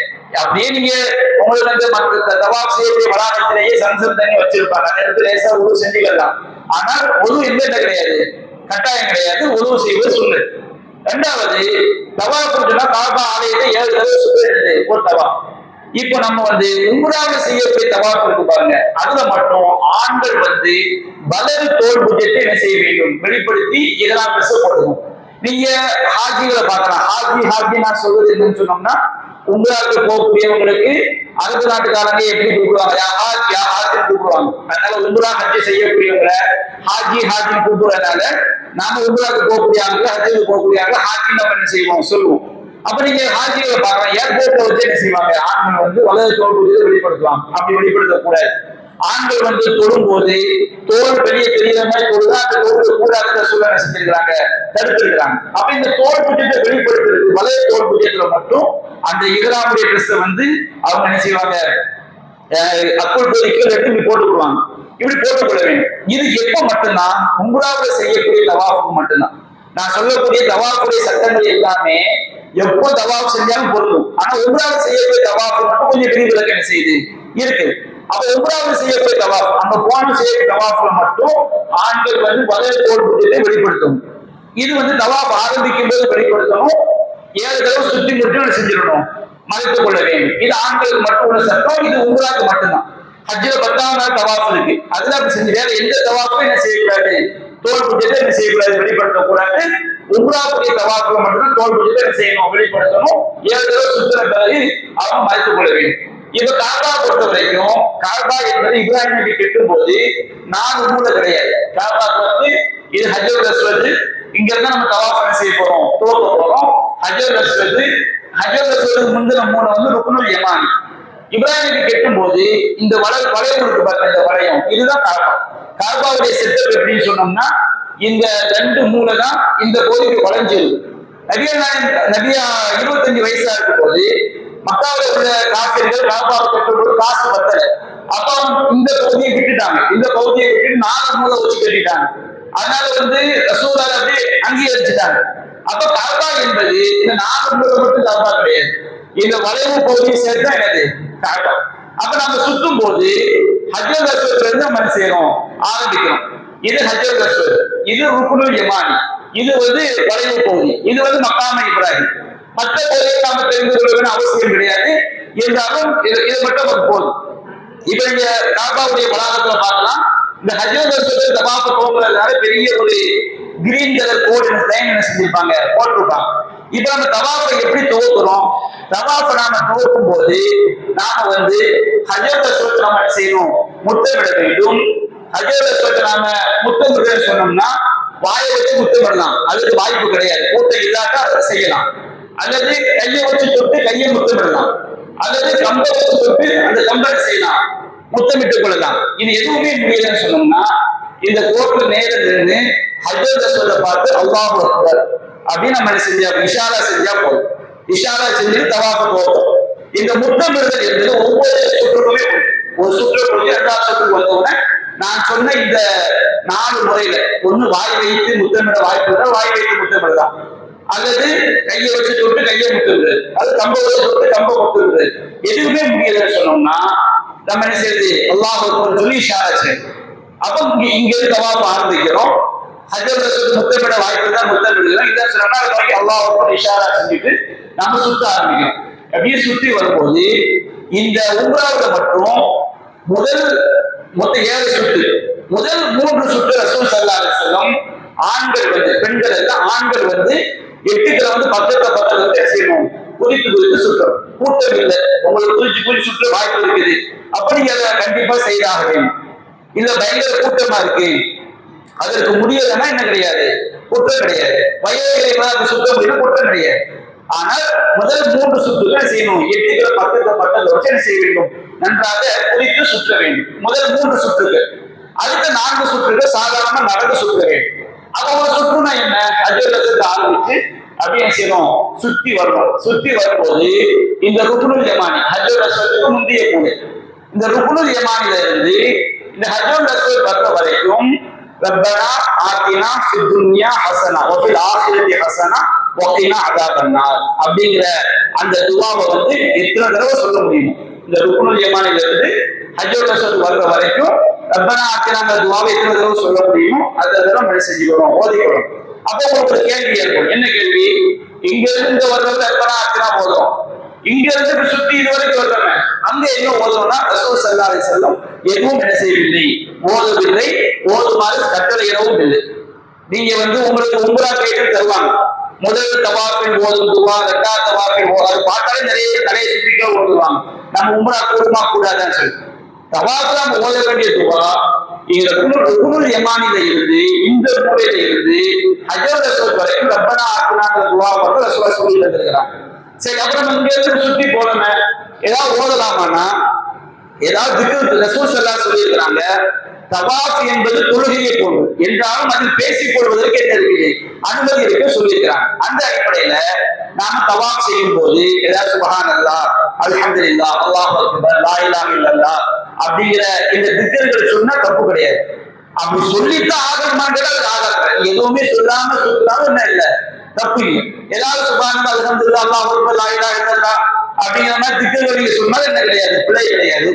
அப்படியே நீங்க உங்களுக்கு வந்து மற்ற தவாஃப் செய்யக்கூடிய வளாகத்திலேயே சம்சம் தண்ணி வச்சிருப்பாங்க, அந்த இடத்துல லேசா ஒது செஞ்சுக்கலாம். ஆனால் ஒது என்ன கிடையாது, கட்டாயம் கிடையாது. ஒது செய்வது சுன்னத். ரெண்டாவது தவாஃப் காபா ஆலயத்தை 7 தடவை சுற்றுறது ஒரு தவாஃப். இப்ப நம்ம வந்து உம்ராவுல செய்யக்கூடிய தவாஃப் இருக்கு பாருங்க, அதுல மட்டும் ஆண்கள் வந்து வலது தோல் புஜத்தை என்ன செய்ய வேண்டும், வெளிப்படுத்தி இதெல்லாம் ட்ரெஸ் போடணும். நீங்க ஹாஜிகளை பார்க்கலாம். ஹாஜி நான் சொல்றது என்னன்னு சொன்னோம்னா, உம்ராவுக்கு போகக்கூடியவங்களுக்கு அரபு நாட்டுக்காரங்க எப்படி கூப்பிடுவாங்க, ஹாஜி கூப்பிடுவாங்க. அதனால உம்ரா ஹஜ் செய்யக்கூடியவங்க ஹாஜின்னு கூப்பிடுறதுனால நாம உம்ராவுக்கு போகக்கூடிய ஆளுங்க ஹஜ்ஜுக்கு போகக்கூடிய ஆளுங்க ஹாஜி நம்ம என்ன செய்வோம் சொல்லுவோம். அப்ப நீங்க ஹாஜிகளை பார்க்கலாம், ஏர்போர்ட்ல வச்சு என்ன செய்வாங்க, ஆண்கள் வந்து வலது தோல் புஜத்தை வெளிப்படுத்துவாங்க. அப்படி வெளிப்படுத்தக்கூடாது. ஆண்கள் வந்து தொடும்போது தோல் வெளியே தெரிகிற மாதிரி தொழுதா அந்த தோல் கூடாத சூழ்நிலை செஞ்சிருக்கிறாங்க, தடுத்திருக்கிறாங்க. அப்ப இந்த தோல் புஜத்தை வெளிப்படுத்துறது வலது தோல் புஜத்துல மட்டும் அந்த இஹ்ராமுடைய ட்ரெஸ் வந்து அவங்க என்ன செய்வாங்க, அக்குள் பொதிக்கு இப்படி போட்டுக்குவாங்க. இப்படி போட்டுக்கொள்ள வேண்டும். இது எப்ப மட்டும்தான் உம்ராவுல செய்யக்கூடிய தவாஃபுக்கு மட்டும்தான். நான் சொல்லக்கூடிய தவாஃபுடைய சட்டங்கள் எல்லாமே எப்போ தவாஃப் செஞ்சாலும் பொருந்தும். ஆனா உம்ராவுல செய்யக்கூடிய தவாஃபு மட்டும் கொஞ்சம் விதிவிலக்கு என்ன செய்யுது இருக்கு. அப்ப உம்ராவுல செய்யக்கூடிய தவாஃப், அந்த போன செய்யக்கூடிய தவாஃப்ல மட்டும் ஆண்கள் வந்து வலது தோல் புஜத்தை வெளிப்படுத்தும். இது வந்து தவாஃப் ஆரம்பிக்கும் போது வெளிப்படுத்தணும். 7 தடவை சுத்தி மட்டும் செஞ்சிடணும், மறைத்துக் கொள்ள வேண்டும். இது ஆண்களுக்கு மட்டும் உள்ள சட்டம். இது உம்ராவுக்கு மட்டும்தான். ஹஜ்ஜில 10ஆம் நாள் தவாஃப் இருக்கு, அதுல அப்படி செஞ்சு வேற எந்த தவாஃபும் என்ன செய்யக்கூடாது, தோல் புஜத்தை என்ன செய்யக்கூடாது, வெளிப்படுத்தக்கூடாது. உம்ராவுடைய தவாஃப்ல மட்டும்தான் தோல் புஜத்தை என்ன செய்யணும், வெளிப்படுத்தணும். 7 தடவை சுத்தின பிறகு அவங்க மறைத்துக் கொள்ள வேண்டும். இப்ப காபா பொறுத்த வரைக்கும், காபா என்பது இப்ராஹிம் நபி கட்டும் போது 4 மூலை கிடையாது. காபாக்கு வந்து இது ஹஜ்ஜுல் அஸ்வத், இங்க இருந்தா நம்ம தவாஃப் என்ன செய்ய போறோம், துவக்க போறோம். ஹஜ்ஜுல் அஸ்வத் முந்தின மூலை வந்து ருக்னுல் யமானி. இப்ராஹிம் நபி கட்டும் போது இந்த வளையம் இருக்கு பாருங்க, இந்த வளையம் இதுதான் காபா. காபாவுடைய செட்டப் எப்படின்னு சொன்னோம்னா, இந்த 2 மூலை தான் இந்த கோயிலுக்கு வளைஞ்சிருக்கு. நபியா 25 வயசா இருக்கும் போது மக்காவில் உள்ள காப்பிர்கள் காபாவை கட்டும்போது காசு பத்தல. அப்ப இந்த பகுதியை விட்டுட்டாங்க, இந்த பகுதியை விட்டு 4 மூலை வச்சு கட்டிட்டாங்க. அதனால வந்து ரசூலுல்லாஹ் அப்படியே அங்கீகரிச்சுட்டாங்க. அப்ப காபா என்பது இந்த 4 மூலை மட்டும் காபா கிடையாது, இந்த வளைவு பகுதியை சேர்த்தா என்னது காபா. அப்ப நம்ம சுற்றும் போது ஹஜ்ஜுல் அஸ்வத்ல இருந்து நம்ம என்ன செய்யறோம், ஆரம்பிக்கிறோம். இது ஹஜ்ஜுல் அஸ்வத், இது ருக்னுல் யமானி, இது வந்து வளைவு பகுதி, இது வந்து மக்காம இப்ராஹிம். மற்ற பகுதியை நாம தெரிந்து கொள்ள அவசியம் கிடையாது, என்றாலும் இது மட்டும் போதும். இப்ப நீங்க காபாவுடைய வளாகத்துல பார்க்கலாம், இந்த ஹஜ்ஜுல் அஸ்வத் தவாஃப் போகிறதுனால பெரிய ஒரு கிரீன் கலர் கோடு லைன் என்ன செஞ்சிருப்பாங்க, போட்டிருப்பாங்க. இப்ப நம்ம தவாஃபை எப்படி துவக்குறோம், தவாஃபை நாம துவக்கும் போது நாம வந்து ஹஜ்ஜுல் அஸ்வத் நாம என்ன செய்யணும், முத்தமிட வேண்டும். ஹஜ்ஜுல் அஸ்வத் நாம முத்தமிட சொன்னோம்னா வாயை வச்சு முத்தமிடலாம், அதுக்கு வாய்ப்பு கிடையாது. கூட்டம் இல்லாட்டா அதை செய்யலாம். அல்லது கையை வச்சு தொட்டு கையை முத்தமிடலாம், அல்லது கம்பை வச்சு தொட்டு அந்த கம்பை செய்யலாம், முத்தமிட்டுக் கொள்ளலாம். இது எதுவுமே முடியலன்னு சொன்னோம்னா இந்த கோட்டு நேரம் இருந்து ஹஜ்ஜுல் அஸ்வத்தை பார்த்து அல்லாஹு அக்பர் அப்படின்னு நம்ம செஞ்சா இஷாரா செஞ்சா போதும். இஷாரா செஞ்சு தவாஃபை துவக்கும். இந்த முத்தமிடுதல் என்பது ஒவ்வொரு சுற்றுக்குமே ஒரு சுற்று முடிஞ்சு 2ஆவது சுற்றுக்கு வந்தவுடனே நான் சொன்ன இந்த 4 முறையில ஒண்ணு வாய் வைத்து முத்தமிட வாய்ப்பு இருந்தால் வாய் வைத்து முத்தமிடலாம், அல்லது கையை வச்சு தொட்டு கையை முத்தமிடுது, அது கம்பை வச்சு தொட்டு கம்பை முத்தமிடுது. எதுவுமே முடியலன்னு சொன்னோம்னா நம்ம என்ன செய்யுது, அல்லாஹ் சொல்லி இஷாரா செய்யும். அப்ப இங்க இருந்து தவாஃப் ஆரம்பிக்கிறோம். ஹஜ்ஜுல் அஸ்வத் முத்தமிட வாய்ப்பு தான் முத்தமிடுகிறோம். இதான் சொன்னா அல்லாஹ் இஷாரா செஞ்சுட்டு நம்ம சுத்த ஆரம்பிக்கிறோம். அப்படியே சுத்தி வரும்போது இந்த உம்ராவுல மட்டும் மொத்தம் 7 சுற்று. முதல் 3 சுற்று ரசூல் ஸல்லல்லாஹு அலைஹி வஸல்லம் ஆண்கள் வந்து, பெண்கள் எல்லாம் ஆண்கள் வந்து 8 வந்து பக்கத்துல வந்து செய்யணும், குறித்து சுற்றம். கூட்டம் இல்லை, உங்களுக்கு குறிச்சு சுற்ற வாய்ப்பு இருக்குது, அப்ப நீங்க அதை கண்டிப்பா செய்தாக வேண்டும். இல்ல பயங்கர கூட்டமா இருக்கு, அதற்கு முடியலன்னா என்ன கிடையாது, குற்றம் கிடையாது. வயோதிகமாக சுத்த முடியும், குற்றம் கிடையாது. ஆனால் முதல் 3 சுற்றுகள் செய்யணும். 8 பக்கத்துல வச்சு என்ன செய்ய வேண்டும், நன்றாக குறித்து சுற்ற வேண்டும். முதல் 3 சுற்றுகள். அடுத்த 4 சுற்றுகள் சாதாரண நடந்து சுற்ற வேண்டும். அப்ப ஒரு சுற்றுனா என்ன, ஹஜ்ஜுல் அஸ்வத் ஆரம்பிச்சு அப்படியே செய்யணும், சுத்தி வரணும். சுத்தி வரும்போது இந்த ருக்னுல் யமானி ஹஜ்ஜுல் அஸ்வத்துக்கு முந்தைய மூலை, இந்த ருக்னுல் யமானில இருந்து இந்த ஹஜ்ஜுல் அஸ்வத் வர்ற வரைக்கும் ரப்பனா ஆத்தினா ஃபித் துன்யா ஹஸனா வ ஃபில் ஆখিরাতি ஹஸனா வ கினா அஸாபன்னார் அப்படிங்கிற அந்த துஆவை வந்து எத்தனை தடவை சொல்ல முடியும்? இந்த ருக்னுல் யமானில இருந்து ஹஜ்ஜுல் அஸ்வத் வர்ற வரைக்கும் ரப்பனா ஆத்தினாங்கிற துஆவை எத்தனை தடவை சொல்ல முடியுமோ அதை தடவை நம்ம செஞ்சுக்கணும், ஓதிக்கணும். அப்போ உங்களுக்கு ஒரு கேள்வி இருக்கும். என்ன கேள்வி? இங்க இருந்து வர்றது ரப்பனா ஆத்தினா போதும், இங்க இருந்து சுத்தி இது வரைக்கும் வர்றோமே அங்க என்ன ஓதணும்னா ரசூல் ஸல்லல்லாஹு அலைஹி வஸல்லம் எதுவும் என்ன செய்யவில்லை, ஓதவில்லை, ஓதுமாறு கட்டளையிடவும் இல்லை. நீங்க வந்து உங்களுக்கு உம்ரா கேட்டு தருவாங்க, முதல் தவாஃபில் ஓதும் துவா, இரண்டாவது தவாஃபில் ஓதும் பாட்டாலே நிறைய தலையை சுத்திக்க ஓதுவாங்க. நம்ம உம்ரா கூடுமா கூடாதான்னு சொல்லி தவாஃபில் நம்ம ஓத வேண்டிய துவா இந்த ருக்னுல் யமானில இருந்து இந்த மூலையில இருந்து ஹஜ்ஜுல் அஸ்வத் வரைக்கும் ரப்பனா ஆத்தினாங்கிற துவா வந்து ரசூல் சொல்லி தந்திருக்கிறாங்க. சரி, அப்புறம் இங்க இருந்து சுத்தி போறோமே ஏதாவது ஓதலாமான்னா, ஏதாவது திக்ர் ரசூல் ஸல்லல்லாஹு சொல்லி இருக்கிறாங்க. தவாஃப் என்பது தொழுகையை போன்று என்றாலும் அதில் பேசிக் கொள்வதற்கு என்ன இருக்குது, அனுமதி இருக்க சொல்லியிருக்கிறாங்க. அந்த அடிப்படையில நாம தவாஃப் செய்யும் போது ஏதாவது சுப்ஹானல்லாஹ், அல்ஹம்துலில்லாஹ், அல்லாஹு அக்பர், லா இலாஹ இல்லல்லாஹ் அப்படிங்கிற இந்த திக்ர்கள் சொன்னா தப்பு கிடையாது. அப்படி சொல்லித்தான் ஆகணுமாங்கிறது அது ஆகாது. எதுவுமே சொல்லாம சொல்லாம என்ன இல்லை, தப்பு இல்லை. ஏதாவது சுப்ஹானல்லாஹ், அல்ஹம்துலில்லாஹ், அல்லாஹு அக்பர், லா இலாஹ இல்லல்லாஹ் அப்படிங்கிற மாதிரி திக்ர்கள் சொன்னால் என்ன கிடையாது, பிழை கிடையாது.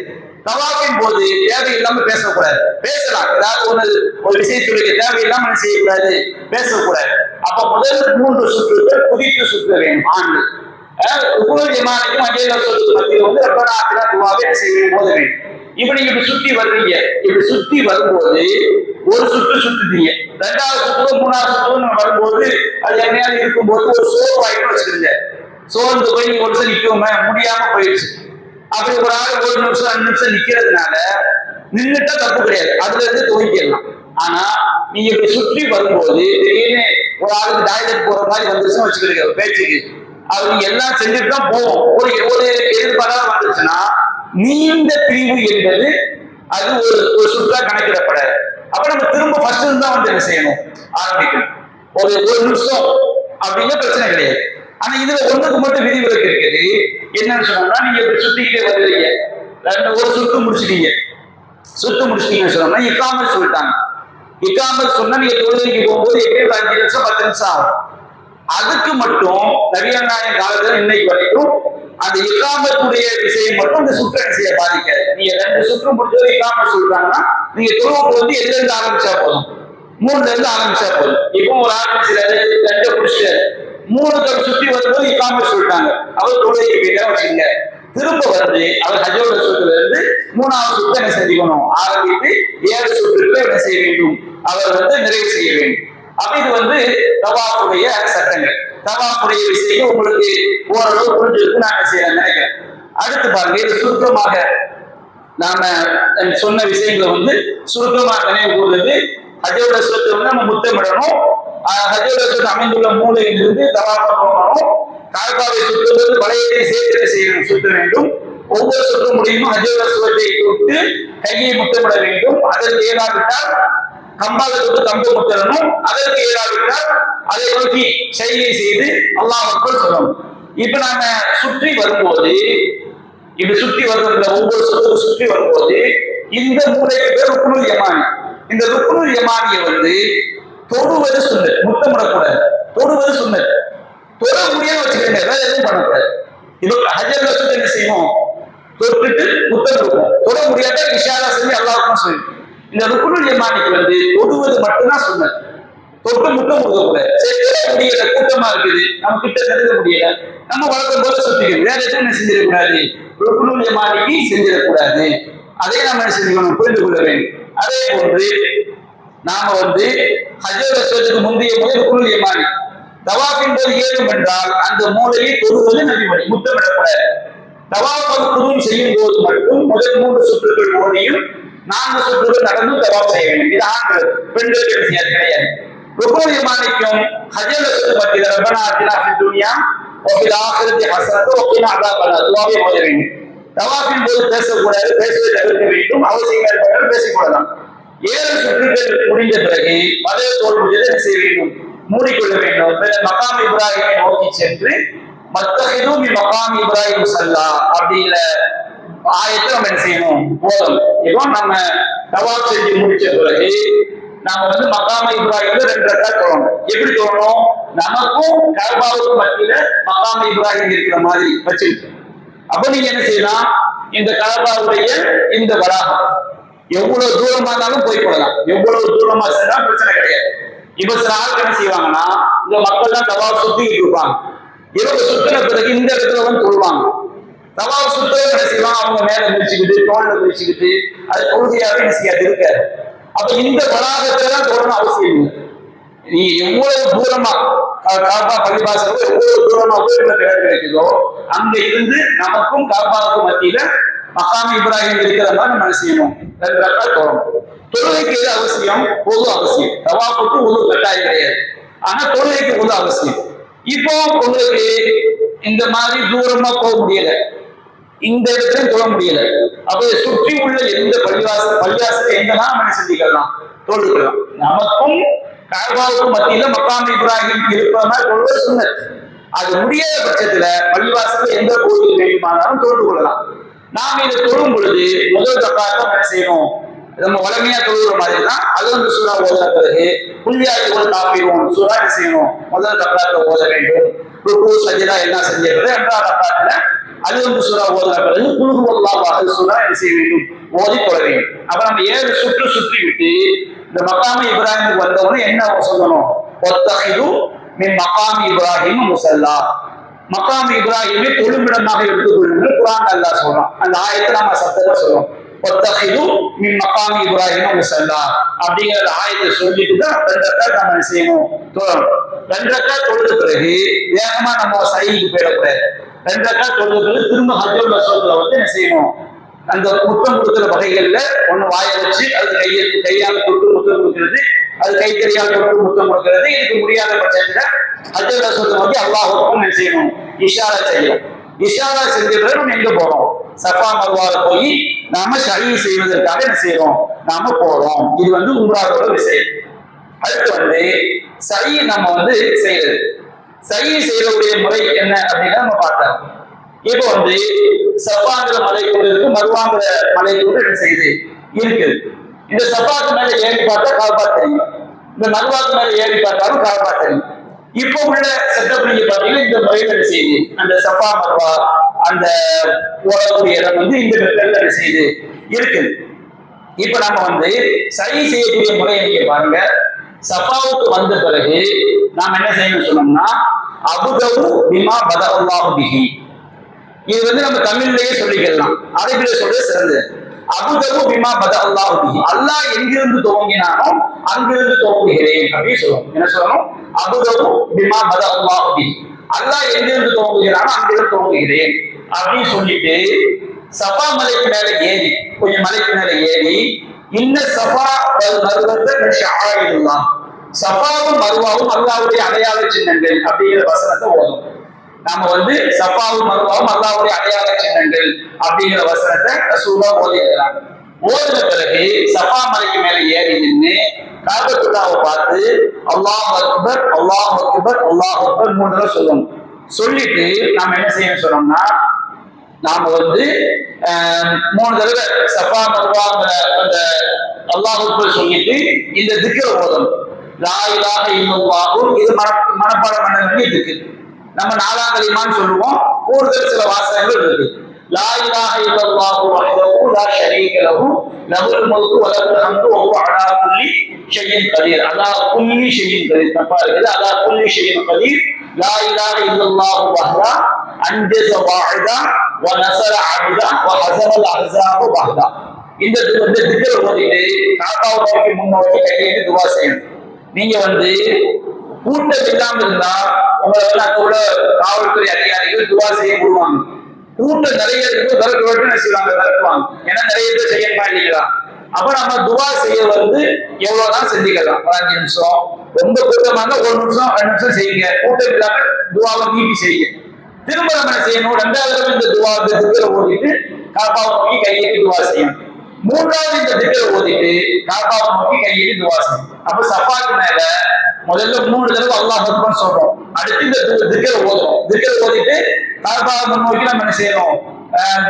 தவாஃபின் போது தேவையில்லாம பேசக்கூடாது. பேசலாம், ஏதாவது ஒரு விஷயத்துடைய தேவையில்லாம என்ன செய்யக்கூடாது, பேசக்கூடாது. அப்ப முதல் 3 சுற்றுகள் குதித்து சுற்ற வேண்டும். ஆண்கள் ருக்னுல் யமானிக்கும் ஹஜ்ஜுல் அஸ்வத்துக்கும் மத்தியில் வந்து ரப்பனா ஆத்தினா துஆவை என்ன செய்ய வேண்டும், ஓத வேண்டும். இப்படி இப்படி சுத்தி வர்றீங்க, இப்படி சுத்தி வரும்போது ஒரு சுற்று சுத்துறீங்க, 2வது சுற்று 3வது சுற்று வரும்போது அது எங்கேயாவது இருக்கும்போது ஒரு சோர்வாயிட்டு வச்சுருங்க, சோர்ந்து போய் நீங்க ஒரு நிற்கவுமே முடியாம போயிடுச்சு. அப்படி ஒரு ஆள் 1 நிமிஷம் 2 நிமிஷம் நிக்கிறதுனால நின்றுட்டா தப்பு கிடையாது, அதுல இருந்து துவைக்கலாம். ஆனா நீங்க இப்படி சுற்றி வரும்போது திடீர்னு ஒரு ஆளுக்கு டாய்லெட் போற மாதிரி வந்துருச்சுன்னு வச்சுக்கிறீங்க பேச்சுக்கு, அது எல்லாம் செஞ்சுட்டு தான் போவோம். ஒரு எதிர்பாராத வந்துருச்சுன்னா நீண்ட பிரிவு என்பது அது ஒரு சுற்றா கணக்கிடப்படாது. அப்ப நம்ம திரும்ப ஃபர்ஸ்ட் இருந்து தான் வந்து என்ன செய்யணும், ஆரம்பிக்கணும். ஒரு நிமிஷம் அப்படிங்கிற பிரச்சனை கிடையாது. ஆனா இதுல ஒண்ணுக்கு மட்டும் விதிவிலக்கு இருக்குது. என்னன்னு சொன்னா, நீங்க சுத்திக்கிட்டே வருவீங்க, ஒரு சுத்து முடிச்சிட்டீங்க, சுத்து முடிச்சிட்டீங்கன்னு சொன்னா இக்காமத் சொல்லிட்டாங்க. இக்காமத் சொன்னா நீங்க தொழுகைக்கு போகும்போது எப்படியும் 5 நிமிஷம் 10 நிமிஷம் ஆகும். அதுக்கு மட்டும் நபிகள் நாயகம் காலத்துல இன்னைக்கு வரைக்கும் அந்த இக்காமத்துடைய விஷயம் மட்டும் அந்த சுற்று செய்ய பாதிக்காது. நீங்க 2 சுற்று முடிஞ்சது இக்காமத் சொல்லிட்டாங்கன்னா நீங்க தொழுவுக்கு வந்து எதுல இருந்து ஆரம்பிச்சா போதும், 3ல இருந்து ஆரம்பிச்சா போதும். இப்போ ஒரு ஆரம்பிச்சாரு 2 முடிச்சாரு, 3 சுத்தி வரும்போது இக்காமத் சொல்லிட்டாங்க, அவர் தொழுகைக்கு போயிட்டா வச்சுங்க, திரும்ப வந்து அவர் ஹஜ்ஜுல் அஸ்வத்ல இருந்து 3வது சுற்று என்ன செஞ்சுக்கணும், ஆரம்பித்து 7 சுற்றுகளை என்ன செய்ய வேண்டும், அவர் வந்து நிறைவு செய்ய வேண்டும். அப்ப இது வந்து தவாஃபுடைய சட்டங்கள். தவாஃபுடைய விஷயம் உங்களுக்கு ஓரளவு புரிஞ்சிருக்கு நான் செய்யறேன் நினைக்கிறேன். அடுத்து பாருங்க, இது சுருக்கமாக நாம சொன்ன விஷயங்களை வந்து சுருக்கமாக நினைவு கூறுறது. ஹஜ்ஜுல் அஸ்வத் வந்து நம்ம முத்தமிடணும், ஹஜ்ஜுல் அஸ்வத் அமைந்துள்ள மூலையிலிருந்து தவாஃப் பண்ணணும், காபாவை சுற்றுவது வளையத்தை சேர்த்து செய்யணும், சுற்ற வேண்டும். ஒவ்வொரு சுற்று முடியுமோ ஹஜ்ஜுல் அஸ்வத்தை தொட்டு கையை முத்தமிட வேண்டும். அதற்கு ஏறாவிட்டால் கம்பால தொட்டு கம்பு முத்தரணும். அதற்கு ஏறாவிட்டால் அதை நோக்கி செய்கை செய்து அல்லாஹ் அக்பர் சொல்லணும். இப்ப நாம சுற்றி வரும்போது, இப்படி சுற்றி வருகின்ற ஒவ்வொரு சுற்று சுற்றி வரும்போது இந்த மூலைக்கு பேர் ருக்னுல் யமானி. இந்த ருக்னுல் யமானியை வந்து தொடுவது சுன்னத், முத்தமிடக்கூடாது. தொடுவது சுன்னத், தொட முடியாது வச்சுக்கோங்க, வேற எதுவும் பண்ணக்கூடாது. இப்போ ஹஜ்ஜுல் அஸ்வத் என்ன செய்வோம், தொட்டுட்டு முத்தமிடுவோம். தொட முடியாத இஷாரா செஞ்சு அல்லாஹ் சொல்லி. இந்த ருக்னுல் யமானிக்கு வந்து தொடுவது மட்டும்தான் சுன்னத், தொட்டு முத்தம் கொடுக்கக்கூடாது. சரி முடியல, கூட்டமா இருக்குது, நம்ம கிட்ட நெருங்க முடியல, நம்ம வளர்க்கும் போது சுத்திக்கணும், வேற எதுவும் செஞ்சிடக்கூடாது, ருக்னுல் யமானிக்கு செஞ்சிடக்கூடாது. அதே நம்ம என்ன செஞ்சுக்கணும், புரிந்து கொள்ள வேண்டும். அதே போன்று நாம வந்து ஹஜ்ஜுல் அஸ்வத்துக்கு முந்தைய போது ருக்னுல் யமானி தவாஃபின் போது ஏறும் என்றால் அந்த மூலையை தொடுவது நபிமொழி, முத்தமிடக்கூடாது. தவாஃப் குதும் செய்யும் போது மட்டும் முதல் 3 சுற்றுகள் ஓடியும் 4 சுற்றுகள் நடந்து தவாஃப் செய்ய வேண்டும். இது ஆண்கள், பெண்களுக்கு விஷயம் கிடையாது. ருக்னுல் யமானிக்கும் ஹஜ்ஜுல் அஸ்வத் மத்தியில் ரப்பனா ஆத்தினா ஃபித் துன்யா வ ஃபில் ஆখিরাতি ஹஸனத்துன் வ கினா அஸாபன்னார் துஆவை ஓத வேண்டும். தவாஃபின் போது பேசக்கூடாது, பேசுவதை தவிர்க்க வேண்டும். அவசியம் ஏற்பட்டால் பேசிக்கொள்ளலாம். 7 சுற்றுகள் முடிந்த பிறகு மத தோல் முடிஞ்சதை செய்ய வேண்டும், மூடிக்கொள்ள வேண்டும். மகாம் இப்ராஹிமை நோக்கி சென்று மத்தஹிது மின் மகாம் இப்ராஹிம் ஸல்லா அப்படிங்கிற ஆயத்தை நம்ம என்ன செய்யணும், போதும். இப்போ நம்ம தவாப் செஞ்சு முடிச்ச பிறகு நாம மகாம இப்ராஹிம்ல 2 ரக்காத் தொழணும். எப்படி தொழணும்? நமக்கும் கஅபாவுக்கும் மத்தியில மகாம இப்ராஹிம் இருக்கிற மாதிரி வச்சுக்கிட்டு, அப்ப நீங்க என்ன செய்யலாம், இந்த கஅபாவுடைய இந்த வளாகம் எவ்வளவு தூரமா இருந்தாலும் போய் கொள்ளலாம். எவ்வளவு தூரமா சென்றா பிரச்சனை கிடையாது. இப்ப சில ஆட்கள் என்ன செய்வாங்கன்னா, இந்த மக்கள் தான் தவாப் சுத்திக்கிட்டு இருப்பாங்க. இவங்க சுத்தின பிறகு இந்த இடத்துல தொழுவாங்க. தவாப் சுத்த என்ன செய்வாங்க, அவங்க மேல முடிச்சுக்கிட்டு தோல்ல முடிச்சுக்கிட்டு அது தொழுகையாவே என்ன செய்யாது இருக்காது. அப்ப இந்த வளாகத்தை தான் தொழணும் அவசியம் இல்லை. நீ எவ்வளவு தூரமா காபா பள்ளிவாசல் எவ்வளவு தூரமா உயர்ந்த கிணறு கிடைக்குதோ அங்க இருந்து நமக்கும் காபாவுக்கும் மத்தியில மகாம் இப்ராஹிம் இருக்கிற மாதிரி நம்ம செய்யணும். 2 ரக்காத் தொழணும். தொழுகைக்கு எது அவசியம்? பொது அவசியம். தவாஃபுக்கு பொது கட்டாயம் கிடையாது, ஆனா தொழுகைக்கு பொது அவசியம். இப்போ உங்களுக்கு இந்த மாதிரி தூரமா போக முடியல, இந்த இடத்துல தொழ முடியல, அப்ப சுற்றி உள்ள எந்த பள்ளிவாசல் எங்கெல்லாம் நம்ம செஞ்சுக்கலாம், தொழுக்கலாம். நமக்கும் கஅபாவுக்கும் மத்தியில மகாம் இப்ராஹிம் இருப்பதா தொழுவ சுன்னத். அது முடியாத பட்சத்துல பள்ளிவாசல் எந்த கோயில் வேண்டுமானாலும் தொழுது கொள்ளலாம். நாம் இதை தொழும் பொழுது முதல் ரக்காத்தை என்ன செய்யணும், நம்ம வளமையா தொழுகிற மாதிரி தான். அது சூரா ஓதுற பிறகு புள்ளியாகி ஒரு காப்பீரும் சூரா என்ன செய்யணும், முதல் ரக்காத்தை ஓத வேண்டும். ருக்கு சஜிதா எல்லாம் செஞ்சிருக்கிறது. 2ஆம் ரக்காத்துல அது சூரா ஓதுற பிறகு குல் ஹுவல்லாஹு சூரா என்ன செய்ய வேண்டும், ஓதி தொழ வேண்டும். அப்ப நம்ம 7 சுற்று சுற்றி விட்டு இந்த மகாம இப்ராஹிமுக்கு வந்தவங்க என்ன சொல்லணும், வத்தஹிது மின் மகாமி இப்ராஹிம் முஸல்லா, மகாம் இப்ராஹிமை தொழுமிடமாக எடுத்துக்கொள்ளுங்கள் குர்ஆன் அல்லாஹ் சொல்றான். அந்த ஆயத்தை நம்ம சத்தமா சொல்றோம், வத்தஹிது மின் மகாமி இப்ராஹிம் முஸல்லா அப்படிங்கிற ஆயத்தை சொல்லிட்டு தான் 2 ரக்காத் நம்ம செய்யணும், தொழணும். 2 ரக்காத் தொழுத பிறகு வேகமா நம்ம சைக்கு போயிடக்கூடாது. 2 ரக்காத் தொழுத பிறகு திரும்ப ஹஜ்ஜுல் அஸ்வத்ல என்ன செய்யணும், அந்த முத்தம் கொடுக்கிற வகைகள்ல ஒண்ணு வாய வச்சு அது கையால தொட்டு முத்தம் கொடுக்கிறது, அது கைத்தறியால் தொட்டு முத்தம் கொடுக்கிறது. இதுக்கு முடியாத பட்சத்துல ஹஜ்ஜுல் அஸ்வத் வந்து அல்லாஹ் என்ன செய்யணும், இஷாரா செய்யணும். இஷாரா செஞ்ச பிறகு நம்ம எங்க போறோம், சஃபா மர்வால போய் நாம ஷை செய்வதற்காக என்ன செய்யறோம், நாம போறோம். இது உம்ராவோட விஷயம். அடுத்து சை நம்ம செய்யறது, சை செய்யக்கூடிய முறை என்ன அப்படின்னா நம்ம பார்த்தோம். இப்போ சஃபாங்கிற மலை கூட இருக்கு, மர்வாங்கிற மலை கூட என்ன செய்யுது இருக்குது. இந்த சஃபாக்கு மேல ஏறி பார்த்தா காபா தெரியும், இந்த மர்வாக்கு மேல ஏறி பார்த்தாலும் காபா தெரியும். இப்போ உள்ள செட்டப் நீங்க பாத்தீங்கன்னா இந்த முறையில் என்ன செய்யுது, அந்த சஃபா மர்வா அந்த ஓடக்கூடிய இடம் இந்த மெத்தட்ல என்ன செய்யுது இருக்குது. இப்ப நம்ம சை செய்யக்கூடிய முறையை நீங்க பாருங்க. சஃபாவுக்கு வந்த பிறகு நாம் என்ன செய்யணும் சொன்னோம்னா, அபுதவு பிமா பதஅல்லாஹு பிஹி. இது நம்ம தமிழ்லயே சொல்லிக்கலாம், அரபில சொல்றது சிறந்தது. அபுதவு பிமா பதஅல்லாஹு பிஹி, அல்லாஹ் எங்கிருந்து துவங்கினானோ அங்கிருந்து துவங்குகிறேன் அப்படின்னு சொல்லணும். என்ன சொல்லணும், அபுதவு பிமா பதஅல்லாஹு பிஹி, அல்லாஹ் எங்கிருந்து துவங்குகிறானோ அங்கிருந்து துவங்குகிறேன் அப்படின்னு சொல்லிட்டு சஃபா மலைக்கு மேல ஏறி, கொஞ்சம் மலைக்கு மேல ஏறி இன்ன சஃபா வல் மர்வத மின் ஷஆயிரில்லாஹ், சஃபாவும் மர்வாவும் அல்லாஹ்வுடைய அடையாள சின்னங்கள் அப்படிங்கிற வசனத்தை ஓதும். நாம சஃபாவும் மர்வாவும் அல்லாஹ்வுடைய அடையாள சின்னங்கள் அப்படிங்கிற வசனத்தை ரசூலுல்லாஹ் ஓதி இருக்கிறாங்க. ஓதின பிறகு சஃபா மலைக்கு மேல ஏறி நின்று காபத்துல்லாஹ்வை பார்த்து அல்லாஹ் அக்பர் அல்லாஹ் அக்பர் அல்லாஹ் அக்பர் 3 தடவை சொல்லணும். சொல்லிட்டு நாம என்ன செய்யணும் சொன்னோம்னா, நாம 3 தடவை சஃபா மர்வாங்கிற அந்த அல்லாஹ் அக்பர் சொல்லிட்டு இந்த திக்ர ஓதணும். லா இலாஹ இல்லல்லாஹு, இது மனப்பாடம் பண்ண வேண்டிய திக்ர். நம்ம 4ஆம் கலிமான்னு சொல்லுவோம், கூடுதல் சில வாசகங்கள் இருக்கு. லா இலாஹ இல்லல்லாஹு வஹ்தஹு லா ஷரீக லஹு லஹுல் முல்கு வ லஹுல் ஹம்து வ ஹுவ அலா குல்லி ஷைஇன் கதீர். அலா குல்லி ஷைஇன் கதீர் தப்பா இருக்குது, அலா குல்லி ஷைஇன் கதீர். லா இலாஹ இல்லல்லாஹு வஹ்தஹு அன்ஜஸ வாஹிதா வ நஸர அப்தா வ ஹஸரல் அஹ்ஸாப வஹ்தா. இந்த திக்ர ஓதிட்டு காபாவுக்கு முன்னோக்கி கையேந்தி துஆ செய்யணும். நீங்க கூட்டம் இல்லாம இருந்தா உங்களை அங்க உள்ள காவல்துறை அதிகாரிகள் துவா செய்ய விடுவாங்க. கூட்டம் நிறைய இருக்கு, விரட்டு செய்வாங்க, விரட்டுவாங்க. ஏன்னா நிறைய பேர் செய்யணுமா இல்லைங்களா? அப்ப நம்ம துவா செய்ய எவ்வளவுதான் செஞ்சுக்கலாம். 5 நிமிஷம், ரொம்ப கூட்டமா இருந்தா 1 நிமிஷம் 2 நிமிஷம் செய்யுங்க. கூட்டம் இல்லாம துவாவை நீட்டி செய்யுங்க. திரும்ப நம்ம செய்யணும், 2வது தடவை இந்த துவா ஓடிட்டு காப்பாவை நோக்கி கையேற்றி துவா செய்யணும். மூன்றாவது இந்த திக்கரை ஓதிட்டு காபாவை நோக்கி கையெழுதி துவா செய்யும். அப்ப சஃபாக்கு மேல முதல்ல 3 தடவை அல்லாஹ் அக்பர் சொல்றோம். அடுத்து இந்த திக்கரை ஓதுறோம். திக்கரை ஓதிட்டு காபாவை நோக்கி நம்ம என்ன செய்யறோம்?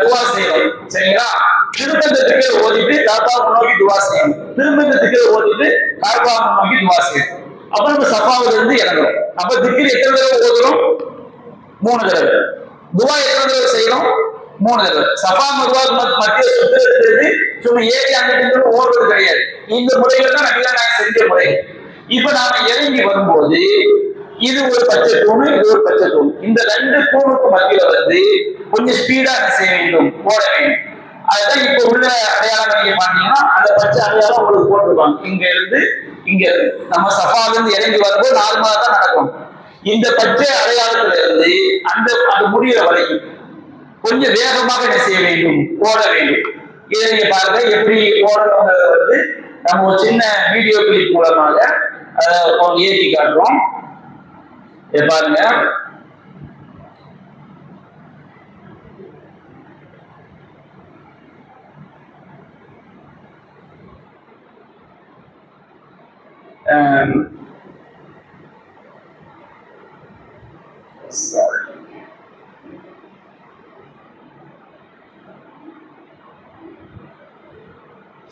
துவா செய்யறோம். சரிங்களா? திரும்ப இந்த திக்கரை ஓதிட்டு காபாவை நோக்கி துவா செய்யணும். திரும்ப இந்த திக்கரை ஓதிட்டு காபாவை நோக்கி துவா செய்யணும். அப்ப நம்ம சஃபாவில இருந்து இறங்குறோம். அப்ப திக்கர் எத்தனை தடவை ஓதுறோம்? 3 தடவை. துவா எத்தனை தடவை செய்யணும்? 3 தடவை. சஃபா மர்வா மத்திய சுத்திரத்திலிருந்து சும்மா ஏறி அங்கிட்டு ஓடுறது கிடையாது. இந்த முறைகள் தான் நபிகள் நாயகம் செஞ்ச முறை. இப்ப நாம இறங்கி வரும்போது இது ஒரு பச்சை தூணு, இது ஒரு பச்சை தூணு. இந்த 2 தூணுக்கு மத்தியில வந்து கொஞ்சம் ஸ்பீடா என்ன செய்ய வேண்டும்? ஓட வேண்டும். அதுதான் இப்ப உள்ள அடையாளம். நீங்க பாத்தீங்கன்னா அந்த பச்சை அடையாளம் உங்களுக்கு போட்டிருப்பாங்க. இங்க இருந்து நம்ம சஃபால இருந்து இறங்கி வரும்போது நார்மலா தான் நடக்கும். இந்த பச்சை அடையாளத்துல இருந்து அந்த முடிகிற வரைக்கும் கொஞ்சம் வேகமாக என்ன செய்ய வேண்டும்? ஓட வேண்டும். இதை நீங்க பாருங்க எப்படி ஓடணுங்கிறத வந்து நம்ம ஒரு சின்ன வீடியோ கிளிப் மூலமாக ஏற்றி காட்டுறோம். பாருங்க.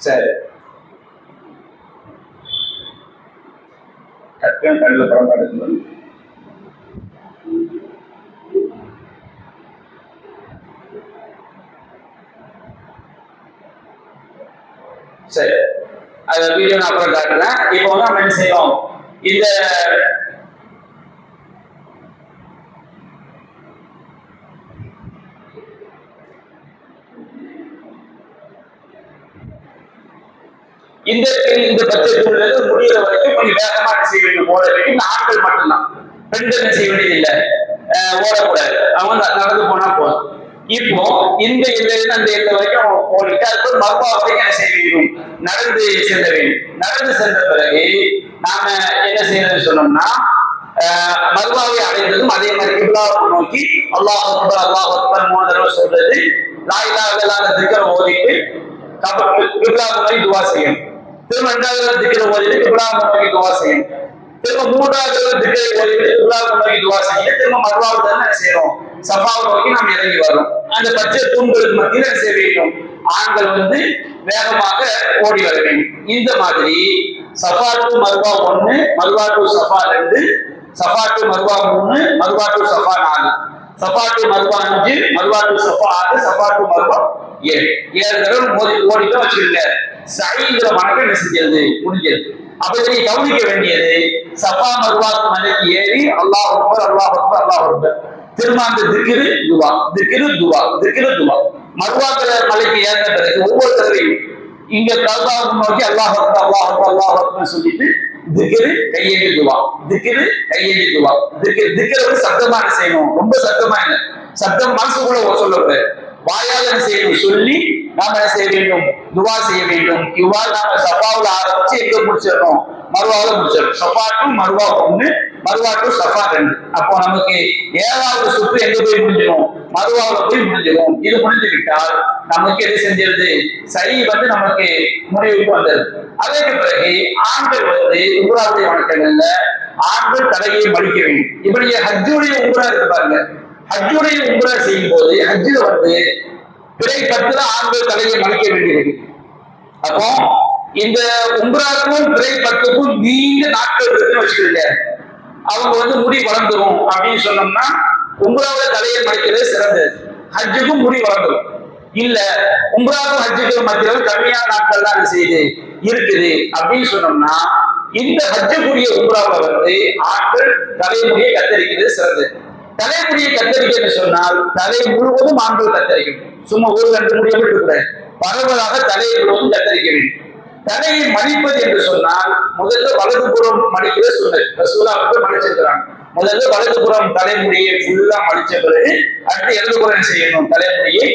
சரி, கண்ணில் புறப்பாடு. சரி, அந்த வீடியோ நான் அப்புறம் காட்டுறேன். இப்போ வந்து நம்ம என்ன செய்யணும்? இந்த இந்த பச்சை தூள்ல இருந்து முடிகிற வரைக்கும் கொஞ்சம் வேகமா என்ன செய்ய வேண்டும்? ஓட வேண்டும். ஆண்கள் மட்டும்தான், பெண்கள் என்ன செய்ய வேண்டியது இல்லை, ஓடக்கூடாது. அவங்க நடந்து போனா போதும். இப்போ இந்த எல்லையில அந்த எல்லை வரைக்கும் அவங்க ஓடிட்டு அதுக்கு மர்வா வரைக்கும் என்ன செய்ய வேண்டும்? நடந்து செல்ல வேண்டும். நடந்து சென்ற பிறகு நாம என்ன செய்யணும்னு சொன்னோம்னா மர்வாவை அடைந்ததும் அதே மாதிரி கிப்லாவை நோக்கி அல்லாஹ் அக்பர் அல்லாஹ் அக்பர் 3 தடவை சொல்றது. லா இலாஹ இல்லல்லாஹ் திக்ரை ஓதிட்டு கிப்லாவை நோக்கி துவா செய்யணும். திரும்ப 2வது திக்ரை ஓதிட்டு கிப்லாவை நோக்கி துவா செய்யணும். திரும்ப 3வது திக்ரை ஓதிட்டு கிப்லாவை நோக்கி துவா செய்யணும். திரும்ப மர்வாவை தான் என்ன செய்யறோம்? சஃபாவை நோக்கி நாம் இறங்கி வரோம். அந்த பச்சை தூண்களுக்கு மத்தியில் என்ன செய்ய வேண்டும்? ஆண்கள் வந்து வேகமாக ஓடி வர வேண்டும். இந்த மாதிரி Safa to Marwa 1, Marwa to Safa 2, Safa to Marwa 3, Marwa to Safa 4, Safa to Marwa 5, Marwa to Safa 6, Safa to Marwa 7 தடவை ஓடிட்டு வச்சுக்கோங்க. சைங்கிற வணக்கம் என்ன செஞ்சது? முடிஞ்சது. அப்ப நீங்க கவனிக்க வேண்டியது சஃபா மர்வா மலைக்கு ஏறி அல்லாஹ் அக்பர் அல்லாஹ் அக்பர் அல்லாஹ் அக்பர், திரும்ப அந்த திக்ரு துவா, திக்ரு துவா, திக்ரு துவா. மர்வாக்கிற மலைக்கு ஏறின பிறகு ஒவ்வொரு தடவையும் இங்க கல்பாவை நோக்கி அல்லாஹ் அக்பர் அல்லாஹ் அக்பர் அல்லாஹ் அக்பர் சொல்லிட்டு திக்ரு கையேந்தி துவா, திக்ரு கையேந்தி துவா. திக்ரை சத்தமா செய்யணும். ரொம்ப சத்தமா இல்லை, சத்தம் மனசுக்குள்ள சொல்லக்கூடாது. வாயால் என்ன செய்யணும்? சொல்லி நாம என்ன செய்ய வேண்டும்? துவா செய்ய வேண்டும். இவ்வாறு நாம சஃபாவுல ஆரம்பிச்சு எங்க முடிச்சிடணும்? மர்வாவில் முடிச்சிடணும். Safa to Marwa 1, Marwa to Safa 2. அப்போ நமக்கு 7வது சுற்று எங்க போய் முடிஞ்சிடும்? மர்வாவில் போய் முடிஞ்சிடும். இது முடிஞ்சு விட்டால் நமக்கு எது செஞ்சிருது? சரி வந்து நமக்கு முடிவுக்கு வந்தது. அதற்கு பிறகு ஆண்கள் வந்து உம்ராவுடைய வணக்கங்கள்ல ஆண்கள் தலையை மடிக்க வேண்டும். இப்படி ஹஜ்ஜுடைய உம்ரா இருக்கு பாருங்க. ஹஜ்ஜுடைய உம்ரா செய்யும் போது ஹஜ்ஜில வந்து பிறை 10 ஆண்கள் தலையை மடிக்க வேண்டியது. அப்போ இந்த உம்ராக்கும் பிறை 10க்கும் நீண்ட நாட்கள் இருக்குன்னு வச்சுக்கோங்க. அவங்க வந்து முடி வளர்ந்துரும் அப்படின்னு சொன்னோம்னா உம்ராவுல தலையை மடிக்கிறது சிறந்தது. ஹஜ்ஜுக்கும் முடி வளர்ந்துரும். இல்ல உம்ராவுக்கும் ஹஜ்ஜுக்கும் மத்தியில் கம்மியான நாட்கள் தான் செய்யுது இருக்குது அப்படின்னு சொன்னோம்னா இந்த ஹஜ்ஜுக்குரிய உம்ராவை வந்து ஆண்கள் தலைமுடியை கத்தரிக்கிறது சிறந்தது. தலைமுடியை கத்தரிக்க சொன்னால் தலை முழுவதும் ஆண்கள் கத்தரிக்கணும். சும்மா 1-2 முடியை விட்டுக்கூடாது. பரவலாக தலையை முழுவதும் கத்தரிக்க வேண்டும். தலையை மடிப்பது என்று சொன்னால் முதல்ல வலதுபுறம் மடிக்கிற சூழல் ரசூலா மடிச்சிருக்கிறாங்க. முதல்ல வலதுபுறம் தலைமுடியை ஃபுல்லா மடிச்ச பிறகு அடுத்து இடதுபுறம் செய்யணும், தலைமுடியை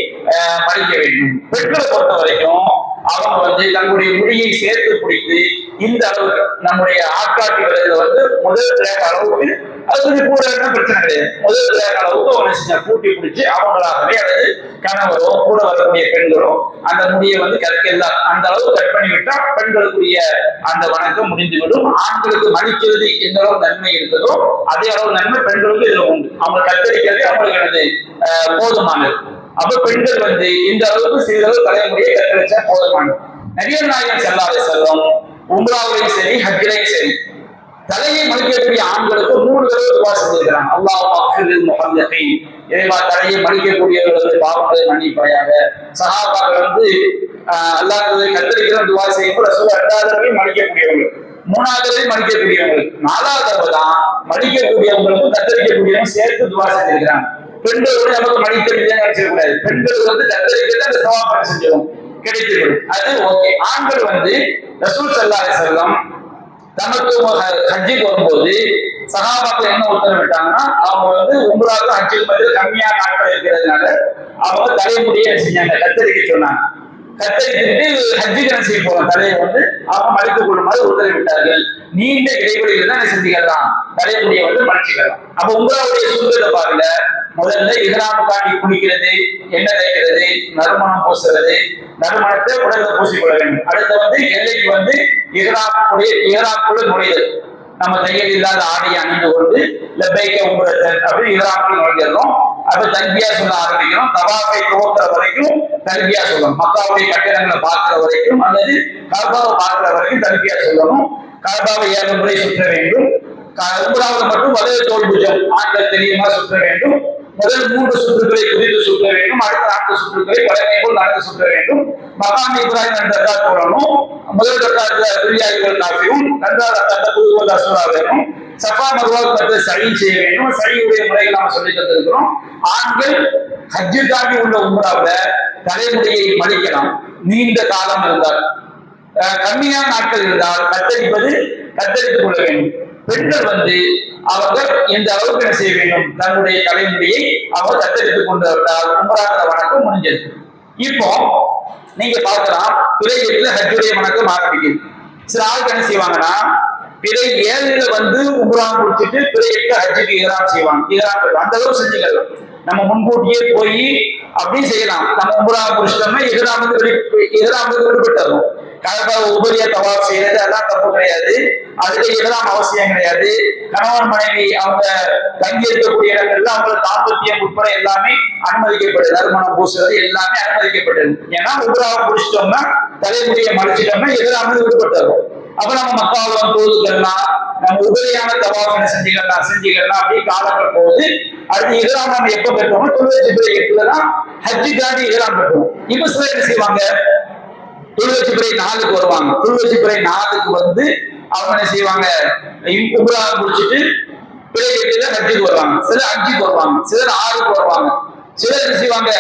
மடிக்க வேண்டும். பெண்களை பொறுத்த வரைக்கும் அவங்க வந்து தங்களுடைய முடியை சேர்த்து பிடித்து இந்த அளவுக்கு நம்முடைய ஆட்காட்டி விரல வந்து முதல் ரேக அளவுக்கு அது கொஞ்சம் கூட பிரச்சனை கிடையாது. முதல் ரேக அளவுக்கு அவங்க செஞ்ச கூட்டி பிடிச்சி அவங்களாகவே அல்லது கணவரோ கூட வரக்கூடிய பெண்களோ அந்த முடியை வந்து கற்கெல்லாம் அந்த அளவு கட் பண்ணி விட்டா பெண்களுக்குரிய அந்த வணக்கம் முடிந்துவிடும். ஆண்களுக்கு மடிக்கிறது எந்த அளவு நன்மை இருக்குதோ அதே அளவு நன்மை பெண்களுக்கு இதுல உண்டு. அவங்க கத்தரிக்கிறதே அவங்களுக்கு எனது போதுமானது. அப்ப பெண்கள் வந்து இந்த அளவுக்கு சிறிதளவு தலைமுறையை கத்தரிச்சா போதுமானது. நபிகள் நாயகம் ஸல்லல்லாஹு அலைஹி வஸல்லம் உம்ராவிலையும் சரி ஹஜ்ஜிலையும் சரி தலையை மடிக்கக்கூடிய ஆண்களுக்கு 3 தடவை துவா செஞ்சிருக்கிறாங்க. அல்லாஹும்ம அஃபிரில் முஹல்லகீன், இறைவா தலையை மடிக்கக்கூடியவர்களுக்கு பாவங்களை மன்னிப்பாயாக. சஹாபாக்கள் வந்து அல்லாஹ்வை கத்தரிக்கிற துவா செய்யும்போது ரசூல் 2வது தடவை மடிக்கக்கூடியவர்கள், 3வது தடவை மடிக்கக்கூடியவர்கள், 4வது தடவை தான் மடிக்கக்கூடியவங்களுக்கும் கத்தரிக்கக்கூடியவங்க சேர்த்து துவா செஞ்சிருக்கிறாங்க. பெண்கள் வந்து நமக்கு மடிக்கவில்லைன்னு நினைச்சிடக்கூடாது. பெண்கள் வந்து கத்தரிக்கிறது அந்த சவாபம் செஞ்சிடும் கிடைத்துவிடும், அது ஓகே. ஆண்கள் வந்து ரசூல் ஸல்லல்லாஹு அலைஹி வஸல்லம் தமக்கு ஹஜ்ஜுக்கு வரும்போது சஹாபாக்கள் என்ன உத்தரவிட்டாங்கன்னா அவங்க வந்து உம்ராவுக்கு ஹஜ்ஜுக்கு பதில் கம்மியான நாட்கள் இருக்கிறதுனால அவங்க தலைமுடியை செஞ்சாங்க, கத்தரிக்க சொன்னாங்க. கத்தரித்துட்டு ஹஜ்ஜுக்கு என்ன செய்ய போறோம் தலையை வந்து அவங்க மடித்துக் கொள்ளுமாறு உத்தரவிட்டார்கள். நீண்ட இடைவெளியில் தான் செஞ்சுக்கலாம், தலைமுடியை வந்து மடிச்சுக்கலாம். அப்ப உம்ராவுடைய சூழ்நிலை பாருங்க, முதல்ல இஹ்ராமுக்காண்டி குளிக்கிறது, எண்ணெய் தேய்க்கிறது, நறுமணம் பூசுறது, நறுமணத்தை உடல்ல பூசிக்கொள்ள வேண்டும். அடுத்து வந்து எல்லைக்கு வந்து இஹ்ராமுக்குள்ள நுழைதல், நம்ம தையல் இல்லாத ஆடையை அணிந்து கொண்டு லப்பைக்க உம்ரத்தன் அப்படி இஹ்ராமுக்குள்ள நுழைஞ்சிடணும். அப்ப தல்பியா சொல்ல ஆரம்பிக்கணும். தவாஃபை துவக்கிற வரைக்கும் தல்பியா சொல்லணும். மக்காவுடைய கட்டிடங்களை பார்க்கிற வரைக்கும் அல்லது கஅபாவை பார்க்கிற வரைக்கும் தல்பியா சொல்லணும். கஅபாவை 7 முறை சுற்ற வேண்டும். உம்ராவுல மட்டும் வலது தோல் புஜம் ஆண்கள் தெரியுமா சுற்ற வேண்டும். முதல் 3 சுற்றுக்களை குறித்து சுற்ற வேண்டும். அடுத்த 4 சுற்றுக்களை வழமை போல் நடந்து சுற்ற வேண்டும். மகாம் இப்ராஹிம் 2 ரக்காத் போடணும். முதல் ரக்காத்துல துரியாதிகள் காஃபியும், 2வது ரக்காத்துல குல்ஹுவல் அஸ்ஸூரா வேணும். சஃபா மர்வாவுக்கு அடுத்து சழி செய்ய வேண்டும். சழியுடைய முறைகள் நாம சொல்லி தந்திருக்கிறோம். ஆண்கள் ஹஜ்ஜுக்காண்டி உள்ள உம்ராவுல தலைமுடியை மடிக்கலாம். நீண்ட காலம் இருந்தால், கம்மியான நாட்கள் இருந்தால் கத்தரித்துக் கொள்ள வேண்டும். பெண்கள் வந்து அவங்க இந்த அளவுக்கு என்ன செய்ய வேண்டும், தன்னுடைய தலைமுடியை அவங்க கத்தரித்துக் கொண்டு விட்டால் உம்ராங்கிற வணக்கம் முடிஞ்சது. இப்போ நீங்க பார்க்கலாம், பிறை 8 ஹஜ்ஜுடைய வணக்கம் ஆரம்பிக்குது. சில ஆளுக்கு என்ன செய்வாங்கன்னா பிறை 7 வந்து உம்ரா முடிச்சுட்டு பிறை 8 ஹஜ்ஜுக்கு இஹ்ராம் செய்வாங்க. இஹ்ராம் அந்த அளவு செஞ்சுக்கலாம். நம்ம முன்கூட்டியே போய் அப்படி செய்யலாம். நம்ம உம்ரா முடிச்சிட்டோம்னா இஹ்ராம் வந்து விடுபட்டுறோம். கஅபாவை உபரியா தவாப் செய்யறது அதெல்லாம் தப்பு கிடையாது. அதுக்கு இஹ்ராம் அவசியம் கிடையாது. கணவன் மனைவி அவங்க தங்கி இருக்கக்கூடிய இடங்கள்ல அவங்களோட தாம்பத்தியம் உட்பட எல்லாமே அனுமதிக்கப்படுது. நறுமணம் பூசுறது எல்லாமே அனுமதிக்கப்படுது. ஏன்னா உம்ராவை முடிச்சிட்டோம்னா தலைமுடியை மடிச்சிட்டோம்னா இஹ்ராம் வந்து விடுபட்டுறோம். அப்ப நம்ம மக்காவுல தொழுதுக்கலாம், நம்ம உபரியான தவாப் செஞ்சுக்கலாம் அப்படியே காலங்கள் போகுது. அடுத்து இஹ்ராம் நம்ம எப்ப பெற்றோம், துல்ஹஜ் பிறை 8 தான் ஹஜ்ஜுக்காண்டி இஹ்ராம் பெற்றோம். இப்ப சிலர் என்ன செய்வாங்க, துல்ஹஜ் பிறை 4க்கு வருவாங்க. துல்ஹஜ் பிறை 4க்கு வந்து அவங்க என்ன செய்வாங்க, உம்ரா முடிச்சுட்டு பிறை 8 ஹஜ்ஜுக்கு வருவாங்க. சிலர் 5க்கு வருவாங்க, சிலர் 6க்கு வருவாங்க, சிலர் என்ன செய்வாங்க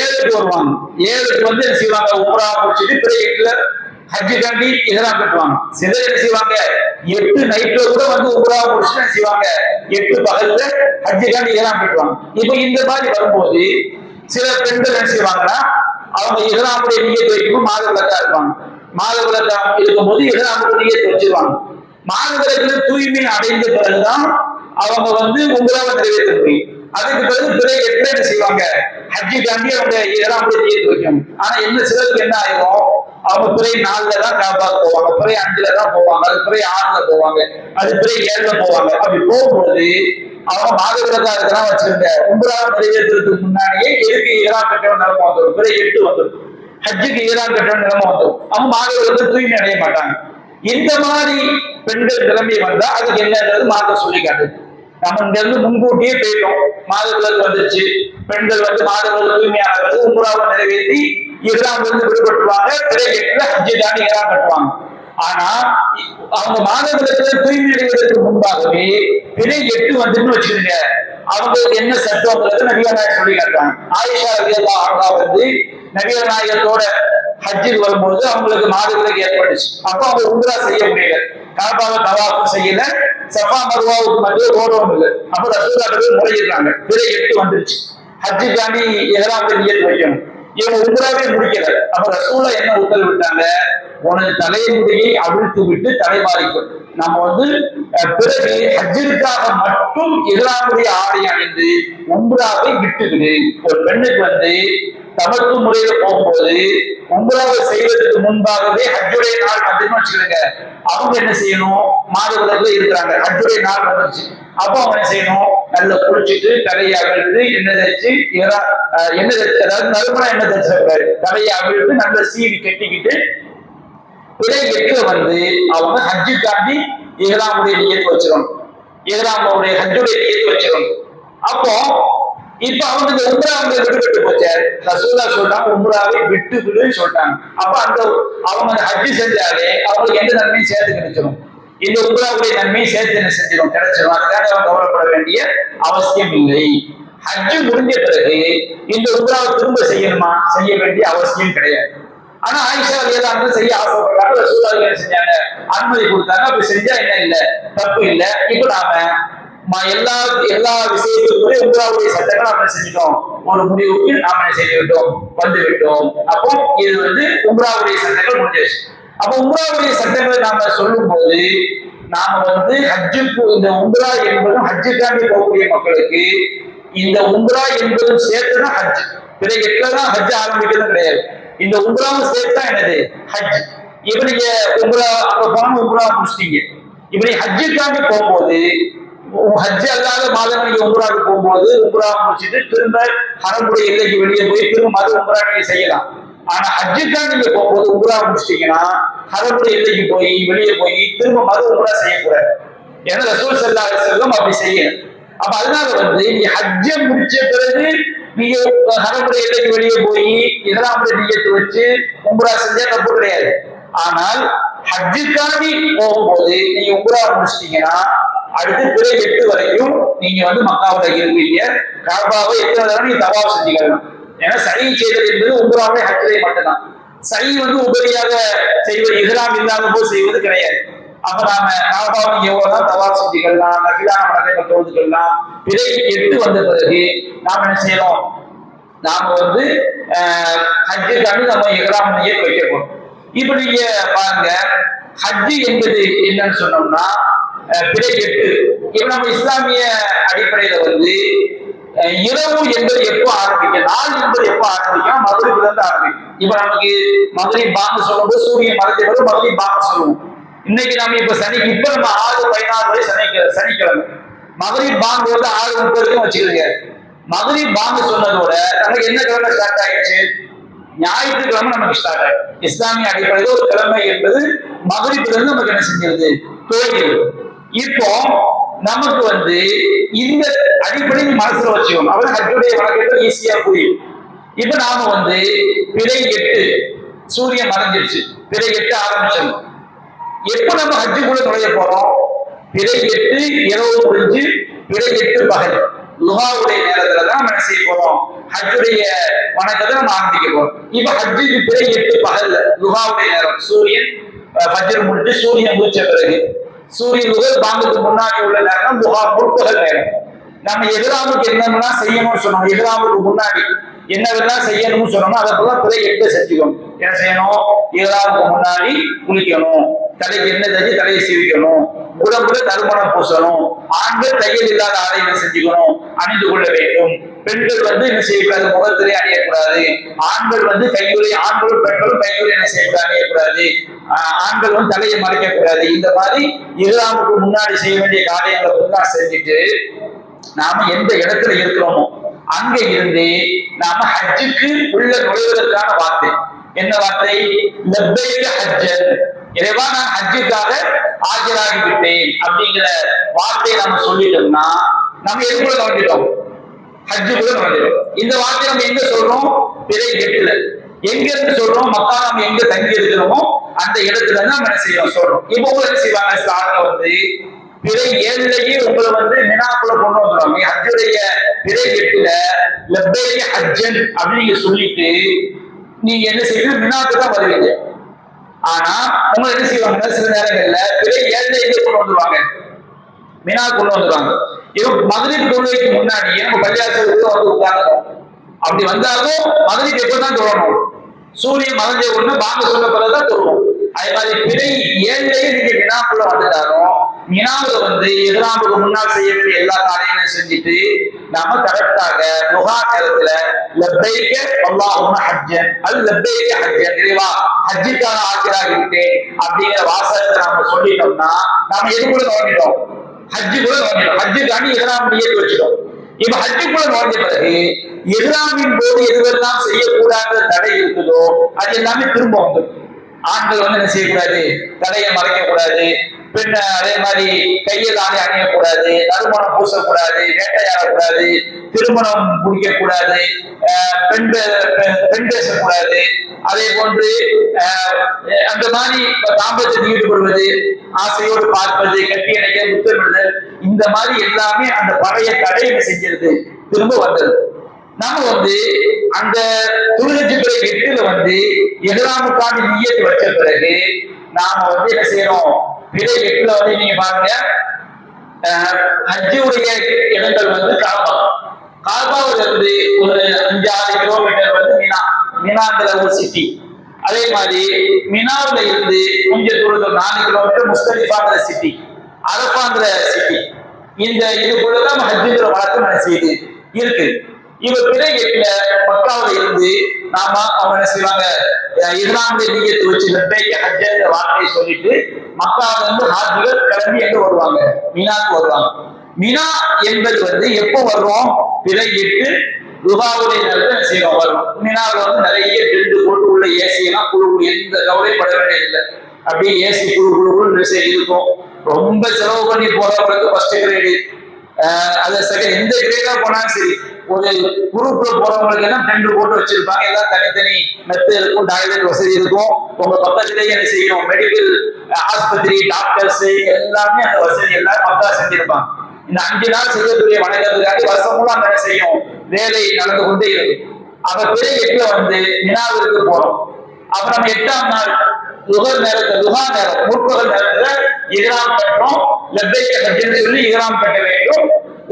7க்கு வருவாங்க. 7க்கு வந்து என்ன செய்வாங்க, உம்ரா முடிச்சுட்டு பிறை 8 ஹஜ்ஜுக்காண்டி இஹ்ராம் கட்டுவாங்க. சிலர் என்ன செய்வாங்க 8 நைட்ல கூட வந்து உம்ரா முடிச்சுட்டு என்ன செய்வாங்க 8 பகல்ல ஹஜ்ஜுக்காண்டி இஹ்ராம் கட்டுவாங்க. இப்ப இந்த மாதிரி வரும்போது சில பெண்கள் என்ன செய்வாங்கன்னா அவங்க இஹ்ராமுடைய நியத் வைக்கும் மாதவிலக்கா இருப்பாங்க. மாதவிலக்கா இருக்கும்போது இஹ்ராமுடைய நியத் வச்சிருவாங்க. மாதவிலக்குல தூய்மை அடைந்த பிறகுதான் அவங்க வந்து உம்ராவை நிறைவேற்ற முடியும். அதுக்கு பிறகு பிறை 8 என்ன செய்வாங்க ஹஜ்ஜுக்காண்டி அவங்க இஹ்ராமுடைய நியத் வைக்கணும். ஆனா என்ன சிலருக்கு என்ன ஆயிரும், அவங்க பிறை 4ல தான் கஅபாக்கு போவாங்க, பிறை 5ல தான் போவாங்க, அது பிறை 6ல போவாங்க, அது பிறை 7ல போவாங்க. அப்படி போகும்போது அவங்க மாதவிலக்கா இருக்கிறான் வச்சிருந்த உம்ரா நிறைவேற்றுறதுக்கு முன்னாடியே எதுக்கு இஹ்ராம் கட்ட நிலைமை வந்துடும், பிறை 8 வந்துடும், ஹஜ்ஜுக்கு இஹ்ராம் கட்ட நிலைமை வந்துடும். அவங்க மாதவிலக்கு தூய்மை அடைய மாட்டாங்க. இந்த மாதிரி பெண்கள் நிலைமை வந்தா அதுக்கு என்னன்றது மார்க்கம் சொல்லி காட்டுது. நம்ம இங்க இருந்து முன்கூட்டியே போயிட்டோம், மாதவிலக்கு வந்துருச்சு, பெண்கள் வந்து மாதவிலக்கு தூய்மையானது உம்ராவை நிறைவேற்றி இஹ்ராம் இருந்து விடுபட்டுவாங்க. பிறை 8 ஹஜ்ஜுக்காண்டி இஹ்ராம் கட்டுவாங்க. ஆனா அவங்க மாதவிலக்குல தூய்மை அடைவதற்கு முன்பாகவே பிறை 8 வந்துன்னு வச்சுருங்க, அவங்களுக்கு என்ன சட்டம்ங்கிறது நபிகள் நாயகம் சொல்லி காட்டுறாங்க. ஆயிஷா ரலியல்லாஹு அன்ஹா வந்து நபிகள் நாயகத்தோட ஹஜ்ஜுக்கு வரும்போது அவங்களுக்கு மாதவிலக்கு ஏற்பட்டுச்சு. அப்ப அவங்க உம்ரா செய்ய முடியல, கஅபாவை தவாஃப் செய்யல, சஃபா மர்வாவுக்கு மத்திய ரோடும் இல்லை. அப்ப ரசூலுல்லாஹ் முறையிடுறாங்க, பிறை 8 வந்துருச்சு, ஹஜ்ஜுக்காண்டி இஹ்ராம் நியத் வைக்கணும். இவங்க உம்ராவே முடிக்கல. அப்ப ரசூலா என்ன உத்தரவிட்டாங்க, உனது தலைமுடியை அவிழ்த்து விட்டு தலைமாறிக்கும். நம்ம வந்து பிறகு ஹஜ்ஜிற்காக மட்டும் இஹ்ராமுடைய ஆடை அணிந்து உம்ராவை விட்டுவிடு. ஒரு பெண்ணுக்கு வந்து தமக்கு முறையில போகும்போது உம்ராவை செய்வதற்கு முன்பாகவே ஹஜ்ஜுடைய நாள் வந்துன்னு வச்சுக்கிடுங்க, அவங்க என்ன செய்யணும், மாதவிலக்குல இருக்கிறாங்க, ஹஜ்ஜுடைய நாள் வந்துருச்சு, அப்போ அவங்க என்ன செய்யணும், நல்லா குளிச்சுட்டு தலையை அவிழ்த்து எண்ணெய் தேய்ச்சி எண்ணெய் தேய்ச்சி, அதாவது நறுமணம் எண்ணெய் தேய்ச்சி தலையை அவிழ்த்து நல்லா சீவி கட்டிக்கிட்டு பிறை 8 வந்து அவங்க ஹஜ்ஜுக்காண்டி இஹ்ராமுடைய நியத்து வச்சிடணும், இஹ்ராமுடைய ஹஜ்ஜுடைய நியத்து வச்சிடணும். அப்போ இப்ப அவங்க இந்த உம்ரா வந்து விட்டு போச்சு, ரசூலா சொல்றாங்க உம்ராவை விட்டு விடுன்னு சொல்லிட்டாங்க. அப்ப அந்த அவங்க ஹஜ்ஜு செஞ்சாலே அவங்களுக்கு எந்த நன்மையும் சேர்த்து கிடைச்சிடும், இந்த உம்ராவுடைய நன்மையை சேர்த்து என்ன செஞ்சிடும், கிடைச்சிடும். அதுக்காக அவங்க கவலைப்பட வேண்டிய அவசியம் இல்லை. ஹஜ்ஜு முடிஞ்ச பிறகு இந்த உம்ராவை திரும்ப செய்யணுமா, செய்ய வேண்டிய அவசியம் கிடையாது. ஆனா ஆயிஷா ரலியல்லாஹு செய்ய ஆசைப்பட்டாங்க, ரசூலா என்ன செஞ்சாங்க, அனுமதி கொடுத்தாங்க. அப்படி செஞ்சா என்ன இல்லை, தப்பு இல்லை. இப்ப நாம எல்லா விஷயத்துக்குமே உம்ராவுடைய சட்டங்கள் நாம செஞ்சிட்டோம், ஒரு முடிவுக்கு நாம செய்து விட்டோம், வந்து விட்டோம். அப்போ இது வந்து உம்ராவுடைய சட்டங்கள் முடிஞ்சிருச்சு. அப்ப உம்ராவுடைய சட்டங்களை நாம சொல்லும் போது நாம வந்து ஹஜ்ஜுக்கு, இந்த உம்ரா என்பதும் ஹஜ்ஜுக்காண்டி போகக்கூடிய மக்களுக்கு இந்த உம்ரா என்பதும் சேர்த்துதான் ஹஜ். பிறகு 8 தான் ஹஜ் ஆரம்பிக்கிறது கிடையாது, இந்த உம்ராவும் சேர்த்தா என்னது ஹஜ். இப்ப நீங்க உம்ரா அங்க போன உம்ரா முடிச்சிட்டீங்க, இப்ப நீங்க ஹஜ்ஜுக்காண்டி போகும்போது ஹஜ் அல்லாத மாதம் நீங்க உம்ராவுக்கு போகும்போது உம்ரா முடிச்சுட்டு திரும்ப ஹரமுடைய எல்லைக்கு வெளியே போய் திரும்ப மது உம்ரா நீங்க செய்யலாம். ஆனா ஹஜ்ஜுக்காண்டி நீங்க போகும்போது உம்ரா முடிச்சிட்டீங்கன்னா ஹரமுடைய எல்லைக்கு போய் வெளியே போய் திரும்ப மது உம்ரா செய்யக்கூடாது. ஏன்னா ரசூல் ஸல்லல்லாஹு அலைஹி வஸல்லம் அப்படி செய்யணும். அப்ப அதனால வந்து நீங்க ஹஜ்ஜை முடிச்ச பிறகு நீங்க ஹரமுடைய எல்லைக்கு வெளியே போய் இஹ்ராமுடைய நியத்து வச்சு உம்ரா செஞ்சா தப்பு கிடையாது. ஆனால் ஹஜ்ஜுக்காண்டி போகும்போது நீங்க உம்ரா முடிச்சிட்டீங்கன்னா அடுத்து பிறை 8 வரைக்கும் நீங்க வந்து மக்காவுல இருப்பீங்க. காபாவை எத்தனை தடவை நீங்க தவாப் செஞ்சுக்கலாம். ஏன்னா சை செய்தல் என்பது உம்ராவை ஹஜ்ஜை மட்டும்தான். சை வந்து உபரியாக செய்வது, இஹ்ராம் இல்லாத போது செய்வது கிடையாது. அப்ப நாம காபாவை எவ்வளவுதான் தவாப் செஞ்சுக்கலாம், நஃபிலான வணக்கங்கள் தொழுதுக்கலாம். பிறை 8 வந்த பிறகு நாம என்ன செய்யறோம், நாம வந்து ஹஜ்ஜுக்காண்டி நம்ம இஹ்ராம் நியத் வைக்கிறோம். இப்ப நீங்க பாருங்க, ஹஜ்ஜு என்பது என்னன்னு சொன்னோம்னா பிறை 8. இப்ப நம்ம இஸ்லாமிய அடிப்படையில வந்து இரவு என்பது எப்போ ஆரம்பிக்கும், நாள் என்பது எப்போ ஆரம்பிக்கும், மகரிப்ல இருந்து ஆரம்பிக்கும். இப்ப நமக்கு மகரிப் பாங்கு சொல்லும்போது சூரியன் மறைஞ்ச பிறகு மகரிப் பாங்கு சொல்லுவோம். இன்னைக்கு நம்ம இப்ப இப்ப நம்ம 6:16 வரை சனிக்கிழமை மகரிப் பாங்கு வந்து 6:30 வச்சுக்கிறீங்க. மகரிப் பாங்கு சொன்னதோட நமக்கு என்ன கிழமை ஸ்டார்ட் ஆயிடுச்சு, ஞாயிற்றுக்கிழமை நமக்கு ஸ்டார்ட் ஆயிடும். இஸ்லாமிய அடிப்படையில் ஒரு கிழமை என்பது மகரிப்ல இருந்து நமக்கு என்ன செஞ்சிருது, துவங்கிடுது. இப்போ நமக்கு வந்து இந்த அடிப்படையில் மனசுல வச்சுக்கணும், அவன் ஹஜ்ஜுடைய வழக்கத்தை ஈஸியா புரியும். இப்ப நாம வந்து பிறை 8 சூரியன் மறைஞ்சிருச்சு, பிறை 8 ஆரம்பிச்சிடணும். எப்ப நம்ம ஹஜ்ஜுக்குள்ள நுழைய போறோம், பிறை 8 இரவு முடிஞ்சு பிறை 8 பகல் லுஹாவுடைய நேரத்துலதான் நம்ம செய்ய போறோம், ஹஜ்ஜுடைய வணக்கத்தை நம்ம ஆரம்பிக்க போறோம். இப்ப ஹஜ்ஜுக்கு பிறை 8 பகல்ல லுஹாவுடைய நேரம், சூரியன் ஃபஜ்ர் முடிஞ்சு சூரியன் முடிச்ச பிறகு சூரியன் முதல் பாங்குக்கு முன்னாடி உள்ள நேரம் லுஹா முற்பகல் நேரம். நம்ம இஹ்ராமுக்கு என்னென்னா செய்யணும்னு சொன்னோம், இஹ்ராமுக்கு முன்னாடி என்னவெல்லாம் செய்யணும்னு சொன்னோமோ அதை போல பிறை 8 செஞ்சுக்கணும். என்ன செய்யணும், இஹ்ராமுக்கு முன்னாடி குளிக்கணும், தலைக்கு எண்ணெய் தேய்ச்சி தலையை சீவிக்கணும், உடம்புல தருமணம் பூசணும், ஆண்கள் தையல் இல்லாத ஆடைகளை செஞ்சுக்கணும், அணிந்து கொள்ள வேண்டும். பெண்கள் வந்து என்ன செய்யக்கூடாது, முகத்திலே அணியக்கூடாது. ஆண்கள் வந்து கையுறை, ஆண்களும் பெண்களும் கையுறை என்ன செய்யக்கூடாது, அணியக்கூடாது. ஆண்கள் வந்து தலையை மறைக்கக்கூடாது. இந்த மாதிரி இஹ்ராமுக்கு முன்னாடி செய்ய வேண்டிய காரியங்களை ஃபுல்லா செஞ்சுட்டு நாம எந்த இடத்துல இருக்கிறோமோ அங்க இருந்து நாம ஹஜ்ஜுக்கு உள்ள நுழைவதற்கான வார்த்தை என்ன வார்த்தை, லப்பைக ஹஜ்ஜன், இறைவா நான் ஹஜ்ஜுக்காக ஆஜராகிவிட்டேன் அப்படிங்கிற வார்த்தையை நம்ம சொல்லிட்டோம்னா நம்ம எதுக்குள்ள நுழைஞ்சிட்டோம், ஹஜ்ஜுக்குள்ள நுழைஞ்சிட்டோம். இந்த வார்த்தையை நம்ம எங்க சொல்றோம், பிறை 8ல. எங்க இருந்து சொல்றோம், மக்கா நம்ம எங்க தங்கி இருக்கிறோமோ அந்த இடத்துல இருந்து நம்ம என்ன செய்யறோம் சொல்றோம். இப்போ என்ன செய்வாங்க, ஸ்டார்ட்ல வந்து பிறை 7லயே உங்களை வந்து மினாக்குள்ள கொண்டு வந்துடுவாங்க. ஹஜ்ஜுடைய பிறை 8ல லப்பைக ஹஜ்ஜன் அப்படின்னு நீங்க சொல்லிட்டு நீங்க என்ன செய்வீங்க, மினாக்கு தான் வருவீங்க. ஆனா உங்களை என்ன செய்வாங்க, சில நேரங்கள்ல பிறை 7லயே கொண்டு வந்துருவாங்க, மினா கொண்டு வந்துருவாங்க. இப்போ மகரிப் தொழுகைக்கு முன்னாடி நம்ம பள்ளியாசலுக்கு வந்து உட்கார்ந்து அப்படி வந்தாலும் மகரிப் எப்பதான் தொழணும்? சூரியன் மறைஞ்ச உடனே பாங்க சொன்ன பிறகுதான் தொழுவோம். அதே மாதிரி பிறை 7லயே நீங்க மினாக்குள்ள வந்துட்டாலும் மினாவுல வந்து எதிராமுக்கு முன்னால் செய்ய வேண்டிய எல்லா காரியங்களையும் செஞ்சுட்டு நாம கரெக்டாக முகா நேரத்துல லப்பைக்க அல்லாஹும்ம ஹஜ்ஜன் அது லப்பைக்க ஹஜ்ஜன் இறைவா ஹஜ்ஜுக்கான ஆஜராகிட்டேன் அப்படிங்கிற வாசகத்தை நாம சொல்லிட்டோம்னா நாம எது கூட நோண்டிட்டோம்? ஹஜ்ஜு கூட நோண்டிட்டோம். ஹஜ்ஜுக்காண்டி எதிராம நியத்து வச்சிட்டோம். இப்ப ஹஜ்ஜுக்குள்ள நுழைஞ்ச பிறகு எதிராமின் போது எதுவெல்லாம் செய்யக்கூடாத தடை இருக்குதோ அது எல்லாமே திரும்ப வந்துடும். ஆண்கள் வந்து என்ன செய்யக்கூடாது? தலையை மறைக்க கூடாது, பெண் அதே மாதிரி கையில் ஆணை அணியக்கூடாது, நறுமணம் பூசக்கூடாது, வேட்டையாடக்கூடாது, திருமணம் முடிக்க கூடாது, பெண் பேசக்கூடாது. அதே போன்று அந்த மாதிரி தாம்பத்தியத்தில் ஈடுபடுவது, ஆசையோடு பார்ப்பது, கட்டி அணைக்க, முத்தமிடுதல், இந்த மாதிரி எல்லாமே அந்த பழைய தடையை செஞ்சிருது, திரும்ப வந்தது. நம்ம வந்து அந்த துல்ஹஜ்ஜுடைய 8ல வந்து எஹ்ராமுக்கான நிய்யத் வச்ச பிறகு நாம வந்து என்ன செய்யறோம்? பிறை 8ல வந்து நீங்க பாருங்க, ஹஜ்ஜுடைய இடங்கள் வந்து காபாவில இருந்து ஒரு 5-6 கிலோமீட்டர் வந்து மினாங்கிற ஒரு சிட்டி. அதே மாதிரி மினாவில இருந்து கொஞ்சம் தூரத்தில் 4 கிலோமீட்டர் முஸ்தலிஃபாங்கிற சிட்டி, அரஃபாங்கிற சிட்டி. இந்த இதுக்குள்ளதான் ஹஜ்ஜுங்கிற வழக்கம் என்ன செய்யுது இருக்கு. இவர் பிறை 8ல மக்காவில இருந்து நாம அவங்க என்ன செய்வாங்க? இஹ்ராமுடைய நிய்யத்தை வச்சு லப்பைக்க ஹஜ்ஜுங்கிற வார்த்தையை சொல்லிட்டு மக்காவில இருந்து ஹாஜிகள் கிளம்பி எங்க வருவாங்க? மினாக்கு வருவாங்க. மினா என்பது வந்து எப்போ வர்றோம்? பிறை 8 ருபாவுடைய நேரத்தை செய்யணும் வரும். மினாவில் வந்து நிறைய டென்ட் போட்டு உள்ள ஏசி எல்லாம் குழு எந்த கவலையும் பட வேண்டியதில்லை. அப்படியே ஏசி குழு இருக்கும். ரொம்ப செலவு பண்ணி போறவங்களுக்கு ஃபர்ஸ்ட் கிரேடு, அது செகண்ட், எந்த கிரேடா போனாலும் சரி. ஒரு குரூப்ல போறவங்களுக்கு எல்லாம் டென்ட் போட்டு வச்சிருப்பாங்க. எல்லாம் தனித்தனி மெத்த இருக்கும், டாய்லெட் வசதி இருக்கும். உங்க பக்கத்திலேயே என்ன செய்யும்? மெடிக்கல் ஆஸ்பத்திரி, டாக்டர்ஸ் எல்லாமே அந்த வசதி எல்லாம் பக்கா செஞ்சிருப்பாங்க. இந்த 5 நாள் செய்யக்கூடிய வணக்கத்துக்காண்டி வருஷமும் அங்க என்ன செய்யும்? வேலை நடந்து கொண்டே இருக்கு. அப்ப பிறை 8ல வந்து மினாவிற்கு போறோம். அப்ப நம்ம 8ஆம் நாள் லுகா நேரம் முற்பகல் நேரத்துல இஹ்ராம் கட்டுறோம். லப்பைக்க ஹஜ்ஜுன்னு சொல்லி இஹ்ராம் கட்ட வேண்டும்.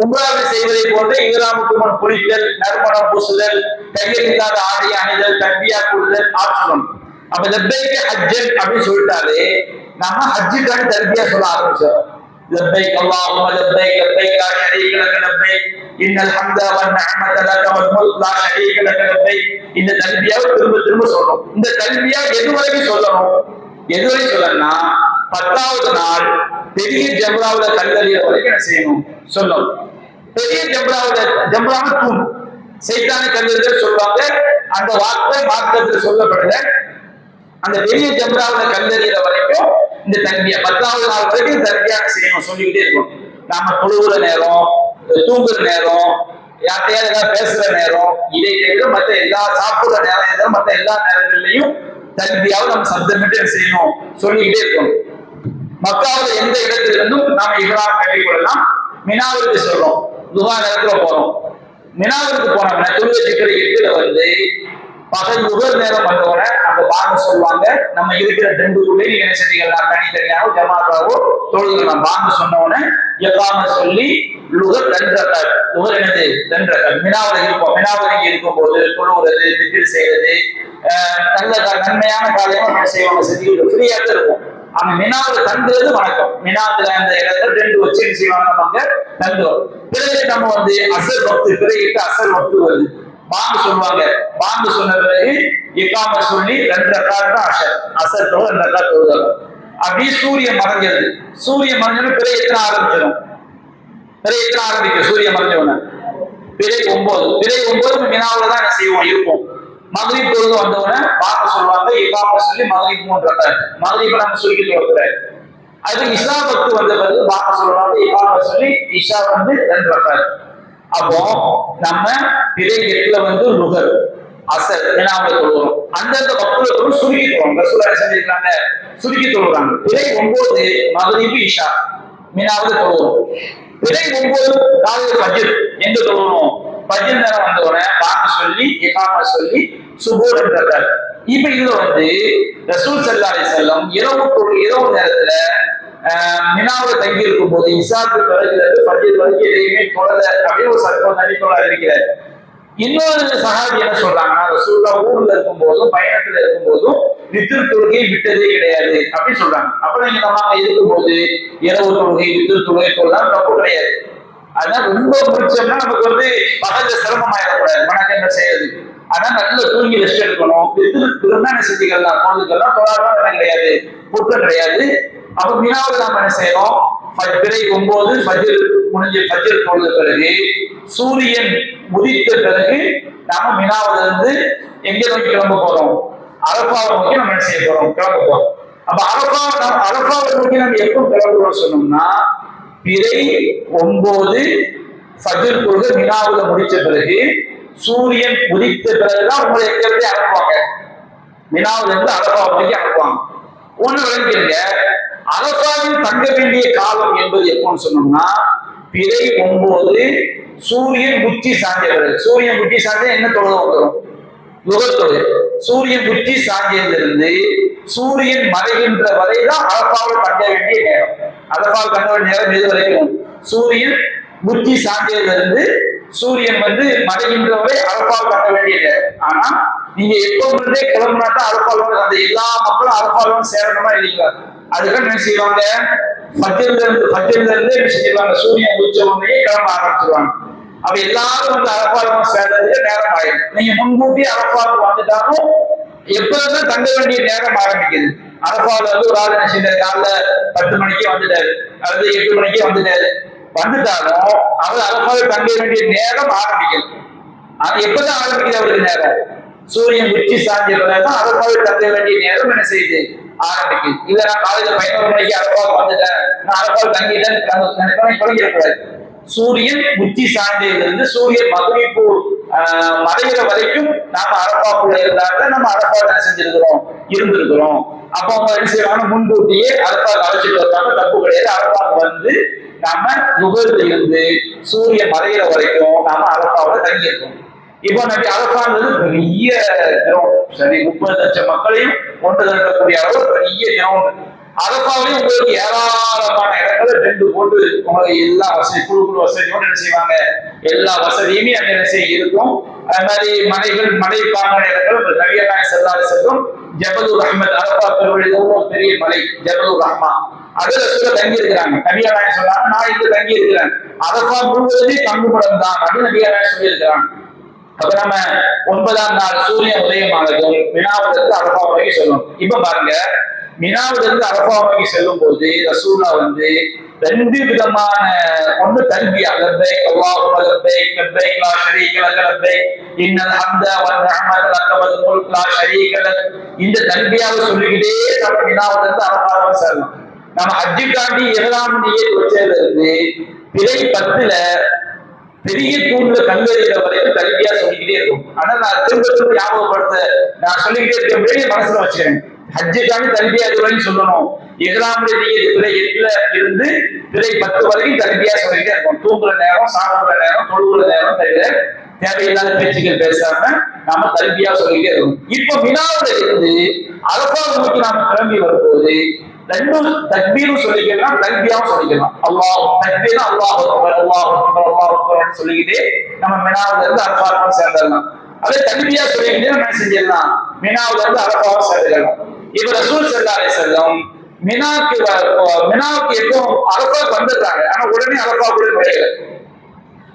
உம்ராவில் செய்வதை போன்று இஹ்ராமுக்கு முன் குளித்தல், நறுமணம் பூசுதல், கையில் இல்லாத ஆடை அணிதல், தல்பியா கூடுதல் ஆற்றணும். அப்ப லப்பைக்க ஹஜ்ஜன் அப்படின்னு சொல்லிட்டாலே நம்ம ஹஜ்ஜுக்கான தல்பியா சொல்ல ஆரம்பிச்சோம். لبيك اللهم لبيك لبيك لا شريك لك لبيك ان الحمد والنعمه لك والملك لا شريك لك لبيك. இந்த தல்பியாவை திரும்ப திரும்ப சொல்லணும். இந்த தல்பியா எது வரைக்கும் சொல்லணும்? எது வரைக்கும் சொல்லணும்னா 10வது நாள் பெரிய ஜம்ராவுல கல்லறிய வரைக்கும் என்ன செய்யணும்? சொல்லணும். பெரிய ஜம்ராவுல தூண் சைத்தான கல்லறிகள் சொல்லுவாங்க. அந்த வார்த்தை மார்க்கத்தில் சொல்லப்படுது. அந்த பெரிய ஜம்ராவுல கல்லறிகிற வரைக்கும் இந்த தல்பியா 10வது நாள் வரைக்கும் தல்பியா செய்யணும், சொல்லிக்கிட்டே இருக்கும். நாம தொழுகிற நேரம், தூங்குற நேரம், யார்ட்டையாவது ஏதாவது பேசுற நேரம், இதை தவிர மற்ற எல்லா சாப்பிடுற நேரம், மற்ற எல்லா நேரங்கள்லையும் தல்பியாவை நம்ம சப்தமிட்டு செய்யணும், சொல்லிக்கிட்டே இருக்கணும். மக்காவில் எந்த இடத்துல இருந்தும் நாம இஹ்ராம் கட்டிக் கொள்ளலாம். மினாவிற்கு சொல்றோம், துஹா நேரத்துல போறோம். மினாவிற்கு போனோம்னா துல்ஹஜ்ஜுடைய 8ல வந்து பகல் லுகர் நேரம் வந்தவன அந்த பாங்க சொல்லுவாங்க. நம்ம இருக்கிற டெண்டுக்குள்ளே நீங்க என்ன செஞ்சீங்கன்னா தனித்தனியாவோ ஜமாத்தாவோ தொழுகலாம். பாங்க சொன்னவன எக்காம சொல்லி லுகர் 2 ரக்காத். லுகர் என்னது? 2 ரக்காத். மினாவில் இருப்போம். மினாவில் நீங்க இருக்கும் போது தொழுகிறது, திக்ர் செய்யறது, நல்ல நன்மையான காரியமா நம்ம செய்வாங்க, செஞ்சுக்கிட்டு ஃப்ரீயா தான் இருக்கும். அந்த மினாவில் தங்குறது வணக்கம். மினாவில் அந்த இடத்துல 2 வச்சு என்ன செய்வாங்க? நம்ம தங்குவோம். பிறகு நம்ம வந்து அசர் வக்து, பிறகு அசர் வக்து வருது. பாங்கு சொல்லுவாங்க. பாங்கு சொன்ன பிறகு இகாம சொல்லி 2 ரக்காத் தான் அசர் தொழுது 2 ரக்காத் தொழுது. அப்படியே சூரியன் மறைஞ்சிருது. சூரியன் மறைஞ்சோன்னு பிறை எத்தனை ஆரம்பிச்சிடும்? பிறை எத்தனை ஆரம்பிக்கும்? சூரியன் மறைஞ்சவன பிறை 9. பிறை 9 மினாவில் தான் என்ன செய்வோம்? இருப்போம். மகரிப் தொழுது வந்தவன பாங்கு சொல்லுவாங்க. இகாம சொல்லி மகரிப் 3 ரக்காத். மகரிப் நம்ம சுருக்கி வைக்கிறாரு. அது இஷா வக்து வந்த பிறகு பாங்கு சொல்லுவாங்க. இகாம சொல்லி இஷா வந்து 2 ரக்காத். அப்போ நம்ம பிறை 8ல வந்து லுகர், அசர், மினாவுல தொழுகிறோம். அந்தந்த வக்துல தொழுது சுருக்கி தொழுவோம். ரசூலுல்லாஹி செஞ்சிருக்காங்க, சுருக்கி தொழுகிறாங்க. பிறை 9 மகரிப், இஷா, மினாவுல தொழுகிறோம். பிறை 9 காலையில் ஃபஜ்ர் எங்க தொழுகிறோம்? ஃபஜ்ர் நேரம் வந்தவன பாங்கு சொல்லி இகாம சொல்லி சுபூ 2 ரக்காத். இப்ப இதுல வந்து ரசூல் ஸல்லல்லாஹு அலைஹி வஸல்லம் இரவு நேரத்துல மினாவில் தங்கி இருக்கும் போது இசாக்கு பிறகு ஃபஜ்ர் வரைக்கும் எதையுமே தொழல அப்படின்னு ஒரு சட்டம் நபி தோழர் இருக்கிறார். இன்னொரு சஹாபி என்ன சொல்றாங்கன்னா, ரசூலுல்லாஹ் ஊர்ல இருக்கும்போதும் பயணத்துல இருக்கும்போதும் வித்ர் தொழுகையை விட்டதே கிடையாது அப்படின்னு சொல்றாங்க. அப்ப நீங்க நம்ம இருக்கும்போது இரவு தொழுகை வித்ர் தொழுகை சொல்லலாம் தப்பு கிடையாது. அதான் ரொம்ப முடிச்சோம்னா நமக்கு பகல்ல சிரமமாயிடக்கூடாது, வணக்கம் என்ன செய்யறது. அதான் நல்ல தூங்கி ரெஸ்ட் எடுக்கணும். திரும்ப என்ன செஞ்சுக்கலாம், பொழுதுக்கெல்லாம் தொழாதான் கிடையாது, குற்றம் கிடையாது. அப்ப மினாவது நாம என்ன செய்யறோம், பிறை 9 ஃபஜ்ர் முடிஞ்சு ஃபஜ்ர் தொழுத பிறகு சூரியன் உதித்த பிறகு நாம மினாவுல இருந்து எங்க நோக்கி கிளம்ப போறோம், அரபாவை நோக்கி நம்ம என்ன செய்ய போறோம், கிளம்ப போறோம். அப்ப அரபாவை நோக்கி நம்ம எப்போ கிளம்புறோம் சொன்னோம்னா, பிறை 9 ஃபஜ்ர் தொழுது மினாவுல முடிச்ச பிறகு சூரியன் உதித்த பிறகுதான் உங்களை எங்க இருந்து அனுப்புவாங்க, மினாவுல இருந்து அரபாவை நோக்கி அனுப்புவாங்க. ஒண்ணு விளங்கிருங்க, அரபாவில் தங்க வேண்டிய காலம் என்பது எப்போன்னு சொன்னோம்னா, பிறை 9 சூரியன் உச்சி சாஞ்ச பிறகு. சூரியன் உச்சி சாஞ்ச என்ன தொழுது வந்துடும், லுகத்தொழு. சூரியன் உச்சி சாஞ்சியிலிருந்து சூரியன் மறைகின்ற வரைதான் அரபாவில் தங்க வேண்டிய நேரம். அரபாவில் தங்க வேண்டிய நேரம் எது வரைக்கும், சூரியன் உச்சி சாஞ்சியிலிருந்து சூரியன் மறைகின்ற வரை அரபாவில் தங்க வேண்டிய நேரம். ஆனா நீங்க எப்போதே கிளம்புனாதான் அரபாவில் அந்த எல்லா மக்களும் அரபாவில் சேரணுமா இல்லைங்களா, அதுக்காக என்ன செய்வாங்க, ஃபஜ்ர்ல இருந்து என்ன செஞ்சிருவாங்க, சூரியன் உச்ச உடனே கிளம்ப ஆரம்பிச்சிருவாங்க. அப்ப எல்லாரும் அரபாவில் சேர்றதுக்கு நேரம் ஆயிடும். நீங்க முன்கூட்டி அரபாவுக்கு வந்துட்டாலும் எப்பதான் தங்க வேண்டிய நேரம் ஆரம்பிக்குது. அரபாவில் ஒரு ஆள் என்ன செய்ய காலைல 10 மணிக்கே வந்துட்டாரு அல்லது 8 மணிக்கே வந்துட்டாலும் அவர் அரபாவில் தங்க வேண்டிய நேரம் ஆரம்பிக்குது. அது எப்பதான் ஆரம்பிக்குது அவருக்கு நேரம், சூரியன் உச்சி சாஞ்ச பிறகுதான் அரபாவில் தங்க வேண்டிய நேரம் என்ன செய்யுது, ஆரம்பிக்குது. இல்ல நான் காலையில 11 மணிக்கு அரபாவுக்கு வந்துட்டேன், நான் அரபாவில் தங்கிட்டேன் தொடங்கிடக்கூடாது. சூரியன் உச்சி சாய்ந்ததிலிருந்து சூரியன் மகரிப்பு மறைகிற வரைக்கும் நாம அரபாக்குள்ள இருந்தாக்க நம்ம அரபாவை என்ன செஞ்சிருக்கிறோம், இருந்திருக்கிறோம். அப்ப அவங்க என்ன செய்வாங்க, முன்கூட்டியே அரபாவுக்கு அழைச்சிட்டு வந்தாங்க, தப்பு கிடையாது. அரபாவுக்கு நாம நுகர்ந்து இருந்து சூரியன் மறைகிற வரைக்கும் நாம அரபாவோட தங்கி இருக்கோம். இப்போ நபி அரபான்றது பெரிய கிரவுண்ட், சரி 30 லட்சம் மக்களையும் கொண்டு திரட்டக்கூடிய அளவு பெரிய கிரவுண்ட். அரபாவிலையும் உங்களுக்கு ஏராளமான இடத்துல டென்ட் போட்டு உங்களுக்கு எல்லா வசதி குழு வசதியோடு என்ன செய்வாங்க, எல்லா வசதியுமே அங்க என்ன செய்ய இருக்கும். அது மாதிரி மலை பாங்கான இடங்கள் நபியல்லாஹி ஸல்லல்லாஹு அலைஹி வஸல்லம் ஜபலுர் ரஹ்மத் அரபா பெருவழியில ஒரு பெரிய மலை ஜபலுர் ரஹ்மா, அதுல ரசூல் தங்கி இருக்கிறாங்க. நபியல்லாஹி சொன்னாங்க, நான் இங்க தங்கி இருக்கிறேன், அரபா முழுவதுமே தங்குமிடம் தான் அப்படின்னு நபியல்லாஹி சொல்லி இருக்கிறாங்க. அப்ப நம்ம 9ஆம் நாள் சூரியன் உதயமானதும் மினாவுல இருந்து அரபா வரைக்கும் சொல்லணும். இப்ப பாருங்க, மினாவுல இருந்து அரபா வரைக்கும் செல்லும் போது ரசூலுல்லாஹ் 2 விதமான ஒன்று தல்பியா, லப்பைக் அல்லாஹும்ம லப்பைக் லப்பைக் லா ஷரீக லக லப்பைக் இன்னல் ஹம்த வன் நிஅமத லக வல் முல்க் லா ஷரீக லக். இந்த தல்பியாவை சொல்லிக்கிட்டே நம்ம மினாவுல இருந்து அரபா வரை செல்லணும். நம்ம ஹஜ்ஜுக்காண்டி இஹ்ராம் நிய்யத் வச்சதுல இருந்து பிறை 10ல பெரிய தூண்ல கல்லறிகிற வரைக்கும் தல்பியா சொல்லிக்கிட்டே இருக்கும். ஆனா நான் திரும்ப ஞாபகப்படுத்த நான் சொல்லிக்கிட்டே இருக்க மனசுல வச்சுக்கிறேன், ஹஜ்ஜுக்காண்டி தல்பியா இது வரைக்கும் சொல்லணும். இஹ்ராமுடைய நிய்யத் பிறை 8ல இருந்து பிறை 10 வரைக்கும் தல்பியா சொல்லிக்கிட்டே இருக்கும். தூங்குற நேரம், சாப்பிடுற நேரம், தொழுகிற நேரம் தவிர தேவையில்லாத பேச்சுக்கள் பேசாம நாம தல்பியா சொல்லிக்கிட்டே இருக்கும். இப்ப மினாவுல இருந்து அரபா நோக்கி நாம கிளம்பி வரும்போது 2 தக்பீரும் சொல்லிக்கலாம், தல்பியாவும் சொல்லிக்கலாம். அல்லாஹ் தக்பீர், அல்லாஹ் அக்பர், அல்லாஹ் அக்பர், அல்லாஹ் அக்பர் சொல்லிக்கிட்டே நம்ம மினாவுல இருந்து அரபாவுக்கு சேர்ந்துடலாம். அதே தல்பியா சொல்லிக்கிட்டே நம்ம செஞ்சிடலாம், மினாவுல இருந்து அரபாவை சேர்ந்துடலாம். இப்ப ரசூல் ஸல்லல்லாஹு அலைஹி வஸல்லம் மினாவுக்கு எப்போ அரபாவுக்கு வந்துடுறாங்க, ஆனா உடனே அரபாவுடைய நுழையல.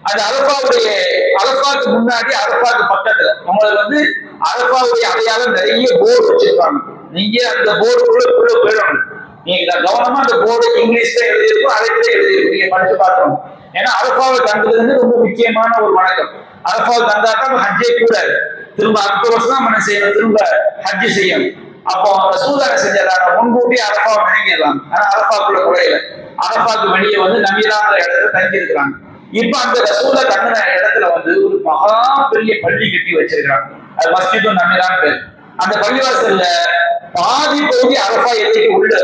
அந்த அரபாவுக்கு முன்னாடி அரபாவுக்கு பக்கத்துல உங்களுக்கு அரபாவுடைய அடையாளம் நிறைய போர்டு வச்சிருப்பாங்க. நீங்க அந்த போர்டுக்குள்ள போயிடணும். நீங்க கவனமா அந்த போர்டு இங்கிலீஷ்ல எழுதியிருக்கும், அரபில எழுதியிருக்கும், நீங்க படிச்சு பார்க்கணும். ஏன்னா அரபாவை தங்குறது ரொம்ப முக்கியமான ஒரு வணக்கம். அரபாவை தந்தாக்கா ஹஜ்ஜே கூடாது, திரும்ப அடுத்த வருஷம் தான் மன செய்யணும், திரும்ப ஹஜ்ஜு செய்யணும். அப்போ ரசூலுல்லாஹ் செஞ்சாங்க, முன்கூட்டி அரபாவை நெருங்கிடலாம். ஆனா அரபாக்குள்ள குறையில அரபாக்கு வெளியே நபீராங்கிற இடத்துல தங்கி இருக்கிறாங்க. இப்ப அந்த ரசூலுல்லாஹ் தங்கின இடத்துல ஒரு மகா பெரிய பள்ளி கட்டி வச்சிருக்காங்க, அது மஸ்ஜிது நபீரான்னு பேர். அந்த பள்ளிவாசல்ல பாதி பகுதி அரபா எல்லைக்கு உள்ள,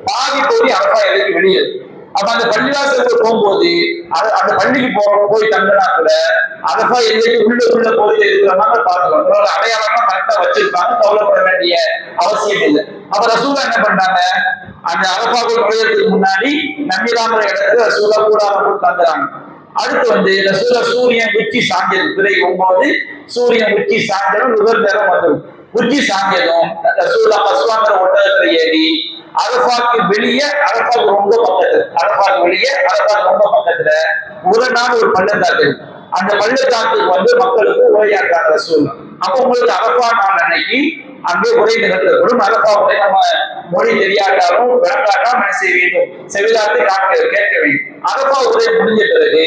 பாதி பகுதி அரபா எல்லைக்கு வெளியே. அப்ப அந்த பள்ளிவாசலுக்கு போகும்போது அந்த பள்ளிக்கு போய் தங்கினா கூட அரபா எல்லைக்கு உள்ள பகுதியில் இருக்கிற மாதிரி பார்த்துக்கணும். அடையாளமா கரெக்டா வச்சிருப்பாங்க, கவலைப்பட வேண்டிய அவசியம் இல்லை. அப்ப ரசூலுல்லாஹ் என்ன பண்றாங்க, அந்த அரபாவுக்கு நுழையறதுக்கு முன்னாடி நபிராங்கிற இடத்துல ரசூலுல்லாஹ் கூடாரம் தங்குறாங்க. அடுத்து வந்து சூரியன் உச்சி சாஞ்சது பிறை 9 சூரியன் உச்சி சாஞ்சதும் நுகர் நேரம் வந்துடும். உச்சி சாஞ்சதும் ரசூலா பசுவாங்கிற ஒட்டகத்துல ஏறி அரபாக்கு வெளியே, அரபாக்கு ரொம்ப பக்கத்துல, அரபாக்கு வெளியே அரபாக்கு ரொம்ப பக்கத்துல ஒரு நாள் ஒரு பள்ளத்தாக்கு, அந்த பள்ளத்தாக்குக்கு வந்து மக்களுக்கு உரையாற்றாங்க ரசூல். அப்ப உங்களுக்கு அரபா நாள் அன்னைக்கு அங்கே உரை நிகழ்த்தப்படும். அரபா உரை நம்ம மொழி தெரியாட்டாலும் விளக்காட்டாலும் என்ன செய்ய வேண்டும், செவிதாத்தை கேட்க வேண்டும். அரபா உரை முடிஞ்ச பிறகு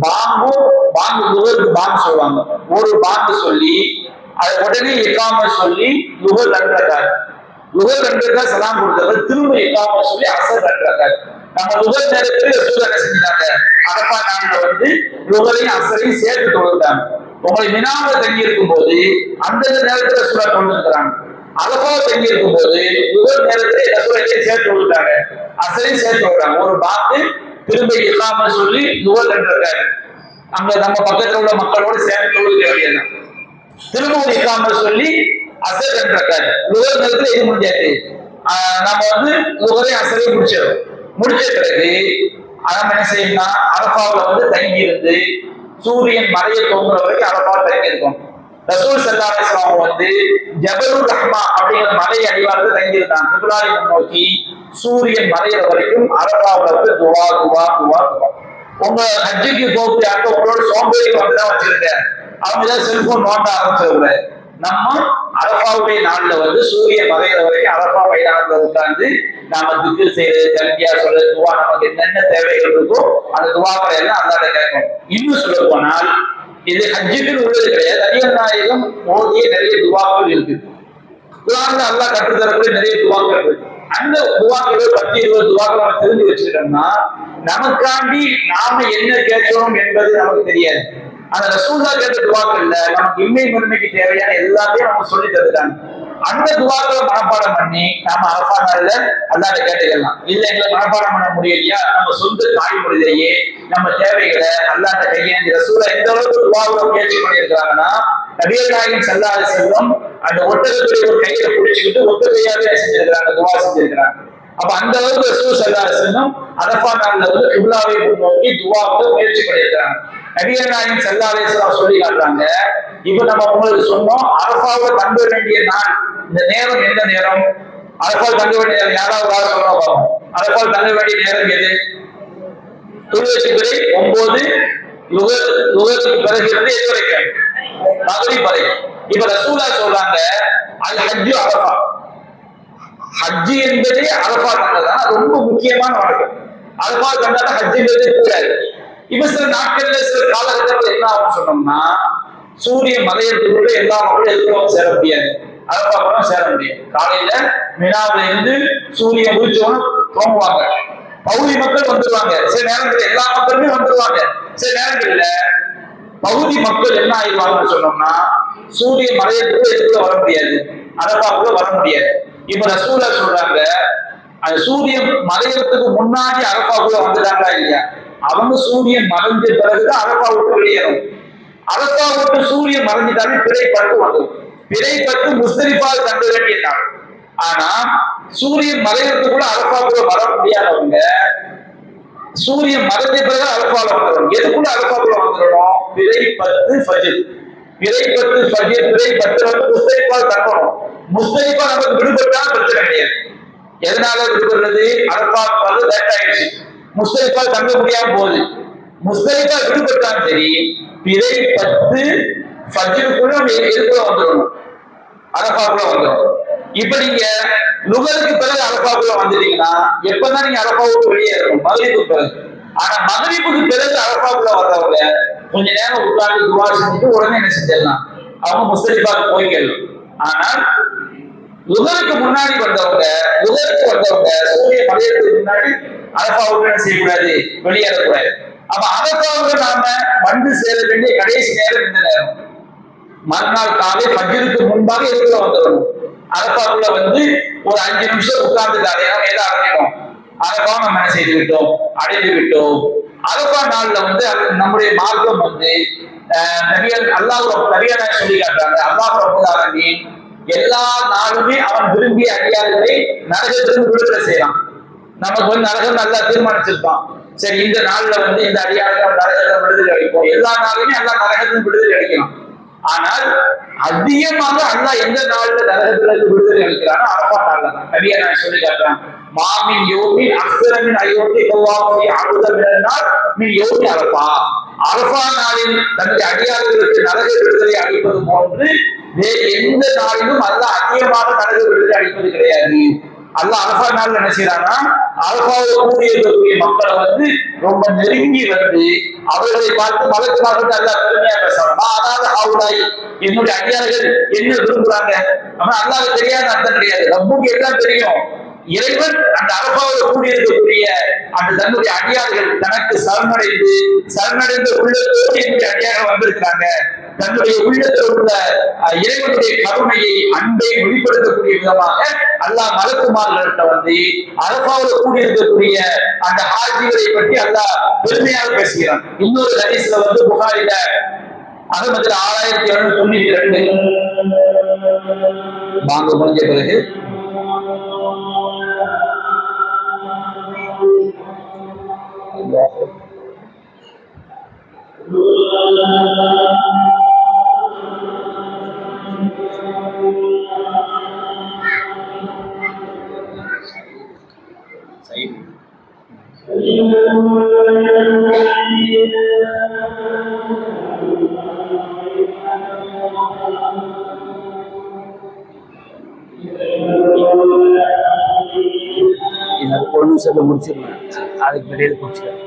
பாங்கு பாங்கு சொல்லுவாங்க. ஒரு பாங்கு சொல்லி அது உடனே இக்காம சொல்லி லுகர் ரெண்டு சலாம் கொடுத்தவர் திரும்ப இக்காம சொல்லி அசர் ரெண்டு. நம்ம லுகர் நேரத்தில் ரசூல் என்ன செஞ்சாங்க, அரபா நாள்ல வந்து லுகரையும் அசரையும் சேர்த்து தொழுதாங்க. உங்களை மினாம தங்கி இருக்கும் போது அந்தந்த நேரத்துல ரசூலா தொழுகிறாங்க. அரபா தங்கி இருக்கும் போது லுகர் நேரத்தில் ரசூலையும் சேர்த்து தொழுதாங்க, அசரையும் சேர்த்து தொழுறாங்க. ஒரு பாங்கு திரும்ப இல்லாம சொல்லி லுகர் ரெண்டு அங்க நம்ம பக்கத்துல உள்ள மக்களோடு சேர்ந்து தொழுக வேண்டியது. திரும்ப ஒரு இல்லாம சொல்லி அசர் ரெண்டு லுகர் நேரத்துல இது முடிஞ்சாது. நம்ம வந்து லுகரையும் அசரையும் முடிச்ச பிறகு நம்ம என்ன செய்யணும்னா அரபாவுல வந்து தங்கி இருந்து சூரியன் மறைய தோங்குற வரைக்கும் அரபா தங்கி இருக்கும். ரசூல் ஸல்லல்லாஹு அலைஹி வஸல்லம் வந்து ஜபலுர் ரஹ்மா அப்படிங்கிற மலை அடிவாரத்தில் தங்கி இருந்தாங்க. கிப்லாவை முன்னோக்கி சூரியன் மறையிற வரைக்கும் அரபாவுல வந்து துவா துவா துவா துவா. உங்க ஹஜ்ஜுக்கு போக்கு யாருக்கும் உங்களோட சோம்பேறி வந்துதான் வச்சிருங்க, அவங்க தான் செல்போன் நோண்ட ஆரம்பிச்சிருக்க. நம்ம அரபாவுடைய நாள்ல வந்து சூரியன் மறையிற வரைக்கும் அரபா மைதானத்துல உட்கார்ந்து நாம திக்ர் செய்யறது, தல்பியா சொல்றது, துவா, நமக்கு என்னென்ன தேவைகள் இருக்கோ அந்த துவாக்களை எல்லாம் அல்லாஹ்ட்ட கேட்கணும். இன்னும் சொல்ல போனால் இது ஹஜ்ஜுக்கு உள்ளது கிடையாது. நபிகள் நாயகம் ஓதிய நிறைய துவாக்கள் இருக்கு. குர்ஆன்ல அல்லாஹ் கற்றுத்தரக்கூடிய நிறைய துவாக்கள் இருக்கு. அந்த துவாக்களை 10-20 துவாக்களை நம்ம தெரிஞ்சு வச்சுக்கிட்டோம்னா நமக்காண்டி நாம என்ன கேட்கிறோம் என்பது நமக்கு தெரியாது. அந்த ரசூலுல்லாஹ் கேட்ட துவாக்கள்ல நமக்கு இம்மை மறுமைக்கு தேவையான எல்லாத்தையும் நமக்கு சொல்லி தருகிறாங்க. அந்த துவாக்களை மனப்பாடம் பண்ணி நாம அரபா நாள்ல அல்லாஹ்ட்ட கேட்டுக்கலாம். இல்ல எங்களை மனப்பாடம் பண்ண முடியலையா, நம்ம சொந்த தாய்மொழியிலேயே நம்ம தேவைகளை அல்லாஹ்ட்ட கையேந்தி ரசூலுல்லாஹ் எந்த அளவுக்கு துவாவை முயற்சி பண்ணியிருக்கிறாங்கன்னா, நபிகள் நாயகம் ஸல்லல்லாஹு அலைஹி வஸல்லம் அந்த ஒட்டகத்துடைய ஒரு கையில பிடிச்சுக்கிட்டு ஒட்டகையாவே செஞ்சிருக்கிறாங்க, துவா செஞ்சிருக்கிறாங்க. அப்ப அந்த அளவுக்கு ரசூல் ஸல்லல்லாஹு அலைஹி வஸல்லம் அரபா நாள்ல வந்து கிப்லாவை நோக்கி துவாவுக்கு முயற்சி பண்ணியிருக்கிறாங்க. நபிகள் நாயகம் ஸல்லல்லாஹு அலைஹி வஸல்லம் சொல்லி காட்டுறாங்க. இப்ப நம்ம உங்களுக்கு சொன்னோம் அரபாவை தங்க வேண்டிய நாள், இந்த நேரம் எந்த நேரம், அரபால் தங்க வேண்டிய நேரம் யாராவது சொல்றோம். அரபால் தங்க வேண்டிய நேரம் எது? துருவச்சி பிறை 9 லுகருக்கு பிறகு இருந்து எது வரைக்கும்? மக்ரிப் வரை. இப்ப ரசூலுல்லாஹ் சொல்றாங்க அல் ஹஜ்ஜு அரபா, ஹஜ்ஜு என்பதே அரபா தங்கதான் ரொம்ப முக்கியமான வணக்கம். அரபா தங்காத ஹஜ்ஜுங்கிறது கூடாது. இப்ப சில நாட்கள்ல சில காலகட்டத்தில் என்ன ஆகும் சொன்னோம்னா, சூரியன் மறையறதுக்குள்ள எல்லா மக்களும் எதுவும் சேர முடியாது, அரபாவுக்கும் சேர முடியாது. காலையில மினாவில இருந்து சூரியன் உதிச்சவனும் தோங்குவாங்க, பகுதி மக்கள் வந்துருவாங்க. சில நேரங்கள்ல எல்லா மக்களுமே வந்துருவாங்க. சில நேரங்கள்ல பகுதி மக்கள் என்ன ஆயிடுவாங்கன்னு சொன்னோம்னா, சூரியன் மறையறதுக்குள்ள எதுக்குள்ள வர முடியாது, அரபாவுக்குள்ள வர முடியாது. இப்ப ரசூலுல்லாஹ் சொல்றாங்க அந்த சூரியன் மறையறதுக்கு முன்னாடி அரபாவுக்குள்ள வந்துட்டாங்களா இல்லையா, அவங்க சூரியன் மறைஞ்ச பிறகுதான் அரபா விட்டு வெளியேறும். அரபா விட்டு சூரியன் மறைஞ்சிட்டாலே பிறை 10 வந்துடும். பிறை 10 முஸ்தலிஃபாவில் தங்க வேண்டிய நாள். ஆனா சூரியன் மறையறதுக்குள்ள அரபாவுக்குள்ள வர முடியாதவங்க சூரியன் மறைஞ்ச பிறகு அரபாவில் வந்துடும். எதுக்குள்ள அரபாவுக்குள்ள வந்துடணும்? பிறை 10 ஃபஜ்ர், பிறை 10 ஃபஜ்ர், பிறை 10 வந்து முஸ்தலிஃபாவில் தங்கணும். முஸ்தலிஃபா நமக்கு விடுபட்டா பிரச்சனை கிடையாது. எதனால விடுபடுறது? அரபா வந்து லேட் ஆயிடுச்சு, முஸ்தலிஃபா தங்க முடியாம போகுது. முஸ்தலிஃபா விடுபட்டாலும் சரி பிறை 10 ஃபஜ்ருக்குள்ள எதுக்குள்ள வந்துடணும், அரபாக்குள்ள வந்துடும். இப்ப நீங்க லுகருக்கு பிறகு அரபாக்குள்ள வந்துட்டீங்கன்னா எப்பதான் நீங்க அரபா விட்டு வெளியே இருக்கும்? மக்ரிபுக்கு பிறகு. ஆனா மக்ரிபுக்கு பிறகு அரபாக்குள்ள வர்றவங்க கொஞ்ச நேரம் உட்கார்ந்து துவா செஞ்சுட்டு உடனே என்ன செஞ்சிடலாம், அவங்க முஸ்தலிஃபாக்கு போய்க்கலாம். ஆனால் லுகருக்கு முன்னாடி வந்தவங்க சூரிய மறையறதுக்கு முன்னாடி அரபாவுக்கு என்ன செய்யக்கூடாது, வெளியேறக்கூடாது. அப்ப அரபாவுக்கு நாம வந்து சேர வேண்டிய கடைசி நேரம் இந்த நேரம். மறுநாள் காலை ஃபஜ்ருக்கு முன்பாக எதுக்குள்ள வந்துடணும், அரபாவுக்குள்ள வந்து ஒரு 5 நிமிஷம் உட்கார்ந்துட்டாலே நம்ம எதை அடைஞ்சிட்டோம், அரபா நம்ம என்ன செய்து விட்டோம், அடைந்து விட்டோம். அரபா நாள்ல வந்து நம்முடைய மார்க்கம் வந்து நபிகள் சொல்லி காட்டுறாங்க. அல்லாஹ் ரப்பல் ஆலமீன் எல்லா நாளுமே அவன் விரும்பிய அடியார்களை நரகத்திலிருந்து விடுதலை செய்யலாம். நமக்கு வந்து நரகம் நல்லா தீர்மானிச்சிருப்பான். சரி இந்த நாள்ல வந்து இந்த அடியார்கள் நரகத்தை விடுதலை அளிப்போம், எல்லா நாளுமே எல்லா நரகத்திலும் விடுதலை அளிக்கலாம். ஆனால் அதிகமாக அல்லாஹ் எந்த நாள்ல நரகத்திலிருந்து விடுதலை அளிக்கிறானோ அரஃபா நாள்ல தான். நபியா நான் சொல்லி காட்டுறேன், மாமின் யோமின் அக்ஸரமின் அய்யோத்தி அல்லாஹ் அபுதமினால் மின் யோமி அரஃபா. அரஃபா நாளில் தன்னுடைய அடியார்களுக்கு நரக விடுதலை அளிப்பது போன்று வேறு எந்த நாளிலும் அல்லாஹ் அதிகமாக நரக விடுதலை அளிப்பது கிடையாது. அல்லாஹ் அரஃபா நாள் என்ன செய்யறாங்கன்னா, அரஃபாவை கூடி இருக்கக்கூடிய மக்களை வந்து ரொம்ப நெருங்கி வந்து அவர்களை பார்த்து மலக்குமார்கள் அல்லாஹ் பெருமையா பேசுறாங்க. அதாவது அவருடைய என்னுடைய அடியார்கள் என்ன விரும்புறாங்க, ஆனா அல்லாஹ்வுக்கு தெரியாத அர்த்தம் கிடையாது, ரப்புக்கு எல்லாம் தெரியும். இறைவன் அந்த அரபாவில் கூடியிருக்கக்கூடிய அந்த தன்னுடைய அடியார்கள் தனக்கு சரணடைந்த உள்ளத்தோடு என்னுடைய அடியார்கள் வந்திருக்கிறாங்க. தன்னுடைய உள்ளத்தில் உள்ள இறைவனுடைய கருணையை அன்பை வெளிப்படுத்தக்கூடிய விதமாக அல்லாஹ் மலக்குமார்கள்ட்ட வந்து அரபாவில் கூடியிருக்கக்கூடிய அந்த ஹாஜிகளை பற்றி அல்லாஹ் பெருமையாக பேசுகிறான். இன்னொரு ஹதீஸ்ல வந்து புகாரில அகமதுல 6792 வாங்க முடிஞ்ச பிறகு ஒரு நிமிஷத்தை முடிச்சிடலாம், அதுக்கு வெளியில முடிச்சிடலாம்.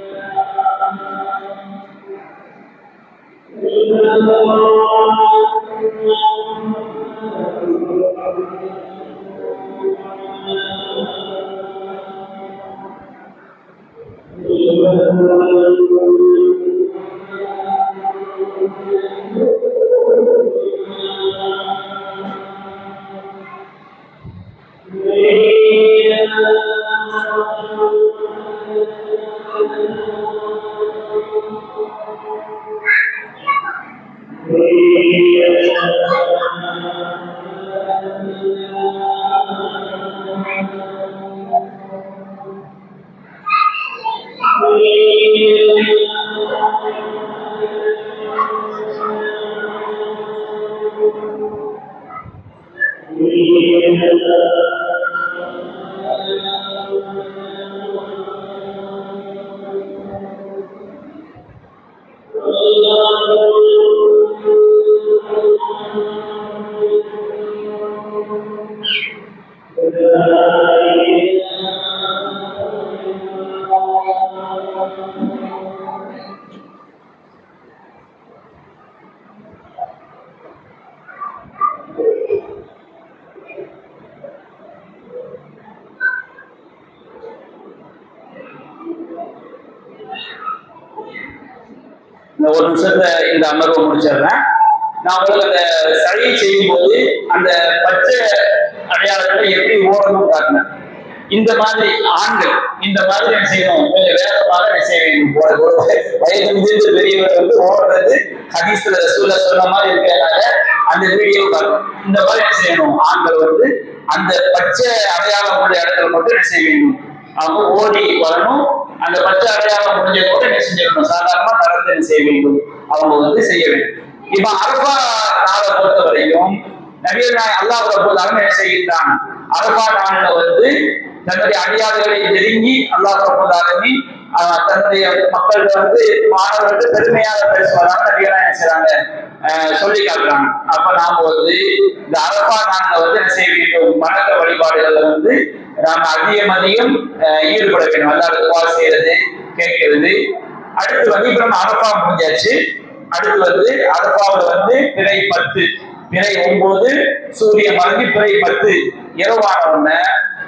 ஒரு நிமிஷத்துல இந்த அமர்வை முடிச்சிடுறேன். நான் உங்களுக்கு அந்த சழியை செய்யும் போது அந்த பச்சை அடையாளத்தை எப்படி ஓடணும் காட்டினேன். இந்த மாதிரி ஆண்கள் இந்த மாதிரி என்ன செய்யணும், கொஞ்சம் வேகமாக என்ன செய்ய வேண்டும். வயது முதிர்ந்த பெரியவர் வந்து ஓடுறது ஹதீஸ்ல ரசூலுல்லாஹ் சொன்ன மாதிரி இருக்கிறதுனால அந்த வீடியோ காட்டணும். இந்த மாதிரி என்ன செய்யணும், ஆண்கள் வந்து அந்த பச்சை அடையாளம் உள்ள இடத்துல மட்டும் என்ன செய்ய வேண்டும், அவங்க ஓடி வரணும். அந்த பச்சை அடையாளம் முடிஞ்ச கூட என்ன செஞ்சிடணும், சாதாரணமா நடந்து என்ன செய்ய வேண்டும், அவங்க வந்து செய்ய வேண்டும். இப்ப அரபா நாளை பொறுத்த வரையும் நபிகள் நாயகம் அல்லாஹ் ரப்பல் ஆலமீன் என்ன செய்கின்றான், அரபா நாள்ல வந்து தன்னுடைய அடியார்களை நெருங்கி அல்லாஹ் ரப்பல் ஆலமீன் தன்னுடைய மக்கள்கிட்ட வந்து மாணவர்கள் பெருமையாக பேசுவதாக நபிகள் நாயகம் என்ன செய்றாங்க, சொல்லி காட்டுறாங்க. அப்ப நாம வந்து இந்த அரபா நாள்ல வந்து என்ன செய்ய வேண்டும், வணக்க வழிபாடுகள்ல வந்து நாம அதிகம் ஈடுபட வேண்டும். அல்லாஹ்வுக்கு துஆ செய்யறது, கேட்கிறது. அடுத்து வந்து இப்ப நம்ம அரபா முடிஞ்சாச்சு. அடுத்து வந்து அரபாவுல வந்து பிறை 10 பிறை 9 சூரியன் மறைஞ்சு பிறை 10 இரவான உடனே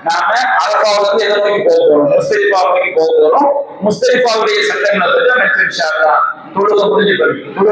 நாம அரபாவுல இருந்து எதை நோக்கி போக போறோம், முஸ்தலிஃபா நோக்கி போக போறோம். முஸ்தலிஃபாவுடைய சட்டங்களை பற்றி இன்ஷா அல்லாஹ் தொழுகை முடிஞ்சு போயிடும்.